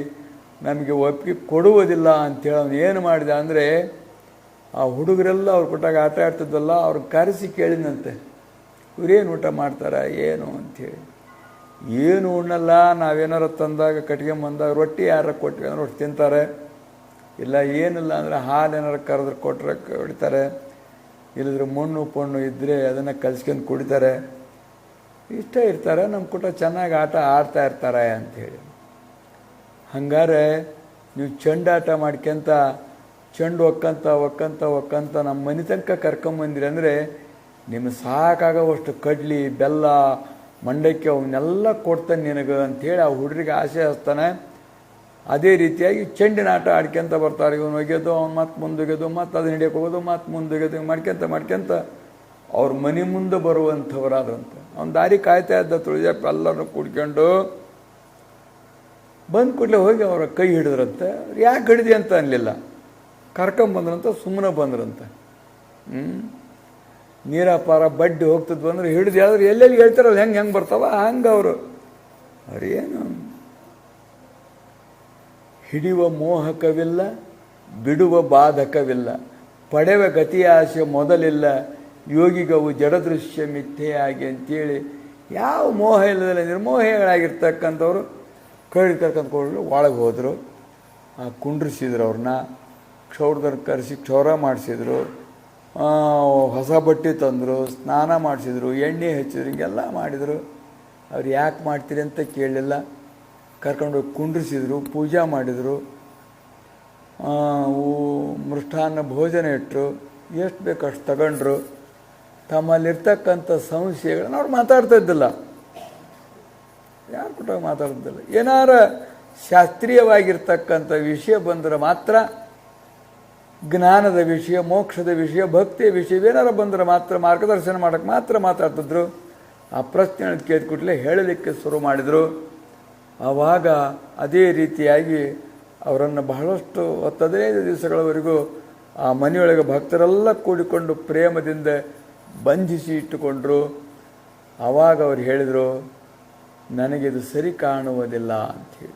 ನಮಗೆ ಒಪ್ಪಿಗೆ ಕೊಡುವುದಿಲ್ಲ ಅಂಥೇಳಿ ಅವನು ಏನು ಮಾಡಿದ ಅಂದರೆ, ಆ ಹುಡುಗರೆಲ್ಲ ಅವ್ರು ಕೊಟ್ಟಾಗ ಆಟ ಆಡ್ತಿದ್ವಲ್ಲ, ಅವ್ರನ್ನ ಕರೆಸಿ ಕೇಳಿದಂತೆ, ಇವ್ರೇನು ಊಟ ಮಾಡ್ತಾರೆ ಏನು ಅಂಥೇಳಿ. ಏನು ಉಣ್ಣಲ್ಲ, ನಾವೇನಾರು ತಂದಾಗ ಕಟ್ಕೊಂಬಂದಾಗ ರೊಟ್ಟಿ ಯಾರ ಕೊಟ್ವಿ ಅಂದ್ರೆ ರೊಟ್ಟಿ ತಿಂತಾರೆ, ಇಲ್ಲ ಏನಿಲ್ಲ ಅಂದರೆ ಹಾಲು ಏನಾರು ಕರೆದ್ರೆ ಕೊಟ್ಟರೆ ಹೊಡಿತಾರೆ, ಇಲ್ಲದ್ರೆ ಮಣ್ಣು ಪಣ್ಣು ಇದ್ದರೆ ಅದನ್ನು ಕಲ್ಸ್ಕೊಂಡು ಕುಡಿತಾರೆ, ಇಷ್ಟ ಇರ್ತಾರೆ. ನಮ್ಮ ಕೂಟ ಚೆನ್ನಾಗಿ ಆಟ ಆಡ್ತಾ ಇರ್ತಾರೆ ಅಂಥೇಳಿ. ಹಂಗಾರೆ ನೀವು ಚೆಂಡಾಟ ಮಾಡ್ಕೊಂತ ಚೆಂಡು ಒಕ್ಕಂತ ನಮ್ಮ ಮನೆ ತನಕ ಕರ್ಕೊಂಬಂದಿರಿ ಅಂದರೆ ನಿಮಗೆ ಸಾಕಾಗೋವಷ್ಟು ಕಡ್ಲಿ, ಬೆಲ್ಲ, ಮಂಡಕ್ಕಿ ಅವನ್ನೆಲ್ಲ ಕೊಡ್ತಾನೆ ನಿನಗೆ ಅಂಥೇಳಿ ಆ ಹುಡುಗರಿಗೆ ಆಸೆ ಹಚ್ತಾನೆ. ಅದೇ ರೀತಿಯಾಗಿ ಚೆಂಡಿನ ಆಟ ಆಡ್ಕೊಂತ ಬರ್ತಾರೆ. ಇವನು ಒಗೆಯೋದು, ಅವ್ನು ಮತ್ತೆ ಮುಂದೊಗೆಯೋದು, ಮತ್ತು ಅದನ್ನ ಹಿಡಿಯೋಕೆ ಹೋಗೋದು, ಮತ್ತು ಮುಂದೊಗೆಯೋದು, ಮಾಡ್ಕೊಂತ ಅವ್ರ ಮನೆ ಮುಂದೆ ಬರುವಂಥವರಾದಂತ. ಅವ್ನು ದಾರಿ ಕಾಯ್ತಾ ಇದ್ದ. ತುಳಿದಪ್ಪ ಎಲ್ಲರೂ ಕುಡ್ಕೊಂಡು ಬಂದು ಕೂಡಲೇ ಹೋಗಿ ಅವರ ಕೈ ಹಿಡಿದ್ರಂತೆ. ಯಾಕೆ ಹಿಡಿದಿ ಅಂತ ಅನ್ನಲಿಲ್ಲ, ಕರ್ಕೊಂಬಂದ್ರಂತ, ಸುಮ್ಮನೆ ಬಂದ್ರಂತೆ. ನೀರಾಪಾರ ಬಡ್ಡಿ ಹೋಗ್ತಿದ್ವು ಅಂದ್ರೆ ಹಿಡಿದು ಹೇಳಿದ್ರೆ ಎಲ್ಲೆಲ್ಲಿ ಹೇಳ್ತಾರಲ್ಲ, ಹೆಂಗೆ ಬರ್ತಾವ ಹಂಗೆ ಅವ್ರೇನು ಹಿಡಿಯುವ ಮೋಹಕವಿಲ್ಲ, ಬಿಡುವ ಬಾಧಕವಿಲ್ಲ, ಪಡೆವ ಗತಿಯ ಆಸೆ ಮೊದಲಿಲ್ಲ, ಯೋಗಿಗವು ಜಡದೃಶ್ಯ ಮಿಥ್ಯೆಯಾಗಿ ಅಂತೇಳಿ ಯಾವ ಮೋಹ ಇಲ್ಲದಲ್ಲ ನಿರ್ಮೋಹಿಗಳಾಗಿರ್ತಕ್ಕಂಥವ್ರು ಕರ್ಕೊಂಡ್ಕೊಂಡು ಒಳಗೆ ಹೋದರು. ಕುಂಡ್ರಿಸಿದ್ರು ಅವ್ರನ್ನ, ಕ್ಷೌರದವ್ರು ಕರೆಸಿ ಕ್ಷೌರ ಮಾಡಿಸಿದ್ರು. ಹೊಸ ಬಟ್ಟೆ ತಂದರು, ಸ್ನಾನ ಮಾಡಿಸಿದ್ರು, ಎಣ್ಣೆ ಹಚ್ಚಿದ್ರು, ಹಿಂಗೆಲ್ಲ ಮಾಡಿದರು. ಅವ್ರು ಯಾಕೆ ಮಾಡ್ತೀರಿ ಅಂತ ಕೇಳಲಿಲ್ಲ. ಕರ್ಕೊಂಡೋಗಿ ಕುಂಡ್ರಿಸಿದ್ರು, ಪೂಜೆ ಮಾಡಿದರು, ಮೃಷ್ಟಾನ್ನ ಭೋಜನ ಇಟ್ಟರು, ಎಷ್ಟು ಬೇಕು ಅಷ್ಟು ತಗೊಂಡ್ರು. ತಮ್ಮಲ್ಲಿರ್ತಕ್ಕಂಥ ಸಂಶಯಗಳನ್ನ ಅವ್ರು ಮಾತಾಡ್ತಾ ಇದ್ದಿಲ್ಲ, ಯಾರು ಕೊಟ್ಟಾಗ ಮಾತಾಡ್ತಿದ್ದಿಲ್ಲ. ಏನಾರ ಶಾಸ್ತ್ರೀಯವಾಗಿರ್ತಕ್ಕಂಥ ವಿಷಯ ಬಂದರೆ ಮಾತ್ರ, ಜ್ಞಾನದ ವಿಷಯ, ಮೋಕ್ಷದ ವಿಷಯ, ಭಕ್ತಿಯ ವಿಷಯ ಏನಾರ ಬಂದರೆ ಮಾತ್ರ ಮಾರ್ಗದರ್ಶನ ಮಾಡೋಕ್ಕೆ ಮಾತ್ರ ಮಾತಾಡ್ತಿದ್ರು. ಆ ಪ್ರಶ್ನೆಗಳನ್ನು ಕೇಳಿದ್ಕೂಡಲೇ ಹೇಳಲಿಕ್ಕೆ ಶುರು ಮಾಡಿದರು. ಆವಾಗ ಅದೇ ರೀತಿಯಾಗಿ ಅವರನ್ನು ಬಹಳಷ್ಟು 15 ದಿವಸಗಳವರೆಗೂ ಆ ಮನೆಯೊಳಗೆ ಭಕ್ತರೆಲ್ಲ ಕೂಡಿಕೊಂಡು ಪ್ರೇಮದಿಂದ ಬಂಧಿಸಿ ಇಟ್ಟುಕೊಂಡ್ರು. ಆವಾಗ ಅವ್ರು ಹೇಳಿದರು, ನನಗಿದು ಸರಿ ಕಾಣುವುದಿಲ್ಲ ಅಂಥೇಳಿ.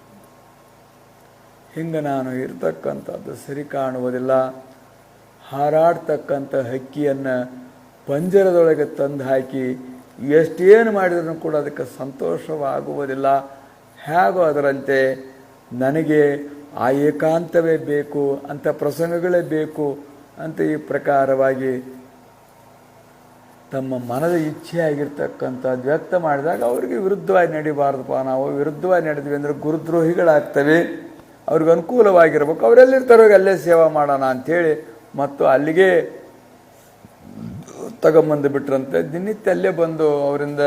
ಹಿಂಗೆ ನಾನು ಇರ್ತಕ್ಕಂಥದ್ದು ಸರಿ ಕಾಣುವುದಿಲ್ಲ. ಹಾರಾಡ್ತಕ್ಕಂಥ ಹಕ್ಕಿಯನ್ನು ಪಂಜರದೊಳಗೆ ತಂದು ಹಾಕಿ ಎಷ್ಟೇನು ಮಾಡಿದ್ರೂ ಕೂಡ ಅದಕ್ಕೆ ಸಂತೋಷವಾಗುವುದಿಲ್ಲ. ಹೇಗೋ ಅದರಂತೆ ನನಗೆ ಆ ಏಕಾಂತವೇ ಬೇಕು, ಅಂಥ ಪ್ರಸಂಗಗಳೇ ಬೇಕು ಅಂತ ಈ ಪ್ರಕಾರವಾಗಿ ತಮ್ಮ ಮನದ ಇಚ್ಛೆಯಾಗಿರ್ತಕ್ಕಂಥದ್ದು ವ್ಯಕ್ತ ಮಾಡಿದಾಗ ಅವರಿಗೆ ವಿರುದ್ಧವಾಗಿ ನಡಿಬಾರ್ದಪ್ಪ. ನಾವು ವಿರುದ್ಧವಾಗಿ ನಡೆದ್ವಿ ಅಂದರೆ ಗುರುದ್ರೋಹಿಗಳಾಗ್ತವೆ. ಅವ್ರಿಗೆ ಅನುಕೂಲವಾಗಿರ್ಬೇಕು, ಅವರೆಲ್ಲಿರ್ತಾರೋ ಅಲ್ಲೇ ಸೇವಾ ಮಾಡೋಣ ಅಂಥೇಳಿ ಮತ್ತು ಅಲ್ಲಿಗೆ ತಗೊಂಬಂದು ಬಿಟ್ರಂತೆ. ದಿನನಿತ್ಯ ಅಲ್ಲೇ ಬಂದು ಅವರಿಂದ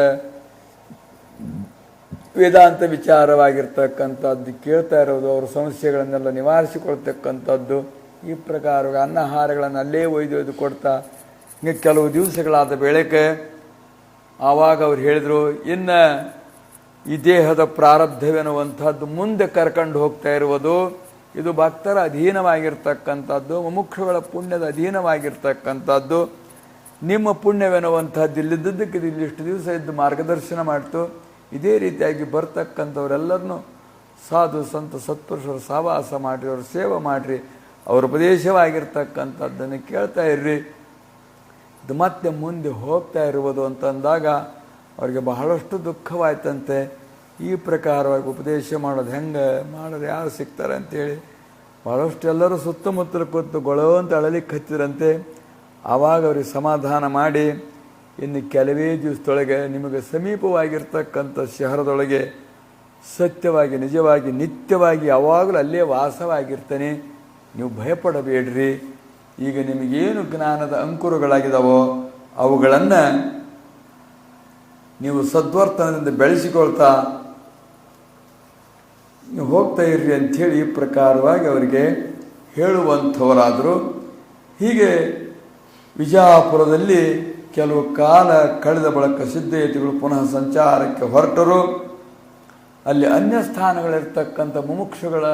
ವೇದಾಂತ ವಿಚಾರವಾಗಿರ್ತಕ್ಕಂಥದ್ದು ಕೇಳ್ತಾ ಇರೋದು, ಅವ್ರ ಸಮಸ್ಯೆಗಳನ್ನೆಲ್ಲ ನಿವಾರಿಸಿಕೊಳ್ತಕ್ಕಂಥದ್ದು. ಈ ಪ್ರಕಾರವಾಗಿ ಅನ್ನಹಾರಗಳನ್ನು ಅಲ್ಲೇ ಒಯ್ದು ಕೊಡ್ತಾ ಹಿಂಗೆ ಕೆಲವು ದಿವಸಗಳಾದ ವೇಳೆಗೆ ಆವಾಗ ಅವ್ರು ಹೇಳಿದರು, ಇನ್ನು ಈ ದೇಹದ ಪ್ರಾರಬ್ಧವೆನ್ನುವಂಥದ್ದು ಮುಂದೆ ಕರ್ಕೊಂಡು ಹೋಗ್ತಾ ಇರುವುದು ಇದು ಭಕ್ತರ ಅಧೀನವಾಗಿರ್ತಕ್ಕಂಥದ್ದು, ಮುಮುಕ್ಷುಗಳ ಪುಣ್ಯದ ಅಧೀನವಾಗಿರ್ತಕ್ಕಂಥದ್ದು. ನಿಮ್ಮ ಪುಣ್ಯವೆನ್ನುವಂಥದ್ದು ಇಲ್ಲಿದ್ದಕ್ಕೆ ಇಲ್ಲಿಷ್ಟು ದಿವಸ ಇದ್ದು ಮಾರ್ಗದರ್ಶನ ಮಾಡ್ತು. ಇದೇ ರೀತಿಯಾಗಿ ಬರ್ತಕ್ಕಂಥವರೆಲ್ಲರನ್ನೂ ಸಾಧು ಸಂತ ಸತ್ಪುರುಷರು ಸಹವಾಸ ಮಾಡಿರಿ, ಅವ್ರ ಸೇವೆ ಮಾಡಿರಿ, ಅವ್ರ ಉಪದೇಶವಾಗಿರ್ತಕ್ಕಂಥದ್ದನ್ನು ಕೇಳ್ತಾ ಇರ್ರಿ. ಇದು ಮತ್ತೆ ಮುಂದೆ ಹೋಗ್ತಾ ಇರುವುದು ಅಂತಂದಾಗ ಅವರಿಗೆ ಬಹಳಷ್ಟು ದುಃಖವಾಯ್ತಂತೆ. ಈ ಪ್ರಕಾರವಾಗಿ ಉಪದೇಶ ಮಾಡೋದು ಹೆಂಗೆ ಮಾಡೋದು, ಯಾರು ಸಿಗ್ತಾರೆ ಅಂತೇಳಿ ಬಹಳಷ್ಟು ಎಲ್ಲರೂ ಸುತ್ತಮುತ್ತಲು ಕೂತು ಗೊಳೋ ಅಂತ ಅಳಲಿಕ್ಕೆ ಹತ್ತಿದ್ರಂತೆ. ಆವಾಗ ಅವ್ರಿಗೆ ಸಮಾಧಾನ ಮಾಡಿ, ಇನ್ನು ಕೆಲವೇ ದಿವಸದೊಳಗೆ ನಿಮಗೆ ಸಮೀಪವಾಗಿರ್ತಕ್ಕಂಥ ಶಹರದೊಳಗೆ ಸತ್ಯವಾಗಿ ನಿಜವಾಗಿ ನಿತ್ಯವಾಗಿ ಯಾವಾಗಲೂ ಅಲ್ಲೇ ವಾಸವಾಗಿರ್ತಾನೆ, ನೀವು ಭಯಪಡಬೇಡ್ರಿ. ಈಗ ನಿಮಗೇನು ಜ್ಞಾನದ ಅಂಕುರಗಳಾಗಿದ್ದಾವೋ ಅವುಗಳನ್ನು ನೀವು ಸದ್ವರ್ತನದಿಂದ ಬೆಳೆಸಿಕೊಳ್ತಾ ನೀವು ಹೋಗ್ತಾ ಇರ್ರಿ ಅಂಥೇಳಿ ಈ ಪ್ರಕಾರವಾಗಿ ಅವರಿಗೆ ಹೇಳುವಂಥವರಾದರು. ಹೀಗೆ ವಿಜಯಪುರದಲ್ಲಿ ಕೆಲವು ಕಾಲ ಕಳೆದ ಬಳಿಕ ಸಿದ್ಧಯತಿಗಳು ಪುನಃ ಸಂಚಾರಕ್ಕೆ ಹೊರಟರು. ಅಲ್ಲಿ ಅನ್ಯ ಸ್ಥಾನಗಳಿರ್ತಕ್ಕಂಥ ಮುಮುಕ್ಷುಗಳ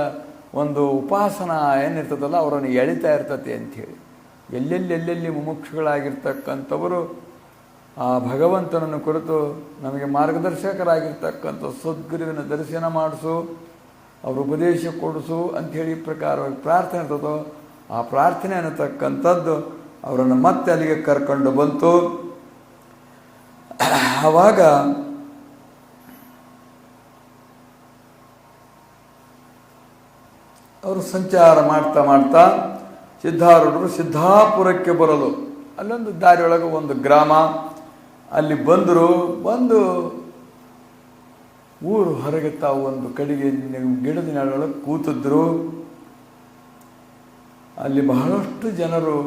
ಒಂದು ಉಪಾಸನ ಏನಿರ್ತದಲ್ಲ ಅವರನ್ನು ಎಳಿತಾ ಇರ್ತತೆ ಅಂಥೇಳಿ, ಎಲ್ಲೆಲ್ಲಿ ಮುಮುಕ್ಷುಗಳಾಗಿರ್ತಕ್ಕಂಥವರು ಆ ಭಗವಂತನನ್ನು ಕುರಿತು ನಮಗೆ ಮಾರ್ಗದರ್ಶಕರಾಗಿರ್ತಕ್ಕಂಥ ಸದ್ಗುರುವಿನ ದರ್ಶನ ಮಾಡಿಸು, ಅವ್ರ ಉಪದೇಶ ಕೊಡಿಸು ಅಂಥೇಳಿ ಪ್ರಕಾರವಾಗಿ ಪ್ರಾರ್ಥನೆ ಇರ್ತದೋ ಆ ಪ್ರಾರ್ಥನೆ ಅನ್ನತಕ್ಕಂಥದ್ದು ಅವರನ್ನು ಮತ್ತೆ ಅಲ್ಲಿಗೆ ಕರ್ಕೊಂಡು ಬಂತು. ಆವಾಗ ಅವರು ಸಂಚಾರ ಮಾಡ್ತಾ ಸಿದ್ಧಾರೂಢರು ಸಿದ್ಧಾಪುರಕ್ಕೆ ಬರಲು ಅಲ್ಲೊಂದು ದಾರಿಯೊಳಗೆ ಒಂದು ಗ್ರಾಮ, ಅಲ್ಲಿ ಬಂದು ಊರು ಹೊರಗೆ ತಾವು ಒಂದು ಕಡೆಗೆ ಗಿಡದ ನೆರಳೊಳಗೆ ಕೂತಿದ್ರು. ಅಲ್ಲಿ ಬಹಳಷ್ಟು ಜನರು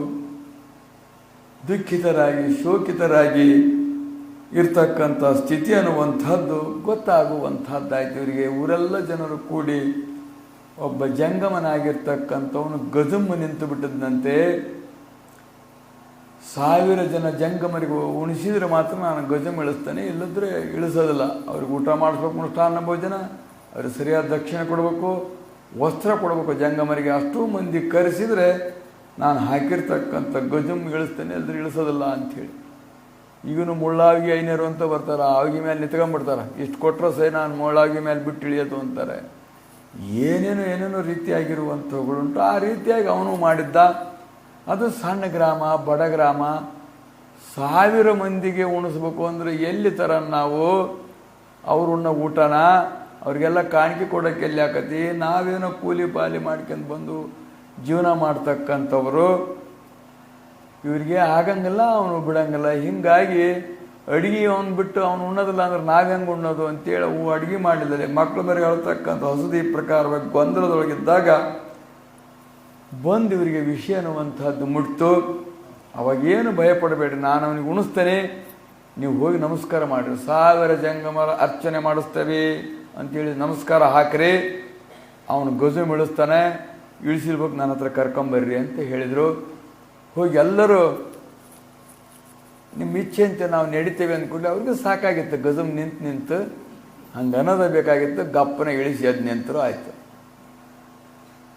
ದುಃಖಿತರಾಗಿ ಶೋಕಿತರಾಗಿ ಇರ್ತಕ್ಕಂಥ ಸ್ಥಿತಿ ಅನ್ನುವಂಥದ್ದು ಗೊತ್ತಾಗುವಂಥದ್ದಾಯ್ತು ಇವರಿಗೆ. ಊರೆಲ್ಲ ಜನರು ಕೂಡಿ ಒಬ್ಬ ಜಂಗಮನಾಗಿರ್ತಕ್ಕಂಥವನು ಗಜುಮ್ಮ ನಿಂತು ಬಿಟ್ಟಿದ್ದಂತೆ. 1000 ಜನ ಜಂಗಮರಿಗೆ ಉಣಿಸಿದ್ರೆ ಮಾತ್ರ ನಾನು ಗಜಮ್ ಇಳಿಸ್ತೇನೆ, ಇಲ್ಲದ್ರೆ ಇಳಿಸೋದಿಲ್ಲ. ಅವ್ರಿಗೆ ಊಟ ಮಾಡಿಸ್ಬೇಕು, ಮೃಷ್ಟಾನ್ನ ಭೋಜನ, ಅವ್ರಿಗೆ ಸರಿಯಾದ ದಕ್ಷಿಣೆ ಕೊಡಬೇಕು, ವಸ್ತ್ರ ಕೊಡಬೇಕು ಜಂಗಮರಿಗೆ. ಅಷ್ಟೂ ಮಂದಿ ಕರೆಸಿದರೆ ನಾನು ಹಾಕಿರ್ತಕ್ಕಂಥ ಗಜಮ್ ಇಳಿಸ್ತೇನೆ, ಇಲ್ಲದ್ರೆ ಇಳಿಸೋದಿಲ್ಲ ಅಂಥೇಳಿ. ಈಗಲೂ ಮುಳ್ಳಾಗಿ ಐನರು ಅಂತ ಬರ್ತಾರೆ, ಆವಿಗೆ ಮೇಲೆ ನಿಂತ್ಕೊಂಡ್ಬಿಡ್ತಾರೆ. ಇಷ್ಟು ಕೊಟ್ಟರೆ ಸರಿ ನಾನು ಮುಳ್ಳಾಗಿ ಮೇಲೆ ಬಿಟ್ಟು ಇಳಿಯೋದು ಅಂತಾರೆ. ಏನೇನೋ ರೀತಿಯಾಗಿರುವಂಥವುಗಳುಂಟು. ಆ ರೀತಿಯಾಗಿ ಅವನು ಮಾಡಿದ್ದ. ಅದು ಸಣ್ಣ ಗ್ರಾಮ, ಬಡ ಗ್ರಾಮ, 1000 ಮಂದಿಗೆ ಉಣಿಸ್ಬೇಕು ಅಂದರೆ ಎಲ್ಲಿ ಥರ ನಾವು ಅವ್ರುಣ್ಣ ಊಟನ ಅವ್ರಿಗೆಲ್ಲ ಕಾಣಿಕೆ ಕೊಡೋಕ್ಕೆ ಎಲ್ಲಿ ಆಕತಿ? ನಾವೇನೋ ಕೂಲಿ ಪಾಲಿ ಮಾಡ್ಕೊಂಡು ಬಂದು ಜೀವನ ಮಾಡ್ತಕ್ಕಂಥವರು ಇವರಿಗೆ ಆಗಂಗಿಲ್ಲ, ಅವನು ಬಿಡಂಗಿಲ್ಲ. ಹೀಗಾಗಿ ಅಡುಗೆ ಅವನು ಬಿಟ್ಟು ಅವನು ಉಣ್ಣೋದಿಲ್ಲ ಅಂದ್ರೆ ನಾವೆಂಗೆ ಉಣ್ಣೋದು ಅಂತೇಳಿ ಅವು ಅಡುಗೆ ಮಾಡಲಿಲ್ಲ. ಮಕ್ಕಳ ಮೇಲೆ ಹೇಳ್ತಕ್ಕಂಥ ಹೊಸದು ಈ ಪ್ರಕಾರವಾಗಿ ಗೊಂದಲದೊಳಗಿದ್ದಾಗ ಬಂದು ಇವರಿಗೆ ವಿಷಯ ಅನ್ನುವಂಥದ್ದು ಮುಟ್ತು. ಅವಾಗೇನು ಭಯಪಡಬೇಡಿ, ನಾನು ಅವನಿಗೆ ಉಣಿಸ್ತೇನೆ, ನೀವು ಹೋಗಿ ನಮಸ್ಕಾರ ಮಾಡಿರಿ, 1000 ಜಂಗಮರ ಅರ್ಚನೆ ಮಾಡಿಸ್ತೇವೆ ಅಂತೇಳಿ ನಮಸ್ಕಾರ ಹಾಕ್ರಿ. ಅವನು ಗಜು ಇಳಿಸ್ತಾನೆ, ಇಳಿಸಿರ್ಬೇಕು, ನನ್ನ ಹತ್ರ ಕರ್ಕೊಂಬರ್ರಿ ಅಂತ ಹೇಳಿದರು. ಹೋಗಿ ಎಲ್ಲರೂ ನಿಮ್ಮ ಇಚ್ಛೆ ಅಂತ ನಾವು ನಡಿತೇವೆ ಅಂದ್ಕೊಂಡು ಅವ್ರಿಗೆ ಸಾಕಾಗಿತ್ತು. ಗಜಮ್ ನಿಂತು ಹಂಗೆ ಅನ್ನೋದ ಬೇಕಾಗಿತ್ತು. ಗಪ್ಪನ ಇಳಿಸಿ ಅದು ನಿಂತರು ಆಯಿತು.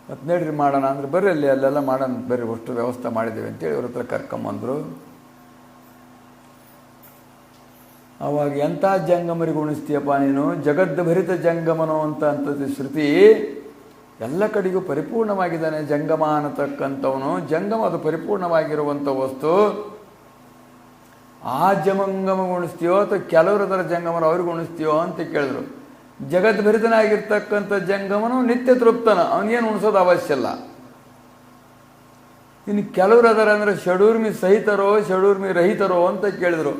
ಮತ್ತು ನಡ್ರಿ ಮಾಡೋಣ ಅಂದ್ರೆ ಬರ್ರಿ ಅಲ್ಲೆಲ್ಲ ಮಾಡೋಣ, ಬರ್ರಿ ಅಷ್ಟು ವ್ಯವಸ್ಥೆ ಮಾಡಿದ್ದೇವೆ ಅಂತೇಳಿ ಅವ್ರ ಹತ್ರ ಕರ್ಕೊಂಬಂದರು. ಅವಾಗ ಎಂಥ ಜಂಗಮರಿಗೆ ಉಣಿಸ್ತೀಯಪ್ಪ ನೀನು, ಜಗದ್ಭರಿತ ಜಂಗಮನೋ ಅಂತದ್ದು ಶ್ರುತಿ. ಎಲ್ಲ ಕಡೆಗೂ ಪರಿಪೂರ್ಣವಾಗಿದ್ದಾನೆ ಜಂಗಮ ಅನ್ನತಕ್ಕಂಥವನು. ಜಂಗಮ ಅದು ಪರಿಪೂರ್ಣವಾಗಿರುವಂಥ ವಸ್ತು. ಆ ಜಂಗಮ ಉಣಿಸ್ತೀಯೋ ಅಥವಾ ಕೆಲವರದರ ಜಂಗಮನ ಅವ್ರಿಗೆ ಉಣಿಸ್ತೀಯೋ ಅಂತ ಕೇಳಿದ್ರು. ಜಗದ್ಭರಿತನಾಗಿರ್ತಕ್ಕಂಥ ಜಂಗಮನು ನಿತ್ಯ ತೃಪ್ತನ, ಅವನಿಗೇನು ಉಣಿಸೋದು ಅವಶ್ಯ ಇಲ್ಲ. ಇನ್ನು ಕೆಲವರು ಅದರ ಅಂದರೆ ಷಡೂರ್ಮಿ ಸಹಿತರೋ ಷಡೂರ್ಮಿ ರಹಿತರೋ ಅಂತ ಕೇಳಿದರು.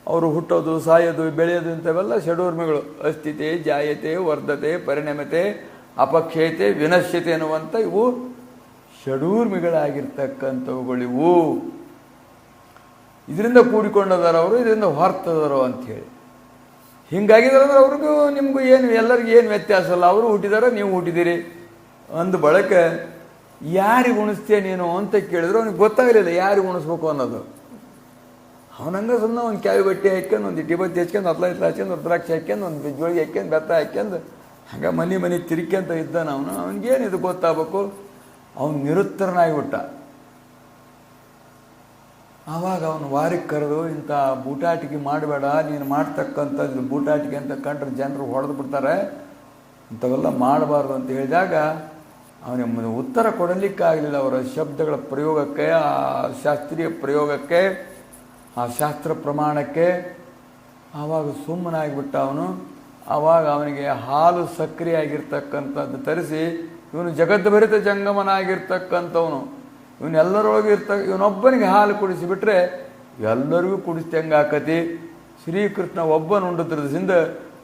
ಅವರು ಹುಟ್ಟೋದು, ಸಾಯೋದು, ಬೆಳೆಯೋದು ಇಂಥವೆಲ್ಲ ಷಡೂರ್ಮಿಗಳು. ಅಸ್ಥಿತೆ, ಜಾಯತೆ, ವರ್ಧತೆ, ಪರಿಣಮತೆ, ಅಪಕ್ಷಯತೆ, ವಿನಶ್ಯತೆ ಅನ್ನುವಂಥ ಇವು ಷಡೂರ್ಮಿಗಳಾಗಿರ್ತಕ್ಕಂಥವುಗಳಿವು. ಇದರಿಂದ ಕೂಡಿಕೊಂಡದಾರವರು, ಇದರಿಂದ ಹೊರ್ತದಾರೋ ಅಂಥೇಳಿ. ಹಿಂಗಾಗಿದ್ದಾರೆ ಅಂದ್ರೆ ಅವ್ರಿಗೂ ನಿಮಗೂ ಏನು, ಎಲ್ಲರಿಗೂ ಏನು ವ್ಯತ್ಯಾಸ ಅಲ್ಲ. ಅವರು ಹುಟ್ಟಿದಾರೆ, ನೀವು ಹುಟ್ಟಿದ್ದೀರಿ. ಅಂದು ಬಳಕೆ ಯಾರಿಗೆ ಉಣಿಸ್ತೀಯ ನೀನು ಅಂತ ಕೇಳಿದ್ರು ಅವನಿಗೆ ಗೊತ್ತಾಗಲಿಲ್ಲ ಯಾರಿಗೆ ಉಣಿಸ್ಬೇಕು ಅನ್ನೋದು. ಅವನಂಗೆ ಸುಮ್ಮನೆ ಒಂದು ಕ್ಯಾವಿ ಬಟ್ಟೆ ಹಾಕ್ಯಂಡು, ಒಂದು ಇಟ್ಟಿ ಹಚ್ಕೊಂಡು, ಹತ್ಲ ಹಚ್ಕೊಂಡು, ಒಂದು ದ್ರಾಕ್ಷಿ ಹಾಕ್ಯಂಡು, ಒಂದು ಜೋಳಿಗೆ ಹಾಕ್ಯಂಡು, ಬೆತ್ತ ಹಾಕ್ಯಂಡು ಹಂಗೆ ಮನೆ ತಿರ್ಕ್ಯಂತ ಇದ್ದಾನ ಅವನು. ಅವನಿಗೇನಿದು ಗೊತ್ತಾಗಬೇಕು. ಅವನು ನಿರುತ್ತರನಾಗಿಬಿಟ್ಟ. ಆವಾಗ ಅವನು ವಾರಿಗೆ ಕರೆದು, ಇಂಥ ಬೂಟಾಟಿಕೆ ಮಾಡಬೇಡ, ನೀನು ಮಾಡ್ತಕ್ಕಂಥದ್ದು ಬೂಟಾಟಿಕೆ ಅಂತ ಕಂಡ್ರೆ ಜನರು ಹೊಡೆದು ಬಿಡ್ತಾರೆ, ಇಂಥವೆಲ್ಲ ಮಾಡಬಾರ್ದು ಅಂತ ಹೇಳಿದಾಗ ಅವನಿಗೆ ಉತ್ತರ ಕೊಡಲಿಕ್ಕಾಗಲಿಲ್ಲ. ಅವರ ಶಬ್ದಗಳ ಪ್ರಯೋಗಕ್ಕೆ, ಆ ಶಾಸ್ತ್ರೀಯ ಪ್ರಯೋಗಕ್ಕೆ, ಆ ಶಾಸ್ತ್ರ ಪ್ರಮಾಣಕ್ಕೆ. ಆವಾಗ ಸುಮ್ಮನಾಗಿಬಿಟ್ಟ ಅವನು. ಆವಾಗ ಅವನಿಗೆ ಹಾಲು ಸಕ್ರಿಯಾಗಿರ್ತಕ್ಕಂಥದ್ದು ತರಿಸಿ, ಇವನು ಜಗದ್ಭರಿತ ಜಂಗಮನಾಗಿರ್ತಕ್ಕಂಥವನು, ಇವನೆಲ್ಲರೊಳಗೆ ಇವನೊಬ್ಬನಿಗೆ ಹಾಲು ಕುಡಿಸಿಬಿಟ್ರೆ ಎಲ್ಲರಿಗೂ ಕುಡಿಸ್ದಂಗೆ ಆಕತಿ. ಶ್ರೀಕೃಷ್ಣ ಒಬ್ಬನುಂಡುದ್ರದಿಂದ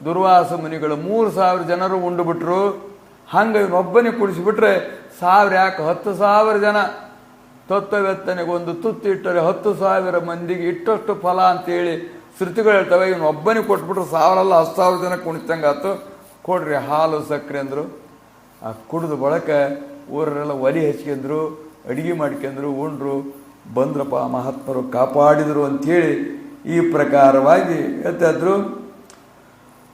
ದುರ್ವಾಸ ಮುನಿಗಳು 3000 ಜನರು ಉಂಡುಬಿಟ್ರು. ಹಂಗೆ ಇವನೊಬ್ಬನಿಗೆ ಕುಡಿಸಿಬಿಟ್ರೆ 1000 ಯಾಕೆ 10,000 ಜನ ತತ್ವವೆತ್ತನೆಗೆ ಒಂದು ತುತ್ತು ಇಟ್ಟರೆ 10,000 ಮಂದಿಗೆ ಇಟ್ಟಷ್ಟು ಫಲ ಅಂತೇಳಿ ಶ್ರುತಿಗಳು ಹೇಳ್ತವೆ. ಇವನೊಬ್ಬನಿಗೆ ಕೊಟ್ಬಿಟ್ರು 1000 ಅಲ್ಲ 10,000 ಜನ ಕುಣಿಸ್ತಂಗೆ ಆಯ್ತು. ಕೊಡ್ರಿ ಹಾಲು ಸಕ್ಕರೆ ಅಂದರು. ಆ ಕುಡಿದು ಬಳಕೆ ಊರರೆಲ್ಲ ಒಲಿ ಹಚ್ಕೊಂಡ್ರು, ಅಡುಗೆ ಮಾಡ್ಕೊಂಡ್ರು, ಉಂಡ್ರು, ಬಂದ್ರಪ್ಪ ಮಹಾತ್ಮರು ಕಾಪಾಡಿದರು ಅಂಥೇಳಿ ಈ ಪ್ರಕಾರವಾಗಿ ಎತ್ತಿದ್ರು.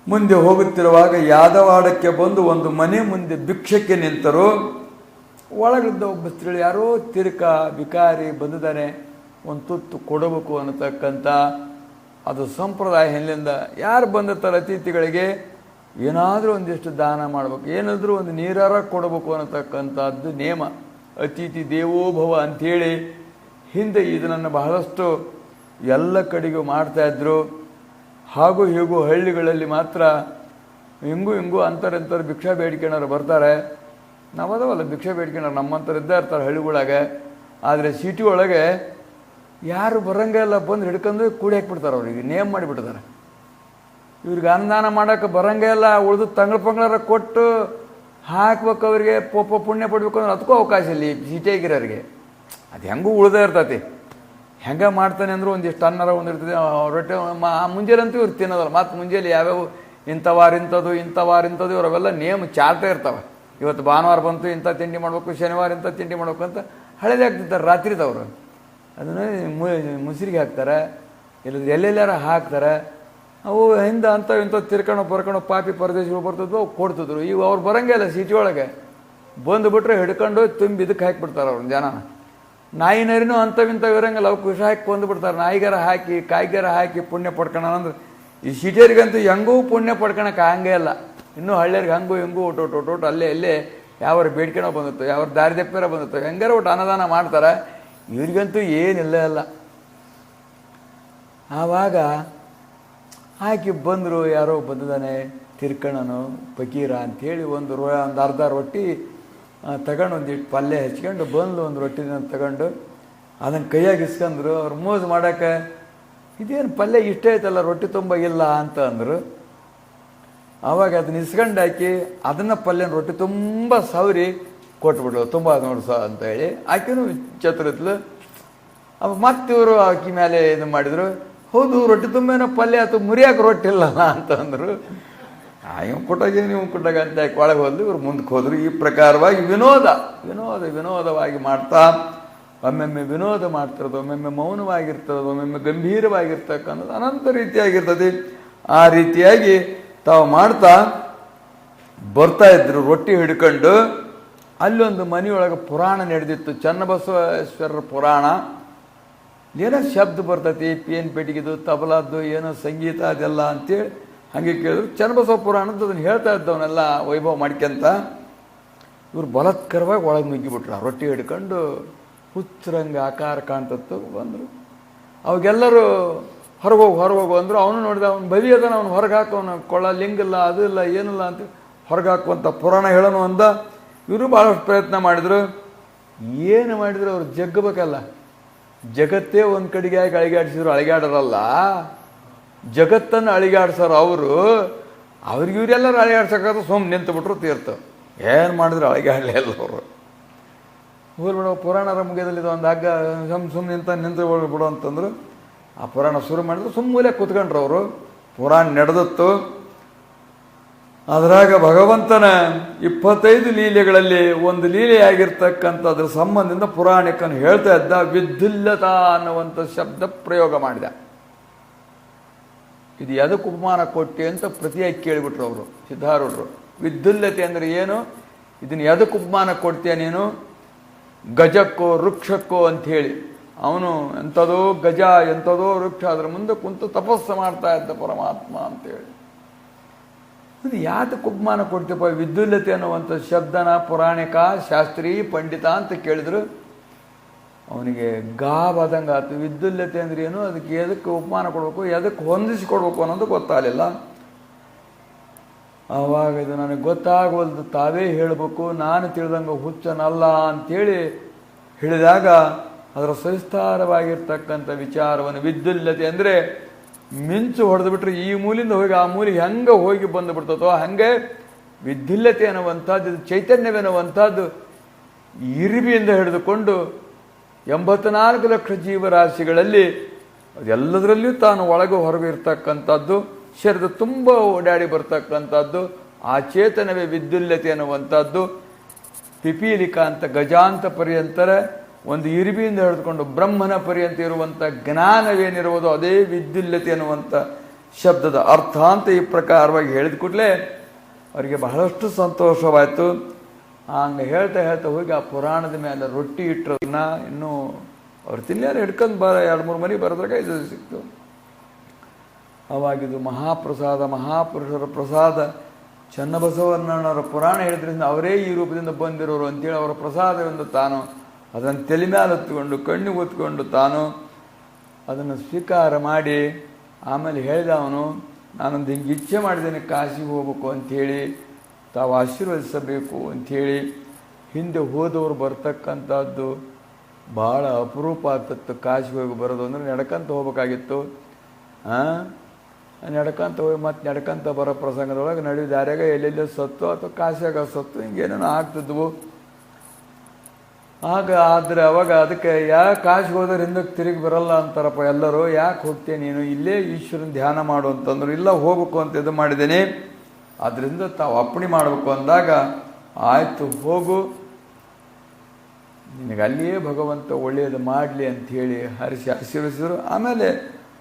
ಮುಂದೆ ಹೋಗುತ್ತಿರುವಾಗ ಯಾದವಾಡಕ್ಕೆ ಬಂದು ಒಂದು ಮನೆ ಮುಂದೆ ಭಿಕ್ಷಕ್ಕೆ ನಿಂತರು. ಒಳಗಿದ್ದ ಒಬ್ಬ ಸ್ತ್ರೀ, ಯಾರೋ ತಿರುಕ ಬಿಕಾರಿ ಬಂದಿದ್ದಾನೆ, ಒಂದು ತುತ್ತು ಕೊಡಬೇಕು ಅನ್ನತಕ್ಕಂಥ ಅದು ಸಂಪ್ರದಾಯ. ಹಿಂದಿಂದ ಯಾರು ಬಂದಿರ್ತಾರೆ ಅತಿಥಿಗಳಿಗೆ ಏನಾದರೂ ಒಂದಿಷ್ಟು ದಾನ ಮಾಡಬೇಕು, ಏನಾದರೂ ಒಂದು ನೀರಾರ ಕೊಡಬೇಕು ಅನ್ನತಕ್ಕಂಥದ್ದು ನೇಮ. ಅತಿಥಿ ದೇವೋಭವ ಅಂಥೇಳಿ ಹಿಂದೆ ಇದನ್ನು ಬಹಳಷ್ಟು ಎಲ್ಲ ಕಡೆಗೂ ಮಾಡ್ತಾಯಿದ್ರು. ಹಾಗೂ ಹೀಗೂ ಹಳ್ಳಿಗಳಲ್ಲಿ ಮಾತ್ರ ಹಿಂಗೂ ಅಂಥವ್ರು ಭಿಕ್ಷಾ ಬೇಡ್ಕೊಂಡವ್ರು ಬರ್ತಾರೆ. ನಾವದವಲ್ಲ ಭಿಕ್ಷಾ ಬೇಡ್ಕೊಂಡವ್ರು ನಮ್ಮಂಥವ್ರು ಇದ್ದೇ ಇರ್ತಾರೆ ಹಳ್ಳಿಗಳಾಗೆ. ಆದರೆ ಸಿಟಿ ಒಳಗೆ ಯಾರು ಬರೋಂಗೆಲ್ಲ ಬಂದು ಹಿಡ್ಕೊಂಡು ಕೂಡಿ ಹಾಕ್ಬಿಡ್ತಾರೆ. ಅವ್ರಿಗೆ ನೇಮ್ ಮಾಡಿಬಿಡ್ತಾರೆ. ಇವ್ರಿಗೆ ಅನುದಾನ ಮಾಡೋಕ್ಕೆ ಬರೋಂಗೆ ಎಲ್ಲ, ಉಳಿದು ತಂಗಳ ಕೊಟ್ಟು ಹಾಕ್ಬೇಕು. ಅವರಿಗೆ ಪುಣ್ಯ ಪಡ್ಬೇಕು ಅಂದ್ರೆ ಅದಕ್ಕೂ ಅವಕಾಶ ಇಲ್ಲ ಈ ಸಿಟಿಯಾಗಿರೋರಿಗೆ. ಅದು ಹೆಂಗೂ ಉಳ್ದೇ ಇರ್ತೈತಿ. ಹೆಂಗೆ ಮಾಡ್ತಾನೆ ಅಂದ್ರೆ ಒಂದಿಷ್ಟು ಅನ್ನರ ಒಂದಿರ್ತದೆ, ರೊಟ್ಟೆ ಮುಂಜಾನಂತೂ ಇವ್ರು ತಿನ್ನೋದಲ್ಲ. ಮತ್ತು ಮುಂಜಾನೆ ಯಾವ್ಯಾವ ಇಂಥವಾರ ಇಂಥದ್ದು ಇವರವೆಲ್ಲ ನೇಮ್ ಚಾರ್ಟೇ ಇರ್ತಾವೆ. ಇವತ್ತು ಭಾನುವಾರ ಬಂತು ಇಂಥ ತಿಂಡಿ ಮಾಡಬೇಕು, ಶನಿವಾರ ಇಂಥ ತಿಂಡಿ ಮಾಡ್ಬೇಕು ಅಂತ ಹಳೇದೇ ಆಗ್ತಿರ್ತಾರೆ ರಾತ್ರಿದವರು. ಅದನ್ನು ಮುಸಿರಿಗೆ ಹಾಕ್ತಾರೆ, ಇಲ್ಲದ್ರೆ ಎಲ್ಲೆಲ್ಲಾರ ಹಾಕ್ತಾರೆ. ಅವು ಹಿಂದೆ ಇಂಥ ತಿರ್ಕೊಂಡು ಪಾಪಿ ಪರದೇಶಗಳು ಬರ್ತಿದ್ವು, ಅವು ಕೊಡ್ತಿದ್ರು. ಈಗ ಅವ್ರು ಬರೋಂಗೆ ಇಲ್ಲ ಸಿಟಿ ಒಳಗೆ. ಬಂದುಬಿಟ್ರೆ ಹಿಡ್ಕೊಂಡು ತುಂಬಿ ಇದಕ್ಕೆ ಹಾಕಿಬಿಡ್ತಾರೆ ಅವ್ರ ಜನ. ನಾಯಿ ನರಿನೂ ಅಂಥವಿಂಥವು ಇರೋಂಗಿಲ್ಲ, ಅವಕ್ಕೆ ವಿಷ ಹಾಕಿ ಬಂದುಬಿಡ್ತಾರೆ. ನಾಯಿಗಾರ ಹಾಕಿ ಕಾಯಿಗಾರ ಹಾಕಿ ಪುಣ್ಯ ಪಡ್ಕೋಣ ಅಂದ್ರೆ ಈ ಸಿಟಿಯರಿಗಂತೂ ಹೆಂಗೂ ಪುಣ್ಯ ಪಡ್ಕೊಳಕ್ಕೆ ಹಂಗೆ ಇಲ್ಲ. ಇನ್ನೂ ಹಳ್ಳಿಯರಿಗೆ ಹಂಗೂ ಹಿಂಗೂ ಒಟ್ಟು ಅಲ್ಲೇ ಯಾವ್ರ ಬೇಡ್ಕೆನೋ ಬಂದಿತ್ತು, ಯಾವ ದಾರಿ ದಪ್ಪಿರ ಬಂದಿತ್ತು, ಹೆಂಗಾರ ಒಟ್ಟು ಅನ್ನದಾನ ಮಾಡ್ತಾರೆ. ಇವ್ರಿಗಂತೂ ಏನಿಲ್ಲ ಅಲ್ಲ. ಆವಾಗ ಹಾಕಿ ಬಂದರು. ಯಾರೋ ಬಂದಿದ್ದಾನೆ ತಿರ್ಕಣನು ಫಕೀರ ಅಂಥೇಳಿ ಒಂದು ಅರ್ಧ ರೊಟ್ಟಿ ತಗೊಂಡು ಒಂದಿಟ್ಟು ಪಲ್ಯ ಹಚ್ಕೊಂಡು ಬಂದು ಒಂದು ರೊಟ್ಟಿನ ತಗೊಂಡು ಅದನ್ನು ಕೈಯಾಗಿ ಇಸ್ಕೊಂಡ್ರು. ಅವ್ರು ಮೋಜು ಮಾಡೋಕ್ಕೆ ಇದೇನು ಪಲ್ಯ ಇಷ್ಟೇ ಐತಲ್ಲ, ರೊಟ್ಟಿ ತುಂಬ ಇಲ್ಲ ಅಂತ ಅಂದರು. ಆವಾಗ ಅದನ್ನ ಇಸ್ಕೊಂಡು ಹಾಕಿ ಅದನ್ನು ಪಲ್ಯನ ರೊಟ್ಟಿ ತುಂಬ ಸವರಿ ಕೊಟ್ಬಿಡ್ಲು, ತುಂಬ ನೋಡ್ಸ ಅಂತ ಹೇಳಿ. ಆಕೆನೂ ಚತುರಿತ್ಲು. ಅವ ಮತ್ತೆ ಇವರು ಆಕಿ ಮೇಲೆ ಇದು ಮಾಡಿದರು. ಹೌದು, ರೊಟ್ಟಿ ತುಂಬೇನೋ ಪಲ್ಯ ಆಯ್ತು, ಮುರಿಯಾಕೆ ರೊಟ್ಟಿ ಇಲ್ಲಲ್ಲ ಅಂತ ಅಂದರು. ಇವ್ ಕೊಟ್ಟಾಗ ನೀವು ಕೊಟ್ಟಾಗ ಅಂತ ಯಾಕೆ ಒಳಗೆ ಹೋದ್ರು. ಇವ್ರು ಮುಂದಕ್ಕೆ ಹೋದರು. ಈ ಪ್ರಕಾರವಾಗಿ ವಿನೋದವಾಗಿ ಮಾಡ್ತಾ ಒಮ್ಮೆಮ್ಮೆ ವಿನೋದ ಮಾಡ್ತಿರೋದು, ಒಮ್ಮೆಮ್ಮೆ ಮೌನವಾಗಿರ್ತದೆ, ಒಮ್ಮೆಮ್ಮೆ ಗಂಭೀರವಾಗಿರ್ತಕ್ಕಂಥದ್ದು ಅನಂತ ರೀತಿಯಾಗಿರ್ತದೆ. ಆ ರೀತಿಯಾಗಿ ತಾವು ಮಾಡ್ತಾ ಬರ್ತಾ ಇದ್ರು ರೊಟ್ಟಿ ಹಿಡ್ಕೊಂಡು. ಅಲ್ಲೊಂದು ಮನೆಯೊಳಗೆ ಪುರಾಣ ನಡೆದಿತ್ತು, ಚನ್ನಬಸವೇಶ್ವರರ ಪುರಾಣ. ಏನೋ ಶಬ್ದ ಬರ್ತೈತಿ, ಪೇನ್ ಪೆಟ್ಟಿಗೆದು, ತಬಲಾದ್ದು, ಏನೋ ಸಂಗೀತ ಅದೆಲ್ಲ ಅಂತೇಳಿ ಹಾಗೆ ಕೇಳಿದ್ರು. ಚನ್ನಬಸವ ಪುರಾಣದ್ದು ಅದನ್ನು ಹೇಳ್ತಾ ಇದ್ದವನ್ನೆಲ್ಲ ವೈಭವ ಮಾಡ್ಕೊಂತ ಇವ್ರು ಬಲತ್ಕರವಾಗಿ ಒಳಗೆ ನುಗ್ಗಿಬಿಟ್ರು. ರೊಟ್ಟಿ ಹಿಡ್ಕೊಂಡು ಹುಚ್ಚರಂಗ ಆಕಾರ ಕಾಣ್ತತ್ತು ಬಂದರು. ಅವಾಗೆಲ್ಲರೂ ಹೊರಗೋಗು ಅಂದರು. ಅವನು ನೋಡಿದ, ಅವ್ನು ಬಲಿ ಅದನ್ನು ಅವ್ನು ಹೊರಗೆ ಹಾಕೋನು, ಕೊಳ್ಳ ಲಿಂಗಿಲ್ಲ, ಅದು ಇಲ್ಲ, ಏನಿಲ್ಲ ಅಂತ ಹೊರಗೆ ಹಾಕುವಂಥ ಪುರಾಣ ಹೇಳೋನು ಅಂದ. ಇವರು ಭಾಳಷ್ಟು ಪ್ರಯತ್ನ ಮಾಡಿದರು. ಏನು ಮಾಡಿದ್ರು ಅವ್ರು ಜಗ್ಗಬೇಕಲ್ಲ. ಜಗತ್ತೇ ಒಂದು ಕಡೆಗೆ ಆಗಿ ಅಳಿಗಾಡಿಸಿದ್ರು. ಅಳಿಗಾಡರಲ್ಲ, ಜಗತ್ತನ್ನು ಅಳಿಗಾಡ್ಸೋರು ಅವರು. ಅವ್ರಿಗೆ ಇವರೆಲ್ಲರೂ ಅಳಿಗಾಡ್ಸೋಕ್ಕಾದ್ರೆ ಸುಮ್ಮನೆ ನಿಂತುಬಿಟ್ರು ತೀರ್ಥ. ಏನು ಮಾಡಿದ್ರು ಅಳಿಗಾಡಲೇ ಇಲ್ಲ ಅವರು. ಹೋಗ್ಬಿಡೋ ಪುರಾಣರ ಮುಗಿಯದಲ್ಲಿ ಒಂದು ಹಗ್ಗ ಸುಮ್ಮನೆ ನಿಂತು ಬಿಡು ಅಂತಂದ್ರು. ಆ ಪುರಾಣ ಶುರು ಮಾಡಿದ್ರು. ಸುಮ್ಮನೆ ಕೂತ್ಕೊಂಡ್ರು ಅವರು. ಪುರಾಣ ನಡೆದತ್ತು. ಅದರಾಗ ಭಗವಂತನ 25 ಲೀಲೆಗಳಲ್ಲಿ ಒಂದು ಲೀಲೆಯಾಗಿರ್ತಕ್ಕಂಥದ್ರ ಸಂಬಂಧದಿಂದ ಪುರಾಣಿಕನು ಹೇಳ್ತಾ ಇದ್ದ. ವಿದ್ಯುಲ್ಲತಾ ಅನ್ನುವಂಥ ಶಬ್ದ ಪ್ರಯೋಗ ಮಾಡಿದ. ಇದು ಎದಕ್ಕೆ ಉಪಮಾನ ಕೊಟ್ಟಿ ಅಂತ ಪ್ರತಿಯಾಗಿ ಕೇಳಿಬಿಟ್ರು ಅವರು ಸಿದ್ಧಾರೂಢರು. ವಿದ್ಯುಲ್ಲತೆ ಅಂದರೆ ಏನು, ಇದನ್ನು ಎದಕ್ಕೆ ಉಪಮಾನ ಕೊಡ್ತೀಯ ನೀನು, ಗಜಕ್ಕೋ ವೃಕ್ಷಕ್ಕೋ ಅಂಥೇಳಿ. ಅವನು ಎಂಥದೋ ಗಜ, ಎಂಥದೋ ವೃಕ್ಷ, ಅದರ ಮುಂದೆ ಕುಂತು ತಪಸ್ಸು ಮಾಡ್ತಾ ಇದ್ದ ಪರಮಾತ್ಮ ಅಂತೇಳಿ. ಇದು ಯಾತಕ್ಕೆ ಉಪಮಾನ ಕೊಡ್ತೀಪ್ಪ ವಿದ್ಯುಲ್ಲತೆ ಅನ್ನುವಂಥ ಶಬ್ದನ ಪುರಾಣಿಕ, ಶಾಸ್ತ್ರಿ, ಪಂಡಿತ ಅಂತ ಕೇಳಿದ್ರು. ಅವನಿಗೆ ಗಾಬಾದಂಗೆ ಆಯ್ತು. ವಿದ್ಯುಲ್ಲತೆ ಅಂದ್ರೆ ಏನು, ಅದಕ್ಕೆ ಎದಕ್ಕೆ ಉಪಮಾನ ಕೊಡಬೇಕು, ಎದಕ್ಕೆ ಹೊಂದಿಸಿಕೊಡ್ಬೇಕು ಅನ್ನೋದು ಗೊತ್ತಾಗಲಿಲ್ಲ. ಆವಾಗ ಇದು ನನಗೆ ಗೊತ್ತಾಗವಲ್ದು, ತಾವೇ ಹೇಳಬೇಕು, ನಾನು ತಿಳಿದಂಗೆ ಹುಚ್ಚನಲ್ಲ ಅಂಥೇಳಿ ಹೇಳಿದಾಗ ಅದರ ಸವಿಸ್ತಾರವಾಗಿರ್ತಕ್ಕಂಥ ವಿಚಾರವನ್ನು, ವಿದ್ಯುಲ್ಲತೆ ಅಂದರೆ ಮಿಂಚು ಹೊಡೆದು ಬಿಟ್ರೆ ಈ ಮೂಲಿಂದ ಹೋಗಿ ಆ ಮೂಲಿಗೆ ಹೆಂಗೆ ಹೋಗಿ ಬಂದು ಬಿಡ್ತದೋ ಹಾಗೆ ವಿದ್ಯುಲ್ಲತೆ ಅನ್ನುವಂಥದ್ದು, ಇದು ಚೈತನ್ಯವೆನ್ನುವಂಥದ್ದು ಇರಿಬಿಯಿಂದ ಹಿಡಿದುಕೊಂಡು 84 ಲಕ್ಷ ಜೀವರಾಶಿಗಳಲ್ಲಿ ಅದೆಲ್ಲದರಲ್ಲಿಯೂ ತಾನು ಒಳಗೆ ಹೊರಗೆ ಇರ್ತಕ್ಕಂಥದ್ದು, ಶರೀರದ ತುಂಬ ಓಡಾಡಿ ಬರ್ತಕ್ಕಂಥದ್ದು ಆ ಚೇತನವೇ ವಿದ್ಯುಲ್ಲತೆ ಅನ್ನುವಂಥದ್ದು. ಪಿಪೀಲಿಕ ಅಂತ ಗಜಾಂತ ಪರ್ಯಂತರ ಒಂದು ಇರಿಬಿಯಿಂದ ಹಿಡಿದುಕೊಂಡು ಬ್ರಹ್ಮನ ಪರ್ಯಂತ ಇರುವಂಥ ಜ್ಞಾನವೇನಿರುವುದೋ ಅದೇ ವಿದ್ಯುಲ್ಲತೆ ಅನ್ನುವಂಥ ಶಬ್ದದ ಅರ್ಥ ಅಂತ ಈ ಪ್ರಕಾರವಾಗಿ ಹೇಳಿದ ಕೂಡಲೇ ಅವರಿಗೆ ಬಹಳಷ್ಟು ಸಂತೋಷವಾಯಿತು. ಹಂಗೆ ಹೇಳ್ತಾ ಹೋಗಿ ಆ ಪುರಾಣದ ಮೇಲೆ ರೊಟ್ಟಿ ಇಟ್ಟರನ್ನ ಇನ್ನೂ ಅವ್ರು ತಿನ್ಯಾರು ಹಿಡ್ಕೊಂಡು 2-3 ಮನೆ ಬರೋದ್ರಾಗ ಇದು ಸಿಕ್ತು. ಅವಾಗಿದು ಮಹಾಪ್ರಸಾದ, ಮಹಾಪುರುಷರ ಪ್ರಸಾದ. ಚನ್ನಬಸವಣ್ಣನವರ ಪುರಾಣ ಹೇಳಿದ್ರಿಂದ ಅವರೇ ಈ ರೂಪದಿಂದ ಬಂದಿರೋರು ಅಂತೇಳಿ ಅವರ ಪ್ರಸಾದವೆಂದು ತಾನು ಅದನ್ನು ತಲೆ ಮೇಲೆ ಹೊತ್ಕೊಂಡು ಕಣ್ಣಿಗೆ ಹೊತ್ಕೊಂಡು ತಾನು ಅದನ್ನು ಸ್ವೀಕಾರ ಮಾಡಿ ಆಮೇಲೆ ಹೇಳಿದ ಅವನು, ನಾನೊಂದು ಹಿಂಗೆ ಇಚ್ಛೆ ಮಾಡಿದ್ದೇನೆ ಕಾಶಿಗೆ ಹೋಗ್ಬೇಕು ಅಂಥೇಳಿ, ತಾವು ಆಶೀರ್ವದಿಸಬೇಕು ಅಂಥೇಳಿ. ಹಿಂದೆ ಹೋದವರು ಬರ್ತಕ್ಕಂಥದ್ದು ಭಾಳ ಅಪರೂಪ ಆಗ್ತಿತ್ತು. ಕಾಶಿಗೆ ಹೋಗಿ ಬರೋದು ಅಂದರೆ ನಡ್ಕಂತ ಹೋಗ್ಬೇಕಾಗಿತ್ತು. ನಡ್ಕಂತ ಹೋಗಿ ಮತ್ತೆ ನಡ್ಕಂತ ಬರೋ ಪ್ರಸಂಗದೊಳಗೆ ನಡೆಯುವ ದಾರ್ಯಾಗ ಎಲ್ಲೆಲ್ಲೋ ಸತ್ತು ಅಥವಾ ಕಾಶಿಯಾಗ ಸತ್ತು ಹಿಂಗೇನೇನೋ ಆಗ್ತಿದ್ವು. ಆದರೆ ಅವಾಗ ಅದಕ್ಕೆ ಯಾಕೆ ಕಾಶಿಗೆ ಹೋದ್ರೆ ಹಿಂದಕ್ಕೆ ತಿರುಗಿ ಬರಲ್ಲ ಅಂತಾರಪ್ಪ ಎಲ್ಲರೂ. ಯಾಕೆ ಹೋಗ್ತೇನೆ ನೀನು, ಇಲ್ಲೇ ಈಶ್ವರನ ಧ್ಯಾನ ಮಾಡು ಅಂತಂದ್ರು. ಇಲ್ಲ ಹೋಗ್ಬೇಕು ಅಂತ ಇದು ಮಾಡಿದ್ದೇನೆ, ಆದ್ದರಿಂದ ತಾವು ಅಪ್ಪಣೆ ಮಾಡಬೇಕು ಅಂದಾಗ ಆಯಿತು ಹೋಗು, ನಿನಗೆ ಅಲ್ಲಿಯೇ ಭಗವಂತ ಒಳ್ಳೆಯದು ಮಾಡಲಿ ಅಂಥೇಳಿ ಹರಿಸಿ ಆಶೀರ್ವದಿಸಿದರು. ಆಮೇಲೆ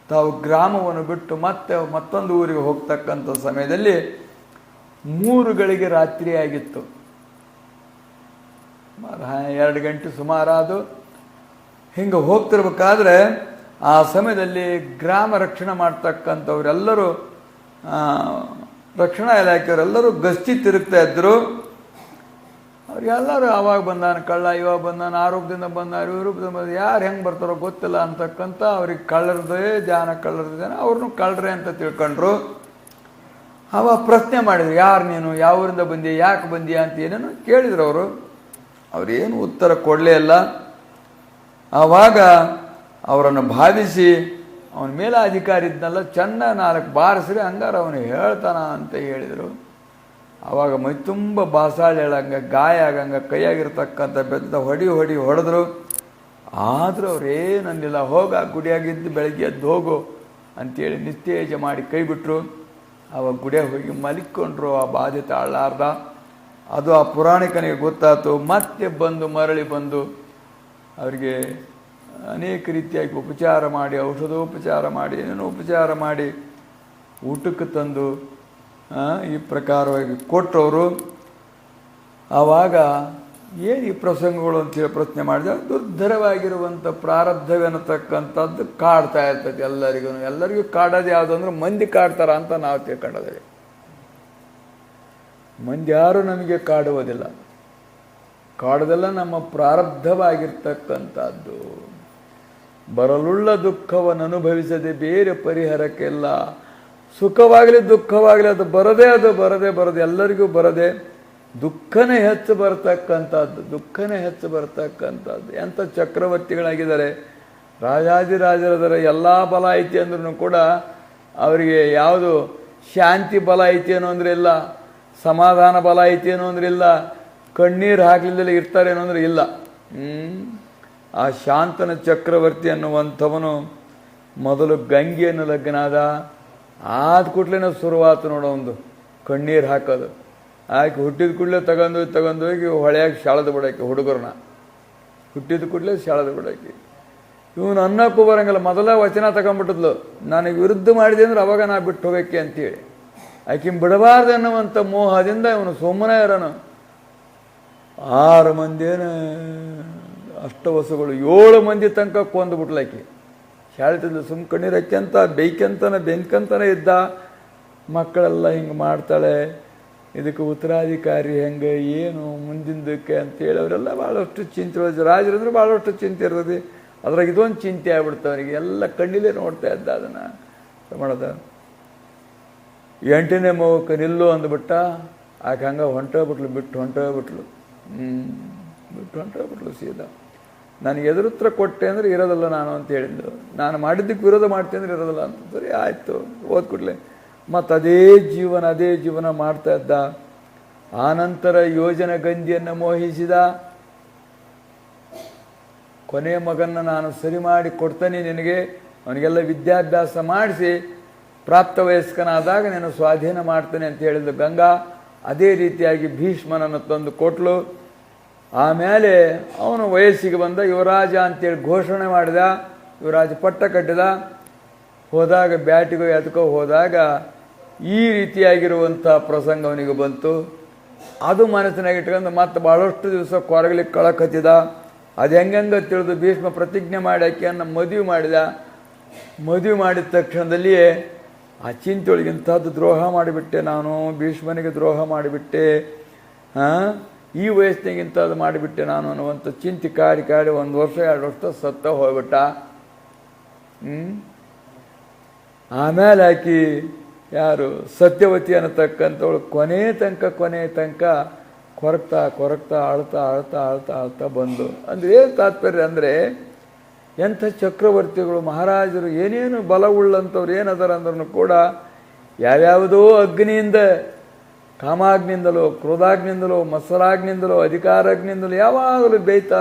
ತಾವು ಗ್ರಾಮವನ್ನು ಬಿಟ್ಟು ಮತ್ತೊಂದು ಊರಿಗೆ ಹೋಗ್ತಕ್ಕಂಥ ಸಮಯದಲ್ಲಿ 3 ಗಳಿಗೆ ರಾತ್ರಿ ಆಗಿತ್ತು. 2 ಗಂಟೆ ಸುಮಾರಾದು. ಹಿಂಗೆ ಹೋಗ್ತಿರ್ಬೇಕಾದ್ರೆ ಆ ಸಮಯದಲ್ಲಿ ಗ್ರಾಮ ರಕ್ಷಣೆ ಮಾಡ್ತಕ್ಕಂಥವ್ರೆಲ್ಲರೂ, ರಕ್ಷಣಾ ಇಲಾಖೆಯವರೆಲ್ಲರೂ ಗಸ್ತಿ ತಿರುಗ್ತಾ ಇದ್ದರು. ಅವ್ರಿಗೆಲ್ಲರೂ ಆವಾಗ ಬಂದಾನ ಕಳ್ಳ, ಇವಾಗ ಬಂದಾನ, ಆರೋಗ್ಯದಿಂದ ಬಂದಾರ, ಇವರು ಯಾರು ಹೆಂಗೆ ಬರ್ತಾರೋ ಗೊತ್ತಿಲ್ಲ ಅಂತಕ್ಕಂಥ ಅವ್ರಿಗೆ ಕಳ್ಳರದೇ ಧ್ಯಾನ, ಅವ್ರನ್ನೂ ಕಳ್ಳರೆ ಅಂತ ತಿಳ್ಕೊಂಡ್ರು. ಅವಾಗ ಪ್ರಶ್ನೆ ಮಾಡಿದ್ರು, ಯಾರು ನೀನು, ಯಾವ ಊರಿಂದ ಬಂದಿ, ಯಾಕೆ ಬಂದೀಯ ಅಂತ ಏನೇನೋ ಕೇಳಿದ್ರು ಅವರು. ಅವ್ರೇನು ಉತ್ತರ ಕೊಡಲೇ ಇಲ್ಲ. ಆವಾಗ ಅವರನ್ನು ಭಾವಿಸಿ ಅವನ ಮೇಲೆ ಅಧಿಕಾರಿ ಇದ್ನಲ್ಲ ಚೆನ್ನ 4 ಬಾರಿಸ್ರಿ ಹಂಗಾರ ಅವನು ಹೇಳ್ತಾನ ಅಂತ ಹೇಳಿದರು. ಆವಾಗ ಮೈ ತುಂಬ ಬಾಸಾಳೆ ಹೇಳಂಗ ಗಾಯ ಆಗಂಗ ಕೈಯಾಗಿರ್ತಕ್ಕಂಥ ಬೆದ್ದ ಹೊಡೆದ್ರು. ಆದರೂ ಅವ್ರೇನಂದಿಲ್ಲ. ಹೋಗ ಗುಡಿಯಾಗಿದ್ದು ಬೆಳಗ್ಗೆ ಎದ್ದು ಹೋಗು ಅಂತೇಳಿ ನಿಸ್ತೇಜ ಮಾಡಿ ಕೈ ಬಿಟ್ಟರು. ಆವಾಗ ಗುಡಿಯಾಗ ಹೋಗಿ ಮಲಿಕೊಂಡ್ರು. ಆ ಬಾಧೆ ತಾಳಾರ್ದ. ಅದು ಆ ಪುರಾಣಿಕನಿಗೆ ಗೊತ್ತಾಯ್ತು. ಮತ್ತೆ ಮರಳಿ ಬಂದು ಅವರಿಗೆ ಅನೇಕ ರೀತಿಯಾಗಿ ಉಪಚಾರ ಮಾಡಿ, ಔಷಧೋಪಚಾರ ಮಾಡಿ, ಏನೇನೋ ಉಪಚಾರ ಮಾಡಿ ಊಟಕ್ಕೆ ತಂದು ಈ ಪ್ರಕಾರವಾಗಿ ಕೊಟ್ಟವರು. ಆವಾಗ ಏನು ಈ ಪ್ರಸಂಗಗಳು ಅಂತೇಳಿ ಪ್ರಶ್ನೆ ಮಾಡಿದೆ. ದುರ್ಧರವಾಗಿರುವಂಥ ಪ್ರಾರಬ್ಧವೆನ್ನತಕ್ಕಂಥದ್ದು ಕಾಡ್ತಾ ಇರ್ತೈತಿ ಎಲ್ಲರಿಗೂ ಕಾಡೋದು ಯಾವುದು ಅಂದ್ರೆ ಮಂದಿ ಕಾಡ್ತಾರ ಅಂತ ನಾವು ತಿಳ್ಕೊಂಡದೇವೆ. ಮಂದಿ ಯಾರು ನಮಗೆ ಕಾಡುವುದಿಲ್ಲ. ಕಾಡುವುದೆಲ್ಲ ನಮ್ಮ ಪ್ರಾರಬ್ಧವಾಗಿರ್ತಕ್ಕಂಥದ್ದು. ಬರಲುಳ್ಳ ದುಃಖವನ್ನು ಅನುಭವಿಸದೆ ಬೇರೆ ಪರಿಹಾರಕ್ಕೆಲ್ಲ. ಸುಖವಾಗಲಿ ದುಃಖವಾಗಲಿ ಅದು ಬರದೆ ಎಲ್ಲರಿಗೂ ಬರದೆ ದುಃಖನೇ ಹೆಚ್ಚು ಬರ್ತಕ್ಕಂಥದ್ದು. ಎಂಥ ಚಕ್ರವರ್ತಿಗಳಾಗಿದ್ದಾರೆ. ರಾಜಾದಿರಾಜರದರ ಎಲ್ಲ ಬಲ ಐತಿ ಅಂದ್ರೂ ಕೂಡ ಅವರಿಗೆ ಯಾವುದು ಶಾಂತಿ ಬಲ ಐತಿ ಅನ್ನೋ ಅಂದ್ರೆ ಇಲ್ಲ, ಸಮಾಧಾನ ಬಲ ಐತಿ ಅನ್ನೋ ಅಂದ್ರೆ ಇಲ್ಲ, ಕಣ್ಣೀರು ಹಾಕಲಿಲ್ಲದೆ ಇರ್ತಾರೇನೋ ಅಂದ್ರೆ ಇಲ್ಲ. ಆ ಶಾಂತನ ಚಕ್ರವರ್ತಿ ಅನ್ನುವಂಥವನು ಮೊದಲು ಗಂಗೆಯನ್ನು ಲಗ್ನಾದ. ಆದ ಕೂಡಲೇ ಶುರುವಾತು ನೋಡೋ ಒಂದು ಕಣ್ಣೀರು ಹಾಕೋದು. ಆಕೆ ಹುಟ್ಟಿದ ಕೂಡಲೇ ತಗೊಂಡೋಗಿ ಹೊಳೆಯಾಗಿ ಶಾಳದ ಬಿಡೋಕೆ ಹುಡುಗರನ್ನ. ಹುಟ್ಟಿದ ಕೂಡಲೇ ಶಾಳದ ಬಿಡೋಕೆ. ಇವನು ಅನ್ನಕ್ಕೂ ಬರಂಗಿಲ್ಲ. ಮೊದಲ ವಚನ ತಗೊಂಡ್ಬಿಟ್ಟಿದ್ಲು, ನನಗೆ ವಿರುದ್ಧ ಮಾಡಿದೆ ಅಂದ್ರೆ ಅವಾಗ ನಾ ಬಿಟ್ಟು ಹೋಗಕ್ಕೆ ಅಂತೇಳಿ. ಆಕೆ ಬಿಡಬಾರ್ದು ಅನ್ನುವಂಥ ಮೋಹದಿಂದ ಇವನು ಸುಮ್ಮನೆ ಇರೋನು. 6 ಮಂದಿನ ಅಷ್ಟವಸುಗಳು 7 ಮಂದಿ ತನಕ ಕೊಂದುಬಿಟ್ಲಾಕಿ. ಶಾಳ್ತಿದ್ಲು. ಸುಮ್ಮ ಕಣ್ಣೀರು ಹಾಕ್ಯಂತ ಬೆಂಕಂತನೇ ಇದ್ದ. ಮಕ್ಕಳೆಲ್ಲ ಹಿಂಗೆ ಮಾಡ್ತಾಳೆ, ಇದಕ್ಕೆ ಉತ್ತರಾಧಿಕಾರಿ ಹೆಂಗೆ ಏನು ಮುಂದಿಂದಕ್ಕೆ ಅಂತೇಳಿ ಅವರೆಲ್ಲ ಭಾಳಷ್ಟು ಚಿಂತೆ. ರಾಜರಂದ್ರೆ ಭಾಳಷ್ಟು ಚಿಂತೆ ಇರ್ತದೆ. ಅದ್ರಾಗ ಇದೊಂದು ಚಿಂತೆ ಆಗ್ಬಿಡ್ತು ಅವನಿಗೆ. ಎಲ್ಲ ಕಣ್ಣಿಲೇ ನೋಡ್ತಾ ಇದ್ದ ಅದನ್ನು ಮಾಡೋದ. 8ನೇ ಮಗುಕ್ಕೆ ನಿಲ್ಲು ಅಂದ್ಬಿಟ್ಟ. ಆಕೆ ಹಂಗೆ ಬಿಟ್ಟು ಹೊಂಟೋಗ್ಬಿಟ್ಲು ಸೀದಾ. ನನಗೆ ಎದುರುತ್ರ ಕೊಟ್ಟೆ ಅಂದರೆ ಇರೋದಲ್ಲ ನಾನು ಅಂತ ಹೇಳಿದ್ದು. ನಾನು ಮಾಡಿದ್ದಕ್ಕೆ ವಿರೋಧ ಮಾಡ್ತೀನಿ ಅಂದರೆ ಇರೋದಲ್ಲ ಅಂತ. ಸರಿ ಆಯಿತು ಓದ್ಕೊಡ್ಲೆ. ಮತ್ತು ಅದೇ ಜೀವನ ಮಾಡ್ತಾ ಇದ್ದ. ಆನಂತರ ಯೋಜನ ಗಂಧಿಯನ್ನು ಮೋಹಿಸಿದ. ಕೊನೆಯ ಮಗನ್ನ ನಾನು ಸರಿ ಮಾಡಿ ಕೊಡ್ತೇನೆ ನಿನಗೆ, ಅವನಿಗೆಲ್ಲ ವಿದ್ಯಾಭ್ಯಾಸ ಮಾಡಿಸಿ ಪ್ರಾಪ್ತ ವಯಸ್ಕನಾದಾಗ ನಾನು ಸ್ವಾಧೀನ ಮಾಡ್ತೇನೆ ಅಂತ ಹೇಳಿದ್ದು ಗಂಗಾ. ಅದೇ ರೀತಿಯಾಗಿ ಭೀಷ್ಮನನ್ನು ತಂದು ಕೊಟ್ಲು. ಆಮೇಲೆ ಅವನು ವಯಸ್ಸಿಗೆ ಬಂದ. ಯುವರಾಜ ಅಂತೇಳಿ ಘೋಷಣೆ ಮಾಡಿದ. ಯುವರಾಜ ಪಟ್ಟ ಕಟ್ಟಿದ. ಹೋದಾಗ ಬ್ಯಾಟಿಗೋ ಎತ್ಕೋ ಹೋದಾಗ ಈ ರೀತಿಯಾಗಿರುವಂಥ ಪ್ರಸಂಗ ಅವನಿಗೆ ಬಂತು. ಅದು ಮನಸ್ಸಿನಾಗ ಇಟ್ಕೊಂಡು ಮತ್ತೆ ಭಾಳಷ್ಟು ದಿವಸ ಕೊರಗಲಿಕ್ಕೆ ಕಳಕತ್ತಿದ. ಅದು ಹೆಂಗೆ ತಿಳಿದು ಭೀಷ್ಮ ಪ್ರತಿಜ್ಞೆ ಮಾಡಿ ಆಕೆಯನ್ನು ಮದುವೆ ಮಾಡಿದ. ಮದುವೆ ಮಾಡಿದ ತಕ್ಷಣದಲ್ಲಿಯೇ ಆ ಚಿಂತೆಯೊಳಗಿಂಥದ್ದು ದ್ರೋಹ ಮಾಡಿಬಿಟ್ಟೆ ನಾನು, ಭೀಷ್ಮನಿಗೆ ದ್ರೋಹ ಮಾಡಿಬಿಟ್ಟೆ, ಈ ವಯಸ್ಸಿನಾಗಿಂಥದ್ದು ಮಾಡಿಬಿಟ್ಟೆ ನಾನು ಅನ್ನುವಂಥ ಚಿಂತೆ ಕಾಡಿ 1 ವರ್ಷ 2 ವರ್ಷ ಸತ್ತ ಹೋಗ್ಬಿಟ್ಟ. ಆಮೇಲೆ ಆಕಿ ಯಾರು ಸತ್ಯವತಿ ಅನ್ನತಕ್ಕಂಥವಳು ಕೊನೆ ತನಕ ಕೊರಗ್ತಾ ಅಳ್ತಾ ಬಂದು. ಅಂದರೆ ಏನು ತಾತ್ಪರ್ಯ ಅಂದರೆ ಎಂಥ ಚಕ್ರವರ್ತಿಗಳು ಮಹಾರಾಜರು ಏನೇನು ಬಲವುಳ್ಳಂಥವ್ರು ಏನದಾರ ಅಂದ್ರೂ ಕೂಡ ಯಾವ್ಯಾವುದೋ ಅಗ್ನಿಯಿಂದ, ಕಾಮಾಗ್ನಿಂದಲೋ, ಕ್ರೋಧಾಗ್ನಿಂದಲೋ, ಮತ್ಸರಾಗ್ನಿಂದಲೋ, ಅಧಿಕಾರಾಗ್ನಿಂದಲೋ ಯಾವಾಗಲೂ ಬೇಯ್ತಾ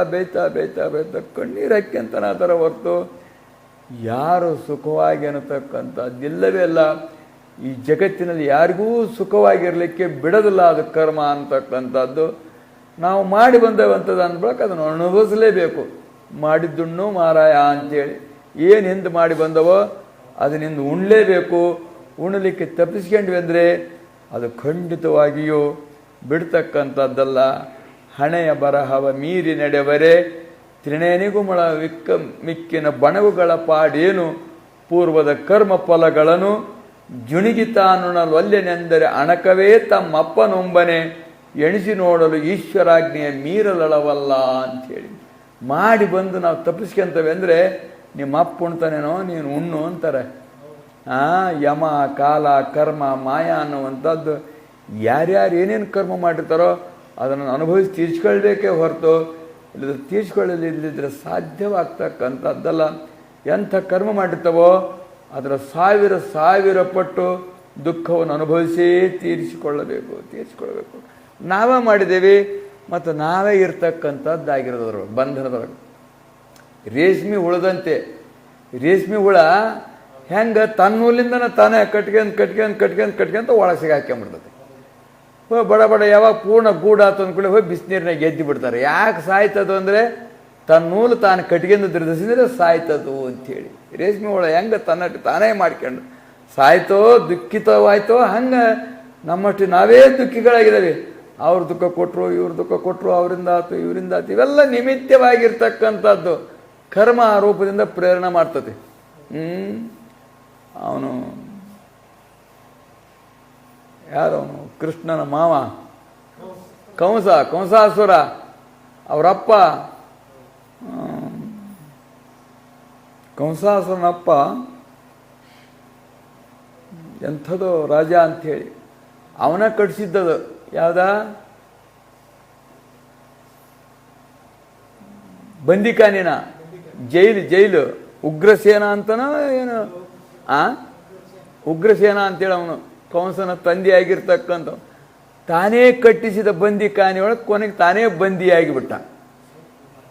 ಕಣ್ಣೀರು ಹಾಕ್ಯಂತಾನ ಆ ಥರ ಹೊರ್ತು ಯಾರು ಸುಖವಾಗಿ ಅನ್ನತಕ್ಕಂಥದ್ದಿಲ್ಲವೇ ಅಲ್ಲ. ಈ ಜಗತ್ತಿನಲ್ಲಿ ಯಾರಿಗೂ ಸುಖವಾಗಿರಲಿಕ್ಕೆ ಬಿಡೋದಿಲ್ಲ. ಅದು ಕರ್ಮ ಅಂತಕ್ಕಂಥದ್ದು. ನಾವು ಮಾಡಿ ಬಂದೇವಂಥದ್ದು ಅಂದ್ಬಿಡಕ್ಕೆ ಅದನ್ನು ಅನುಭವಿಸಲೇಬೇಕು. ಮಾಡಿದ್ದುಣ್ಣು ಮಾರಾಯ ಅಂತೇಳಿ ಏನು ಹಿಂದೆ ಮಾಡಿ ಬಂದವೋ ಅದನ್ನಿಂದ ಉಣ್ಲೇಬೇಕು. ಉಣ್ಣಲಿಕ್ಕೆ ತಪ್ಪಿಸ್ಕೊಂಡ್ವಿ ಅಂದರೆ ಅದು ಖಂಡಿತವಾಗಿಯೂ ಬಿಡ್ತಕ್ಕಂಥದ್ದಲ್ಲ. ಹಣೆಯ ಬರಹವ ಮೀರಿ ನಡೆವರೆ ತ್ರಿನೇನಿಗುಮಳ ಮಿಕ್ಕಿನ ಬಣವುಗಳ ಪಾಡೇನು, ಪೂರ್ವದ ಕರ್ಮ ಫಲಗಳನ್ನು ಜುಣಿಗಿತಾನುಣಲೊಲ್ಲೆನೆಂದರೆ ಅಣಕವೇ ತಮ್ಮಪ್ಪನೊಂಬನೆ ಎಣಿಸಿ ನೋಡಲು ಈಶ್ವರಾಜ್ಞೆಯ ಮೀರಲಳವಲ್ಲ ಅಂಥೇಳಿ. ಮಾಡಿ ಬಂದು ನಾವು ತಪ್ಪಿಸ್ಕೊಂತವೆ ಅಂದರೆ ನಿಮ್ಮ ಅಪ್ಪ ಉಣ್ತಾನೇನೋ ನೀನು ಉಣ್ಣು ಅಂತಾರೆ. ಯಮ, ಕಾಲ, ಕರ್ಮ, ಮಾಯ ಅನ್ನುವಂಥದ್ದು ಯಾರ್ಯಾರು ಏನೇನು ಕರ್ಮ ಮಾಡಿರ್ತಾರೋ ಅದನ್ನು ಅನುಭವಿಸಿ ತೀರ್ಸ್ಕೊಳ್ಬೇಕೇ ಹೊರತು ಇಲ್ಲದ್ರೆ ತೀರ್ಸ್ಕೊಳ್ಳಲಿಲ್ಲದಿದ್ದರೆ ಸಾಧ್ಯವಾಗ್ತಕ್ಕಂಥದ್ದಲ್ಲ. ಎಂಥ ಕರ್ಮ ಮಾಡಿರ್ತವೋ ಅದರ ಸಾವಿರ ಪಟ್ಟು ದುಃಖವನ್ನು ಅನುಭವಿಸೇ ತೀರಿಸಿಕೊಳ್ಳಬೇಕು. ನಾವೇ ಮಾಡಿದ್ದೇವೆ ಮತ್ತು ನಾವೇ ಇರ್ತಕ್ಕಂಥದ್ದಾಗಿರೋದ್ರ ಬಂಧನದೊಳಗೆ. ರೇಷ್ಮೆ ಹುಳದಂತೆ, ರೇಷ್ಮೆ ಹುಳ ಹೆಂಗೆ ತನ್ನೂಲಿಂದನ ತಾನೇ ಕಟ್ಕೊಂತ ಒಳಗೆ ಸಿಗಾಕ್ಕೊಂಬಿಡ್ತದೆ. ಬಡ ಯಾವಾಗ ಪೂರ್ಣ ಗೂಡಾತು ಅಂದ್ಕೊಳ್ಳಿ ಹೋಗಿ ಬಿಸಿನೀರಿನಾಗ ಗೆದ್ದು ಬಿಡ್ತಾರೆ. ಯಾಕೆ ಸಾಯ್ತದು ಅಂದರೆ ತನ್ನ ನೂಲು ತಾನು ಕಟ್ಕೊಂಡು ಧರಿಸಿದ್ರೆ ಸಾಯ್ತದು ಅಂಥೇಳಿ. ರೇಷ್ಮೆ ಹುಳ ಹೆಂಗೆ ತಾನೇ ಮಾಡ್ಕೊಂಡು ಸಾಯ್ತೋ ದುಃಖಿತವಾಯ್ತೋ ಹಂಗೆ ನಮ್ಮಷ್ಟು ನಾವೇ ದುಃಖಿಗಳಾಗಿದ್ದಾವೆ. ಅವ್ರು ದುಃಖ ಕೊಟ್ಟರು, ಇವ್ರು ದುಃಖ ಕೊಟ್ಟರು, ಅವರಿಂದ ಆಯ್ತು ಇವರಿಂದ ಆಯ್ತು, ಇವೆಲ್ಲ ನಿಮಿತ್ತವಾಗಿರ್ತಕ್ಕಂಥದ್ದು. ಕರ್ಮ ಆ ರೂಪದಿಂದ ಪ್ರೇರಣೆ ಮಾಡ್ತದೆ. ಅವನು ಯಾರವನು ಕೃಷ್ಣನ ಮಾವ ಕಂಸಾಸುರ, ಅವರಪ್ಪ ಕಂಸಾಸುರನಪ್ಪ ಎಂಥದೋ ರಾಜ ಅಂಥೇಳಿ ಅವನ ಕಟ್ಟಿಸಿದ್ದದು. ಯಾವ್ದ ಬಂದಿಖಾನಿನ ಜೈಲು ಉಗ್ರಸೇನ ಅಂತನ ಏನು ಉಗ್ರಸೇನ ಅಂತೇಳಿ ಅವನು ಕಂಸನ ತಂದೆಯಾಗಿರ್ತಕ್ಕಂಥ ತಾನೇ ಕಟ್ಟಿಸಿದ ಬಂದಿಖಾನೆ ಒಳಗೆ ಕೊನೆಗೆ ತಾನೇ ಬಂದಿಯಾಗಿಬಿಟ್ಟ.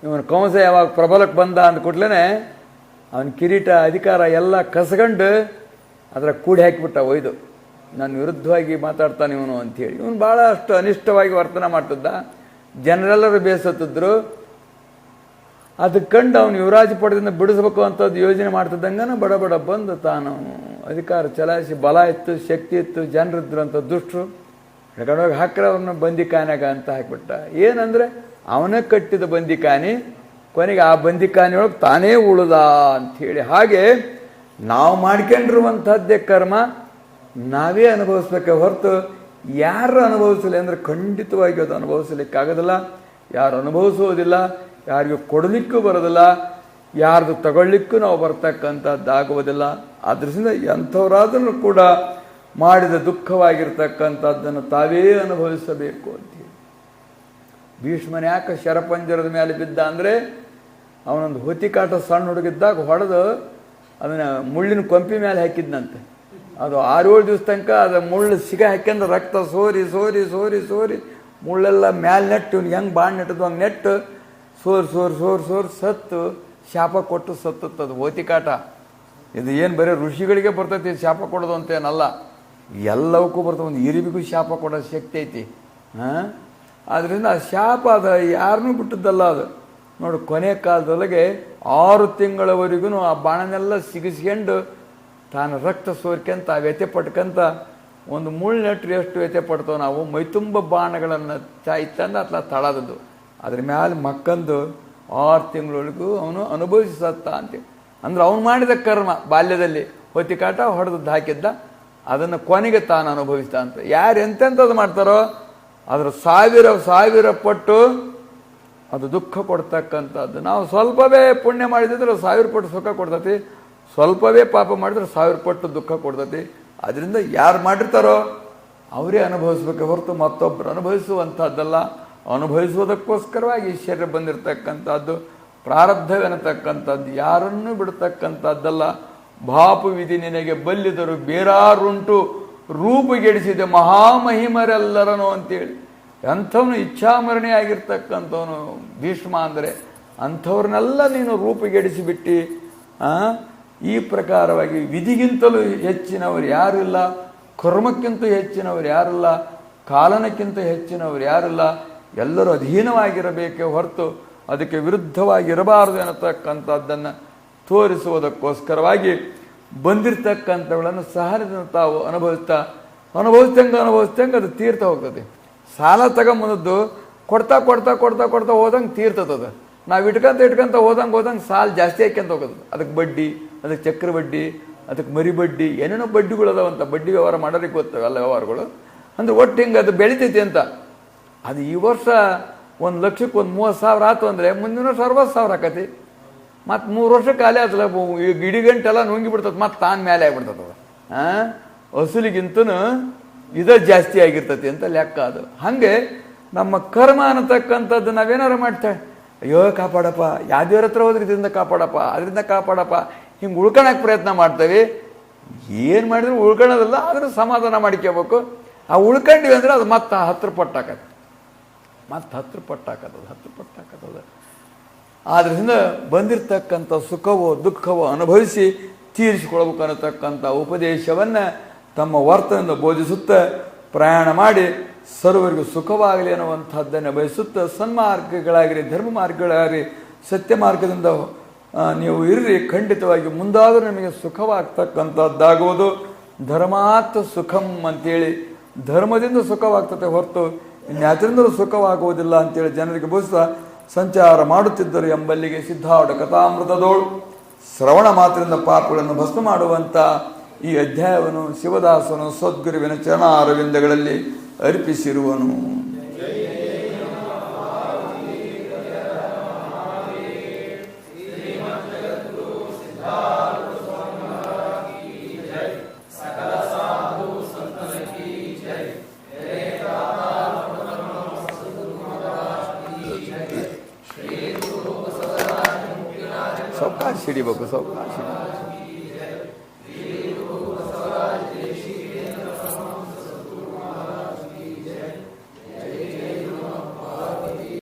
ಇವನು ಕಂಸ ಯಾವಾಗ ಪ್ರಬಲಕ್ಕೆ ಬಂದ ಅಂದ ಕೂಡ್ಲೇ ಅವನ ಕಿರೀಟ ಅಧಿಕಾರ ಎಲ್ಲ ಕಸಗಂಡು ಅದರ ಕೂಡಿ ಹಾಕಿಬಿಟ್ಟ. ಒಯ್ದು ನನ್ನ ವಿರುದ್ಧವಾಗಿ ಮಾತಾಡ್ತಾನೆ ಇವನು ಅಂಥೇಳಿ. ಇವನು ಭಾಳ ಅಷ್ಟು ಅನಿಷ್ಟವಾಗಿ ವರ್ತನೆ ಮಾಡ್ತಿದ್ದ. ಜನರೆಲ್ಲರೂ ಬೇಸತ್ತಿದ್ರು. ಅದಕ್ಕೆ ಕಂಡು ಅವನು ಯುವರಾಜ ಪಟ್ಟದಿಂದ ಬಿಡಿಸ್ಬೇಕು ಅಂಥದ್ದು ಯೋಜನೆ ಮಾಡ್ತಿದ್ದಂಗನ ಬಡ ಬಂದು ತಾನು ಅಧಿಕಾರ ಚಲಾಯಿಸಿ, ಬಲ ಇತ್ತು, ಶಕ್ತಿ ಇತ್ತು, ಜನರಿದ್ರು ಅಂತ ದುಷ್ಟರು ಎಕಡೋಗಿ ಹಾಕ್ರೆ ಅವನ್ನ ಬಂದಿಖಾನೆಗ ಅಂತ ಹಾಕಿಬಿಟ್ಟ. ಏನಂದರೆ ಅವನೇ ಕಟ್ಟಿದ ಬಂದಿಖಾನೆ, ಕೊನೆಗೆ ಆ ಬಂದಿಖಾನೆಯೊಳಗೆ ತಾನೇ ಉಳಿದ ಅಂಥೇಳಿ. ಹಾಗೆ ನಾವು ಮಾಡ್ಕೊಂಡಿರುವಂಥದ್ದೇ ಕರ್ಮ ನಾವೇ ಅನುಭವಿಸ್ಬೇಕೆ ಹೊರತು ಯಾರು ಅನುಭವಿಸಲಿ ಅಂದರೆ ಖಂಡಿತವಾಗಿ ಅದು ಅನುಭವಿಸಲಿಕ್ಕಾಗೋದಿಲ್ಲ. ಯಾರು ಅನುಭವಿಸೋದಿಲ್ಲ, ಯಾರಿಗೂ ಕೊಡಲಿಕ್ಕೂ ಬರೋದಿಲ್ಲ, ಯಾರ್ದು ತಗೊಳ್ಳಿಕ್ಕೂ ನಾವು ಬರ್ತಕ್ಕಂಥದ್ದಾಗುವುದಿಲ್ಲ. ಅದರಿಂದ ಎಂಥವರಾದ್ರೂ ಕೂಡ ಮಾಡಿದ ದುಃಖವಾಗಿರ್ತಕ್ಕಂಥದ್ದನ್ನು ತಾವೇ ಅನುಭವಿಸಬೇಕು ಅಂಥೇಳಿ. ಭೀಷ್ಮನ ಯಾಕೆ ಶರಪಂಜರದ ಮೇಲೆ ಬಿದ್ದ ಅಂದರೆ ಅವನೊಂದು ಹೊತಿಕಾಟ ಸಣ್ಣ ಹುಡುಗಿದ್ದಾಗ ಹೊಡೆದು ಅದನ್ನು ಮುಳ್ಳಿನ ಕೊಂಪಿ ಮೇಲೆ ಹಾಕಿದ್ನಂತೆ. ಅದು 6-7 ದಿವಸ ತನಕ ಅದು ಮುಳ್ಳು ಸಿಗ ಹಾಕ್ಯಂದ್ರೆ ರಕ್ತ ಸೋರಿ ಸೋರಿ ಸೋರಿ ಸೋರಿ ಮುಳ್ಳೆಲ್ಲ ಮ್ಯಾಲೆ ನೆಟ್ಟು ಇವ್ನಿಗೆ ಹೆಂಗೆ ಬಾಣ್ ನೆಟ್ಟದು ಹಂಗೆ ನೆಟ್ಟು ಸೋರ್ ಸತ್ತು ಶಾಪ ಕೊಟ್ಟು ಸತ್ತದು ಓತಿಕಾಟ. ಇದು ಏನು ಬರೀ ಋಷಿಗಳಿಗೆ ಬರ್ತೈತಿ ಶಾಪ ಕೊಡೋದು ಅಂತೇನಲ್ಲ, ಎಲ್ಲವಕ್ಕೂ ಬರ್ತದೆ. ಒಂದು ಇರಿಬಿಗೂ ಶಾಪ ಕೊಡೋ ಶಕ್ತಿ ಐತಿ. ಆದ್ದರಿಂದ ಆ ಶಾಪ ಅದು ಯಾರನ್ನೂ ಬಿಟ್ಟದ್ದಲ್ಲ. ಅದು ನೋಡಿ ಕೊನೆ ಕಾಲದೊಳಗೆ 6 ತಿಂಗಳವರೆಗೂ ಆ ಬಾಣನೆಲ್ಲ ಸಿಗಿಸ್ಕೊಂಡು ತಾನು ರಕ್ತ ಸೋರ್ಕೊಂತ ವ್ಯಥೆ ಪಟ್ಕೊಂತ ಒಂದು ಮುಳ್ಳು ನೆಟ್ಟರು ಎಷ್ಟು ವ್ಯಥೆ ಪಡ್ತಾವೆ ನಾವು. ಮೈತುಂಬ ಬಾಣಗಳನ್ನು ಚಾಯ್ತಂದು ಅತ್ಲ ತಳದದ್ದು ಅದ್ರ ಮ್ಯಾಲೆ ಮಕ್ಕಂದು 6 ತಿಂಗಳೊಳಗೂ ಅವನು ಅನುಭವಿಸಿ ಸತ್ತ ಅಂತೇಳಿ. ಅಂದ್ರೆ ಅವನು ಮಾಡಿದ ಕರ್ಮ ಬಾಲ್ಯದಲ್ಲಿ ಹೊತ್ತಿಕಾಟ ಹೊಡೆದದ್ದು ಹಾಕಿದ್ದ, ಅದನ್ನು ಕೊನೆಗೆ ತಾನು ಅನುಭವಿಸ್ದ ಅಂತ. ಯಾರು ಎಂತೆಂಥದ್ದು ಮಾಡ್ತಾರೋ ಅದರ ಸಾವಿರ ಪಟ್ಟು ಅದು ದುಃಖ ಕೊಡ್ತಕ್ಕಂಥದ್ದು. ನಾವು ಸ್ವಲ್ಪವೇ ಪುಣ್ಯ ಮಾಡಿದ್ರೆ 1000 ಪಟ್ಟು ಸುಖ ಕೊಡ್ತೈತಿ, ಸ್ವಲ್ಪವೇ ಪಾಪ ಮಾಡಿದ್ರೆ 1000 ಪಟ್ಟು ದುಃಖ ಕೊಡ್ತೈತಿ. ಅದರಿಂದ ಯಾರು ಮಾಡಿರ್ತಾರೋ ಅವರೇ ಅನುಭವಿಸ್ಬೇಕು ಹೊರತು ಮತ್ತೊಬ್ಬರು ಅನುಭವಿಸುವಂಥದ್ದಲ್ಲ. ಅನುಭವಿಸುವುದಕ್ಕೋಸ್ಕರವಾಗಿ ಶರೀರ ಬಂದಿರತಕ್ಕಂಥದ್ದು, ಪ್ರಾರಬ್ಧವೆನ್ನತಕ್ಕಂಥದ್ದು ಯಾರನ್ನೂ ಬಿಡ್ತಕ್ಕಂಥದ್ದಲ್ಲ. ಭಾಪು ವಿಧಿ ನಿನಗೆ ಬಲ್ಲಿದರು ಬೇರಾರುಂಟು ರೂಪುಗೆಡಿಸಿದೆ ಮಹಾಮಹಿಮರೆಲ್ಲರನು ಅಂತೇಳಿ. ಅಂಥವನು ಇಚ್ಛಾಮರಣಿ ಆಗಿರ್ತಕ್ಕಂಥವನು ಭೀಷ್ಮ ಅಂದರೆ. ಅಂಥವ್ರನ್ನೆಲ್ಲ ನೀನು ರೂಪುಗೆಡಿಸಿಬಿಟ್ಟು ಈ ಪ್ರಕಾರವಾಗಿ ವಿಧಿಗಿಂತಲೂ ಹೆಚ್ಚಿನವರು ಯಾರಿಲ್ಲ, ಕರ್ಮಕ್ಕಿಂತ ಹೆಚ್ಚಿನವರು ಯಾರಿಲ್ಲ, ಕಾಲನಕ್ಕಿಂತ ಹೆಚ್ಚಿನವರು ಯಾರಿಲ್ಲ. ಎಲ್ಲರೂ ಅಧೀನವಾಗಿರಬೇಕೇ ಹೊರತು ಅದಕ್ಕೆ ವಿರುದ್ಧವಾಗಿರಬಾರದು ಎನ್ನತಕ್ಕಂಥದ್ದನ್ನು ತೋರಿಸುವುದಕ್ಕೋಸ್ಕರವಾಗಿ ಬಂದಿರತಕ್ಕಂಥವುಗಳನ್ನು ಸಹಜ ತಾವು ಅನುಭವಿಸ್ತಂಗೆ ಅದು ತೀರ್ಥ ಹೋಗ್ತದೆ. ಸಾಲ ತಗೊಂಬಂದದ್ದು ಕೊಡ್ತಾ ಹೋದಂಗೆ ತೀರ್ತದ. ನಾವು ಇಟ್ಕೊಂತ ಹೋದಂಗೆ ಸಾಲ ಜಾಸ್ತಿ ಹಾಕ್ಯಂತ ಹೋಗೋದು. ಅದಕ್ಕೆ ಬಡ್ಡಿ, ಅದಕ್ಕೆ ಚಕ್ರ ಬಡ್ಡಿ, ಅದಕ್ಕೆ ಮರಿ ಬಡ್ಡಿ, ಏನೇನೋ ಬಡ್ಡಿಗಳು ಅದಾವಂತ. ಬಡ್ಡಿ ವ್ಯವಹಾರ ಮಾಡೋರಿಗೆ ಗೊತ್ತವೆ ಎಲ್ಲ ವ್ಯವಹಾರಗಳು. ಅಂದರೆ ಒಟ್ಟು ಹಿಂಗೆ ಅದು ಬೆಳಿತೈತಿ ಅಂತ. ಅದು ಈ ವರ್ಷ 1 ಲಕ್ಷಕ್ಕೆ 30,000 ಆಯ್ತು ಅಂದರೆ ಮುಂದಿನ ವರ್ಷ 60,000 ಆಕತಿ. ಮತ್ತು 3 ವರ್ಷ ಖಾಲಿ ಆತಲ್ಲ, ಇಡೀ ಗಂಟೆಲ್ಲ ನುಂಗಿ ಬಿಡ್ತದೆ, ಮತ್ತು ತಾನು ಮೇಲೆ ಆಗಿಬಿಡ್ತದ. ಅಸಲಿಗಿಂತನೂ ಇದೇ ಜಾಸ್ತಿ ಆಗಿರ್ತತಿ ಅಂತ ಲೆಕ್ಕ ಅದು. ಹಾಗೆ ನಮ್ಮ ಕರ್ಮ ಅನ್ನತಕ್ಕಂಥದ್ದು ನಾವೇನಾರು ಮಾಡ್ತೇವೆ, ಅಯ್ಯೋ ಕಾಪಾಡಪ್ಪ, ಯಾವ ದೇವ್ರ ಹತ್ರ ಹೋದ್ರೆ ಇದರಿಂದ ಕಾಪಾಡಪ್ಪ, ಅದರಿಂದ ಕಾಪಾಡಪ್ಪ, ಹಿಂಗೆ ಉಳ್ಕೊಳಕ್ಕೆ ಪ್ರಯತ್ನ ಮಾಡ್ತೇವೆ. ಏನು ಮಾಡಿದ್ರು ಉಳ್ಕೊಳ್ಳೋದಲ್ಲ, ಆದರೂ ಸಮಾಧಾನ ಮಾಡ್ಕೋಬೇಕು. ಆ ಉಳ್ಕೊಂಡಿವಿ ಅಂದರೆ ಅದು ಮತ್ತೆ 10 ಪಟ್ಟಾಕತ್ತೆ, ಮತ್ತೆ 10 ಪಟ್ಟಾಕತ್ತದ. ಆದ್ದರಿಂದ ಬಂದಿರತಕ್ಕಂಥ ಸುಖವೋ ದುಃಖವೋ ಅನುಭವಿಸಿ ತೀರಿಸಿಕೊಳ್ಬೇಕು ಅನ್ನತಕ್ಕಂಥ ಉಪದೇಶವನ್ನು ತಮ್ಮ ವರ್ತನೆಯಿಂದ ಬೋಧಿಸುತ್ತಾ ಪ್ರಯಾಣ ಮಾಡಿ ಸರ್ವರಿಗೂ ಸುಖವಾಗಲಿ ಅನ್ನುವಂಥದ್ದನ್ನು ಬಯಸುತ್ತಾ ಸನ್ಮಾರ್ಗಗಳಾಗಿರಿ, ಧರ್ಮ ಮಾರ್ಗಗಳಾಗಿರಿ, ಸತ್ಯ ಮಾರ್ಗದಿಂದ ನೀವು ಇರ್ರಿ. ಖಂಡಿತವಾಗಿ ಮುಂದಾದರೂ ನಿಮಗೆ ಸುಖವಾಗ್ತಕ್ಕಂಥದ್ದಾಗುವುದು. ಧರ್ಮಾತ್ ಸುಖಂ ಅಂತೇಳಿ ಧರ್ಮದಿಂದ ಸುಖವಾಗ್ತದೆ ಹೊರತು ಇನ್ಯಾತರಿಂದಲೂ ಸುಖವಾಗುವುದಿಲ್ಲ ಅಂತೇಳಿ ಜನರಿಗೆ ಬೋಧಿಸ್ತಾ ಸಂಚಾರ ಮಾಡುತ್ತಿದ್ದರು ಎಂಬಲ್ಲಿಗೆ ಸಿದ್ಧಾರೂಢ ಕಥಾಮೃತದೋಳು ಶ್ರವಣ ಮಾತ್ರದಿಂದ ಪಾಪಗಳನ್ನು ಭಸ್ಮ ಮಾಡುವಂಥ ಈ ಅಧ್ಯಾಯವನ್ನು ಶಿವದಾಸನು ಸದ್ಗುರುವಿನ ಚರಣಾರವಿಂದಗಳಲ್ಲಿ ಅರ್ಪಿಸಿರುವನು. ಸಾವಕಾಶ ಹಿಡಿಬೇಕು, ಸಾವಕಾಶ.